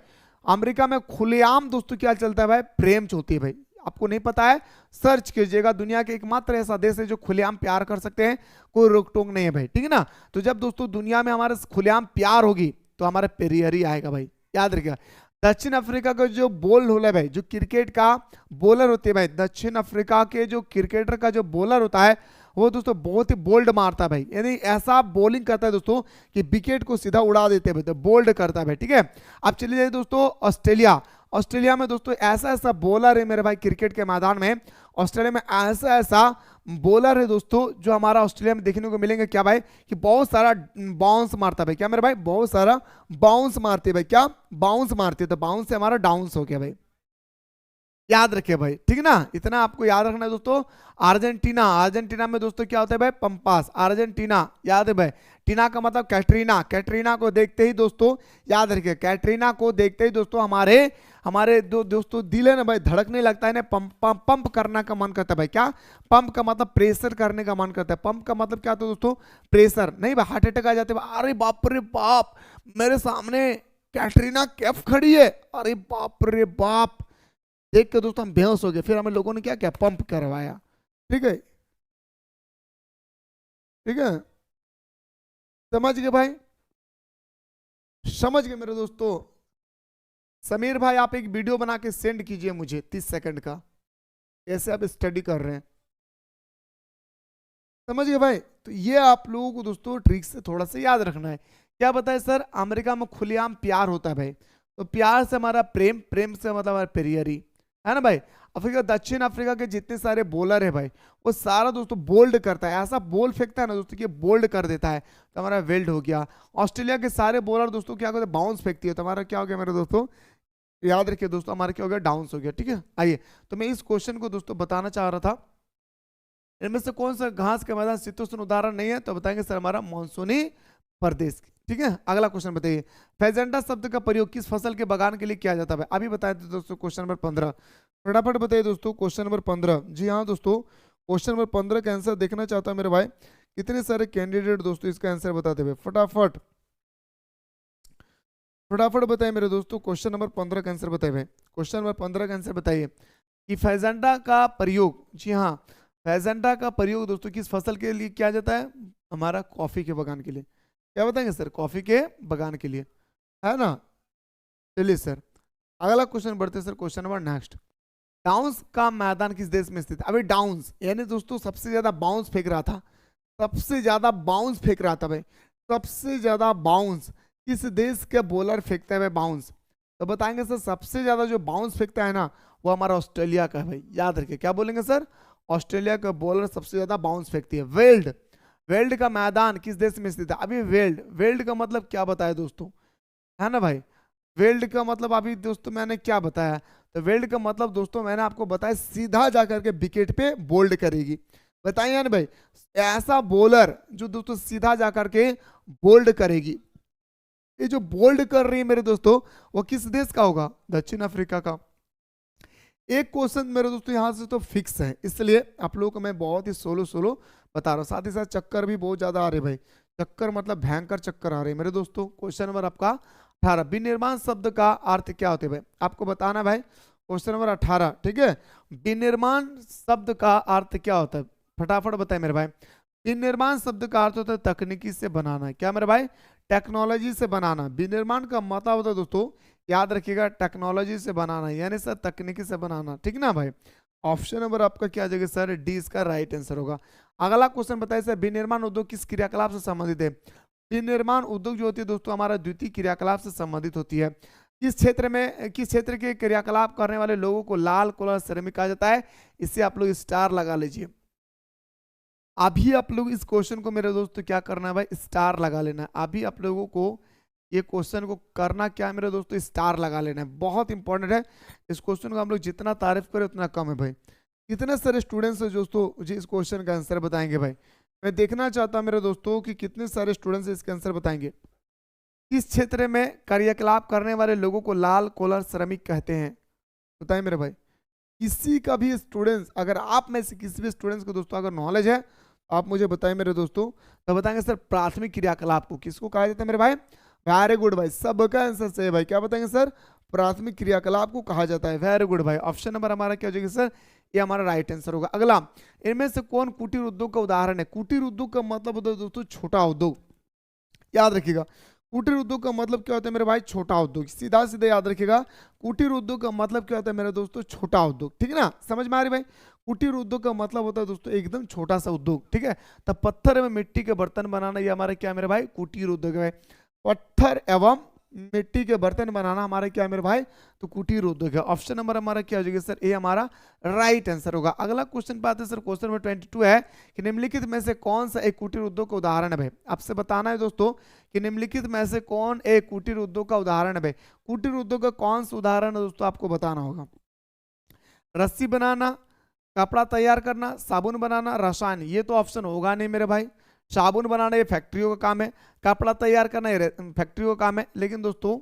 S1: अमेरिका में खुलेआम दोस्तों क्या चलता है भाई? प्रेम चलती है भाई। आपको नहीं पता है, सर्च कीजिएगा, दुनिया के एकमात्र ऐसा देश है जो खुलेआम प्यार कर सकते हैं, कोई रोक टोक नहीं है भाई। ठीक है ना, तो जब दोस्तों दुनिया में हमारे खुलेआम प्यार होगी तो हमारा पेरियर आएगा भाई, याद रखिएगा। दक्षिण अफ्रीका का जो बॉल होता है भाई, जो क्रिकेट का बॉलर होते हैं भाई, दक्षिण अफ्रीका के जो क्रिकेटर का जो बॉलर होता है वो दोस्तों बहुत ही बोल्ड मारता है भाई, यानी ऐसा बॉलिंग करता है दोस्तों कि विकेट को सीधा उड़ा देते हैं भाई, तो बोल्ड करता है भाई। ठीक है, अब चलिए जाइए दोस्तों ऑस्ट्रेलिया। ऑस्ट्रेलिया में दोस्तों ऐसा ऐसा बॉलर है मेरे भाई क्रिकेट के मैदान में, ऑस्ट्रेलिया में ऐसा ऐसा बॉलर है दोस्तों जो हमारा ऑस्ट्रेलिया में देखने को मिलेंगे, क्या भाई, कि बहुत सारा बाउंस मारता है भाई। क्या मेरे भाई? बहुत सारा बाउंस मारते भाई, क्या बाउंस मारते, तो बाउंस से हमारा डाउंस हो गया भाई, याद रखिए भाई। ठीक है ना, इतना आपको याद रखना है दोस्तों। अर्जेंटीना, अर्जेंटीना में दोस्तों क्या होता है भाई? पंपास, अर्जेंटीना, याद है भाई। टीना का मतलब कैटरीना, कैटरीना को देखते ही दोस्तों याद रखिए, कैटरीना को देखते ही दोस्तों हमारे हमारे दोस्तों दिल है ना भाई, धड़कने लगता है ना, पंप पंप पंप करने का मन करता है भाई। क्या पंप का मतलब? प्रेशर करने का मन करता है। पंप का मतलब क्या होता है दोस्तों? प्रेशर। नहीं भाई, हार्ट अटैक आ जाते हैं, अरे बाप रे बाप, मेरे सामने कैटरीना कैफ खड़ी है, अरे बाप रे बाप, देख के दोस्तों हम बेहोश हो गए। फिर हमें लोगों ने क्या क्या पंप करवाया। ठीक है, ठीक है, समझ गए भाई, समझ गए मेरे दोस्तों। समीर भाई आप एक वीडियो बना के सेंड कीजिए मुझे 30 सेकंड का, कैसे आप स्टडी कर रहे हैं, समझ गए भाई। तो ये आप लोगों को दोस्तों ट्रिक से थोड़ा सा याद रखना है। क्या बताए सर? अमेरिका में खुलेआम प्यार होता है भाई, तो प्यार से हमारा प्रेम, प्रेम से मतलब हमारा पेरियरी, है ना भाई। अफ्रीका, दक्षिण अफ्रीका के जितने सारे बॉलर है भाई, वो सारा दोस्तों बोल्ड करता है, ऐसा बॉल फेंकता है ना दोस्तों कि बोल्ड कर देता है, तो हमारा वेल्ड हो गया। ऑस्ट्रेलिया के सारे बॉलर दोस्तों क्या करते हैं? बाउंस फेंकती है, तो हमारा क्या हो गया मेरे दोस्तों? याद रखिए दोस्तों, हमारा क्या हो गया? डाउन्स हो गया। ठीक है, आइए, तो मैं इस क्वेश्चन को दोस्तों बताना चाह रहा था, इनमें से कौन सा घास का मैदान शीतोष्ण उदाहरण नहीं है? तो बताएंगे सर हमारा मानसूनी प्रदेश। ठीक है, अगला क्वेश्चन बताइए, फेजेंटा शब्द का प्रयोग किस फसल के बगान के लिए किया जाता है? अभी बताए थे दोस्तों, क्वेश्चन नंबर 15, फटाफट बताइए दोस्तों, क्वेश्चन नंबर 15। जी हाँ दोस्तों, क्वेश्चन नंबर 15 का आंसर देखना चाहता हूं मेरे भाई, कितने सारे कैंडिडेट दोस्तों इसका आंसर बताते हुए, फटाफट फटाफट बताइए मेरे दोस्तों, क्वेश्चन नंबर 15 का आंसर बताइए। क्वेश्चन नंबर 15 का आंसर बताइए कि फेजेंटा का प्रयोग, जी हाँ, फेजेंटा का प्रयोग दोस्तों किस फसल के लिए किया जाता है? हमारा कॉफी के बगान के लिए। क्या बताएंगे सर? कॉफी के बगान के लिए, है ना। चलिए सर, अगला क्वेश्चन बढ़ते sir, question number next. Downs का मैदान किस देश में स्थित है? अभी डाउन्स यानी दोस्तों सबसे ज्यादा बाउंस फेंक रहा था, सबसे ज्यादा बाउंस फेंक रहा था भाई, सबसे ज्यादा बाउंस किस देश के बॉलर फेंकता है भाई बाउंस? तो बताएंगे सर सबसे ज्यादा जो बाउंस फेंकता है ना, वो हमारा ऑस्ट्रेलिया का है भाई, याद रखिए। क्या बोलेंगे सर? ऑस्ट्रेलिया का बॉलर सबसे ज्यादा बाउंस फेंकती है। वेल्ड, वेल्ड का मैदान किस देश में स्थित है? अभी वेल्ड, वेल्ड का मतलब क्या बताया दोस्तों, है ना भाई। वेल्ड का मतलब अभी दोस्तों मैंने क्या बताया? तो वेल्ड का मतलब दोस्तों मैंने आपको बताया सीधा जाकर के विकेट पे बोल्ड करेगी, बताइए ना भाई, ऐसा बॉलर जो दोस्तों सीधा जाकर के बोल्ड करेगी। ये जो बोल्ड कर रही है मेरे दोस्तों, वो किस देश का होगा? दक्षिण अफ्रीका का। एक क्वेश्चन मेरे दोस्तों यहाँ से तो फिक्स है, इसलिए आप लोगों को मैं बहुत ही सोलो सोलो बता रहा हूँ, साथ ही साथ चक्कर भी बहुत ज्यादा आ रहे भाई, चक्कर मतलब भयंकर चक्कर आ रहे मेरे दोस्तों। क्वेश्चन नंबर आपका 18, विनिर्माण शब्द का अर्थ क्या होता है भाई? आपको बताना भाई, क्वेश्चन नंबर 18, ठीक है। विनिर्माण शब्द का अर्थ क्या होता है? फटाफट बताए मेरे भाई। विनिर्माण शब्द का अर्थ होता है तकनीकी से बनाना। क्या मेरे भाई? टेक्नोलॉजी से बनाना। विनिर्माण का मतलब होता है दोस्तों, याद रखिएगा, टेक्नोलॉजी से बनाना, यानी सर तकनीकी से बनाना, ठीक ना भाई। ऑप्शन नंबर आपका क्या आ जाएगा सर, डी इसका राइट आंसर होगा। अगला क्वेश्चन बताइए सर, विनिर्माण उद्योग किस क्रियाकलाप से संबंधित है। विनिर्माण उद्योग जो होती है दोस्तों हमारा द्वितीय क्रियाकलाप से संबंधित होती है। किस क्षेत्र के क्रियाकलाप करने वाले लोगों को लाल कॉलर श्रमिक कहा जाता है। इससे आप लोग स्टार लगा लीजिए। अभी आप लोग इस क्वेश्चन को मेरे दोस्तों क्या करना है भाई, स्टार लगा लेना है। अभी आप लोगों को ये क्वेश्चन को करना क्या है मेरे दोस्तों, स्टार लगा लेना है, बहुत इंपॉर्टेंट है। इस क्वेश्चन को हम लोग जितना तारीफ करें उतना कम है भाई। कितने सारे स्टूडेंट्स हैं दोस्तों जी इस क्वेश्चन का आंसर बताएंगे भाई। मैं देखना चाहता हूं मेरे दोस्तों कि कितने सारे स्टूडेंट्स इसके आंसर बताएंगे। किस क्षेत्र में क्रियाकलाप करने वाले लोगों को लाल कॉलर श्रमिक कहते हैं, बताएं मेरे भाई। किसी का भी स्टूडेंट्स, अगर आप में से किसी भी स्टूडेंट्स को दोस्तों अगर नॉलेज है आप मुझे बताएं मेरे दोस्तों, तो बताएंगे सर प्राथमिक क्रियाकलाप को किसको कहा जाता है मेरे भाई। वेरी गुड भाई, सबका आंसर सही है भाई। क्या बताएंगे सर, प्राथमिक क्रियाकलाप को कहा जाता है। वेरी गुड भाई, ऑप्शन नंबर हमारा क्या हो जाएगा सर, ये हमारा राइट आंसर होगा। अगला, इनमें से कौन कुटीर उद्योग का उदाहरण है। कुटीर उद्योग का मतलब होता है दोस्तों छोटा उद्योग, याद रखिएगा। कुटीर उद्योग का मतलब क्या होता है मेरे भाई, छोटा उद्योग। सीधा सीधा याद रखिएगा, कुटीर उद्योग का मतलब क्या होता है मेरे दोस्तों, छोटा उद्योग, ठीक है ना, समझ में आ रही भाई। कुटीर उद्योग का मतलब होता है दोस्तों एकदम छोटा सा उद्योग, ठीक है। तब पत्थर एवं मिट्टी के बर्तन बनाना ये हमारा क्या है मेरे भाई, कुटीर उद्योग है। पत्थर एवं मिट्टी के बर्तन बनाना हमारा क्या है मेरे भाई, तो कुटीर उद्योग है। ऑप्शन नंबर हमारा क्या हो जाएगा सर, ये हमारा राइट आंसर होगा। अगला क्वेश्चन पे आते हैं सर, क्वेश्चन नंबर 22 है कि निम्नलिखित में से कौन सा एक कुटीर उद्योग का उदाहरण है भाई। आपसे बताना है दोस्तों कि निम्नलिखित में से कौन एक कुटीर उद्योग का उदाहरण है भाई। कुटीर उद्योग का कौन सा उदाहरण है दोस्तों आपको बताना होगा। रस्सी बनाना, कपड़ा तैयार करना, साबुन बनाना, रसायन, ये तो ऑप्शन होगा नहीं मेरे भाई। साबुन बनाना ये फैक्ट्रियों का काम है, कपड़ा तैयार करना ये फैक्ट्रियों का काम है। लेकिन दोस्तों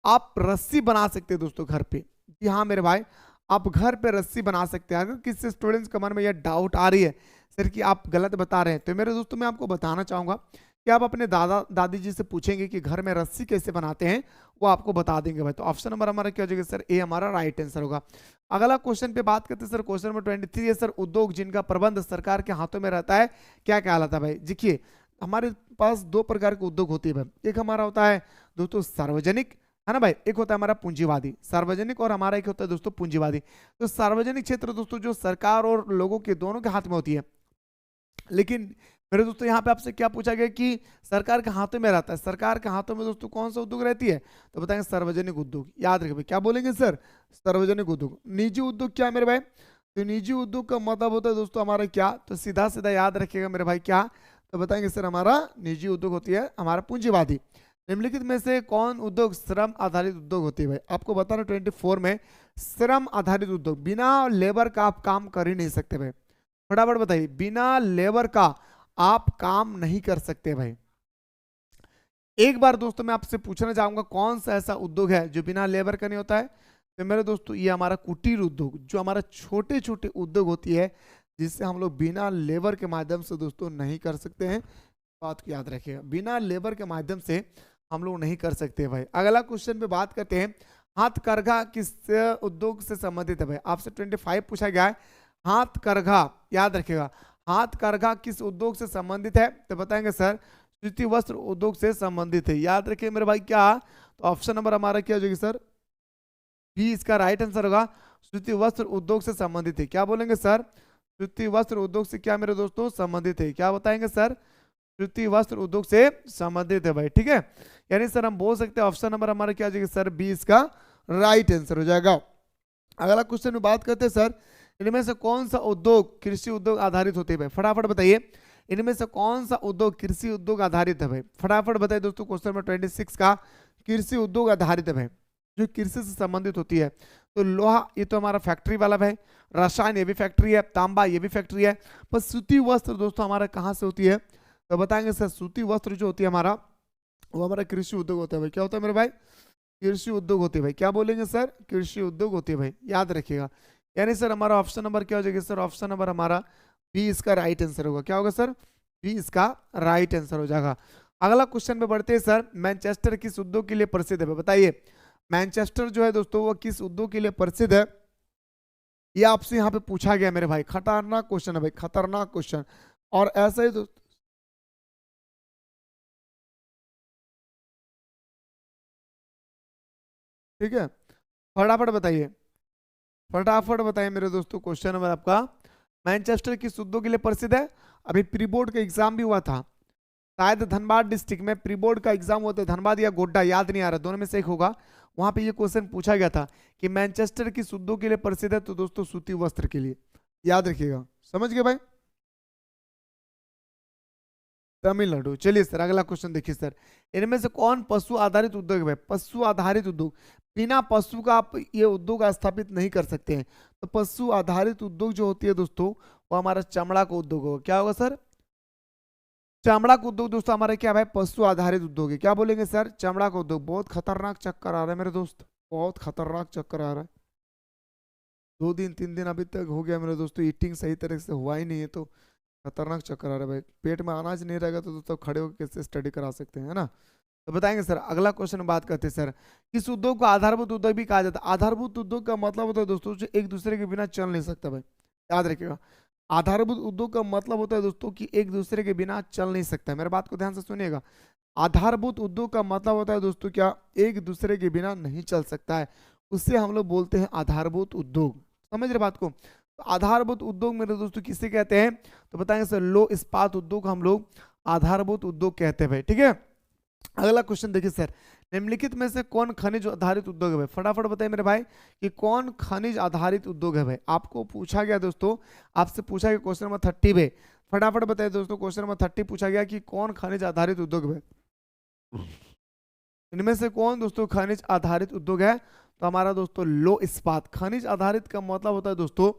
S1: आप रस्सी बना सकते हैं दोस्तों घर पे। जी हाँ मेरे भाई, आप घर पे रस्सी बना सकते हैं। अगर किसी स्टूडेंट्स के मन में यह डाउट आ रही है सर कि आप गलत बता रहे हैं, तो मेरे दोस्तों मैं आपको बताना चाहूंगा कि आप अपने दादा दादी जी से पूछेंगे कि घर में रस्सी कैसे बनाते हैं, वो आपको बता देंगे भाई। तो ऑप्शन नंबर हमारा क्या हो जाएगा सर, ए हमारा राइट आंसर होगा। अगला क्वेश्चन पे बात करते हैं सर, क्वेश्चन नंबर 23 है सर, उद्योग जिनका प्रबंध सरकार के हाथों में रहता है क्या कहलाता है भाई। देखिए हमारे पास दो प्रकार के उद्योग होती है भाई। एक हमारा होता है दोस्तों सार्वजनिक, है ना भाई, एक होता है हमारा पूंजीवादी। सार्वजनिक और हमारा एक होता है दोस्तों पूंजीवादी। तो सार्वजनिक क्षेत्र दोस्तों जो सरकार और लोगों के दोनों के हाथ में होती है। लेकिन मेरे दोस्तों यहाँ पे आपसे क्या पूछा गया कि सरकार के हाथों में रहता है। सरकार के हाथों में दोस्तों कौन सा उद्योग रहती है, तो बताएंगे सार्वजनिक उद्योग। याद रखिए भाई, क्या बोलेंगे सर, सार्वजनिक उद्योग। निजी उद्योग क्या है मेरे भाई, तो निजी उद्योग का मतलब होता है दोस्तों हमारा क्या, तो सीधा सीधा याद रखिएगा मेरे भाई क्या, तो बताएंगे सर हमारा निजी उद्योग होती है हमारा पूंजीवादी। निम्नलिखित में से कौन उद्योग श्रम आधारित उद्योग होती है भाई। आपको बताना 24 में श्रम आधारित उद्योग, बिना लेबर का आप काम कर ही नहीं सकते भाई। फटाफट बताइए, बिना लेबर का आप काम नहीं कर सकते भाई। एक बार दोस्तों मैं आपसे पूछना चाहूंगा कौन सा ऐसा उद्योग है जो बिना लेबर का नहीं होता है, तो मेरे दोस्तों ये हमारा कुटीर उद्योग, जो हमारा छोटे छोटे उद्योग होती है जिससे हम लोग बिना लेबर के माध्यम से दोस्तों नहीं कर सकते हैं। बात को याद रखिएगा, बिना लेबर के माध्यम से हम लोग नहीं कर सकते भाई। अगला क्वेश्चन पे बात करते हैं, हाथकरघा किस उद्योग से संबंधित है भाई। आपसे 25 पूछा गया है, हाथकरघा, याद रखिएगा हाथकरघा किस उद्योग से संबंधित है, तो बताएंगे सर सूती वस्त्र उद्योग से संबंधित है। याद रखिए मेरे भाई क्या, तो ऑप्शन नंबर हमारा क्या हो जाएगी सर, बी इसका राइट आंसर होगा। सूती वस्त्र उद्योग से संबंधित है। क्या बोलेंगे सर, सूती वस्त्र उद्योग से क्या मेरे दोस्तों संबंधित है। क्या बताएंगे सर, सूती वस्त्र उद्योग से संबंधित है भाई, ठीक है। यानी सर हम बोल सकते हैं ऑप्शन नंबर हमारा क्या हो जाएगा सर, बी इसका राइट आंसर हो जाएगा। अगला क्वेश्चन में बात करते हैं सर, इनमें से कौन सा उद्योग कृषि उद्योग आधारित होते हैं भाई। फटाफट बताइए, इनमें से कौन सा उद्योग कृषि उद्योग आधारित है भाई। फटाफट बताइए दोस्तों, क्वेश्चन नंबर 26 का कृषि उद्योग आधारित है भाई, जो कृषि से संबंधित होती है। तो लोहा ये तो हमारा फैक्ट्री वाला है, रसायन ये भी फैक्ट्री है, तांबा ये भी फैक्ट्री है। पर सूती वस्त्र दोस्तों हमारा कहाँ से होती है, तो बताएंगे सर सूती वस्त्र जो होती है हमारा, वो हमारा कृषि उद्योग होता है भाई। क्या होता है मेरे भाई, कृषि उद्योग होती है भाई। क्या बोलेंगे सर, कृषि उद्योग होती है भाई, याद रखिएगा। यानी सर हमारा ऑप्शन नंबर क्या हो जाएगा सर, ऑप्शन नंबर हमारा बी इसका राइट आंसर होगा। क्या होगा सर, बी इसका राइट आंसर हो जाएगा। अगला क्वेश्चन पे बढ़ते हैं सर, मैनचेस्टर किस उद्योग के लिए प्रसिद्ध है, बताइए। मैनचेस्टर जो है दोस्तों वो किस उद्योग के लिए प्रसिद्ध है, ये आपसे यहाँ पे पूछा गया मेरे भाई। खतरनाक क्वेश्चन है भाई, खतरनाक क्वेश्चन। और ऐसा ही दोस्तों ठीक है, फटाफट बताइए, फटाफट बताइए मेरे दोस्तों। क्वेश्चन नंबर आपका, मैनचेस्टर किस उद्योग के लिए प्रसिद्ध है? अभी प्री बोर्ड का एग्जाम भी हुआ था, शायद धनबाद डिस्ट्रिक्ट में प्री बोर्ड का एग्जाम हुआ था, धनबाद या गोड्डा, याद नहीं आ रहा, दोनों में से एक होगा। वहां पे ये क्वेश्चन पूछा गया था कि मैनचेस्टर किस उद्योग के लिए प्रसिद्ध है? तो दोस्तों सूती वस्त्र के लिए, याद रखिएगा। समझ गए भाई? तमिलनाडु। चलिए सर अगला क्वेश्चन देखिए सर, इनमें से कौन पशु आधारित उद्योग है? पशु आधारित उद्योग, बिना पशु का आप ये उद्योग स्थापित नहीं कर सकते हैं। तो पशु आधारित उद्योग जो होती है दोस्तों, वो हमारा चमड़ा का उद्योग होगा। क्या होगा सर? चमड़ा का उद्योग दोस्तों हमारा क्या भाई? पशु आधारित उद्योग है। क्या बोलेंगे सर? चमड़ा का उद्योग। बहुत खतरनाक चक्कर आ रहा है मेरे दोस्त, बहुत खतरनाक चक्कर आ रहा है। 2 दिन 3 दिन अभी तक हो गया मेरे दोस्तों, ईटिंग सही तरह से हुआ ही नहीं है, तो खतरनाक चक्कर आ रहा है भाई। पेट में अनाज नहीं रहेगा तो दोस्तों खड़े होकर कैसे स्टडी करा सकते हैं, है ना? तो बताएंगे सर। अगला क्वेश्चन में बात करते हैं सर, किस उद्योग को आधारभूत उद्योग भी कहा जाता है? आधारभूत उद्योग का मतलब होता है दोस्तों जो एक दूसरे के बिना चल नहीं सकता भाई, याद रखिएगा। आधारभूत उद्योग का मतलब होता है दोस्तों कि एक दूसरे के बिना चल नहीं सकता है। मेरे बात को ध्यान से सुनिएगा। आधारभूत उद्योग का मतलब होता है दोस्तों क्या? एक दूसरे के बिना नहीं चल सकता है, उससे हम लोग बोलते हैं आधारभूत उद्योग। समझ रहे बात को? तो आधारभूत उद्योग मेरे दोस्तों किसे कहते हैं? तो बताएंगे सर, लो इस्पात उद्योग हम लोग आधारभूत उद्योग कहते हैं भाई, ठीक है। अगला क्वेश्चन देखिए सर, निम्नलिखित में से कौन खनिज आधारित उद्योग है भाई? फटाफट बताइए मेरे भाई कि कौन खनिज आधारित उद्योग है भाई। आपको पूछा गया दोस्तों, आपसे पूछा गया क्वेश्चन नंबर 30 पे, फटाफट बताइए दोस्तों। क्वेश्चन नंबर 30 पूछा गया कि कौन खनिज आधारित उद्योग है? इनमें से कौन दोस्तों खनिज आधारित उद्योग है? तो हमारा दोस्तों लो इस्पात। खनिज आधारित का मतलब होता है दोस्तों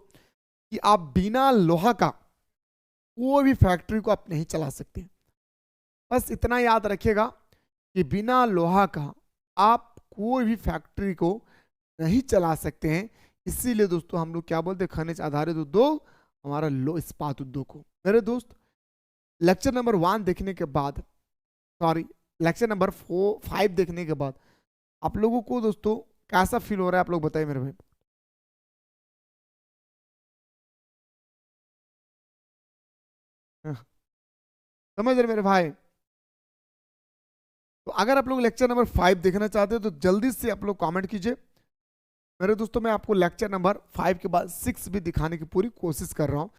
S1: कि आप बिना लोहा का कोई भी फैक्ट्री को आप नहीं चला सकते। बस इतना याद रखिएगा कि बिना लोहा का आप कोई भी फैक्ट्री को नहीं चला सकते हैं। इसीलिए दोस्तों हम लोग क्या बोलते हैं? खनिज आधारित उद्योग हमारा लो इस्पात उद्योग को। मेरे दोस्त लेक्चर नंबर 1 देखने के बाद, सॉरी लेक्चर नंबर 5 देखने के बाद आप लोगों को दोस्तों कैसा फील हो रहा है? आप लोग बताइए मेरे भाई। समझ रहे मेरे भाई? तो अगर आप लोग लेक्चर नंबर 5 देखना चाहते हो तो जल्दी से आप लोग कमेंट कीजिए मेरे दोस्तों। मैं आपको लेक्चर नंबर 5 के बाद 6 भी दिखाने की पूरी कोशिश कर रहा हूं।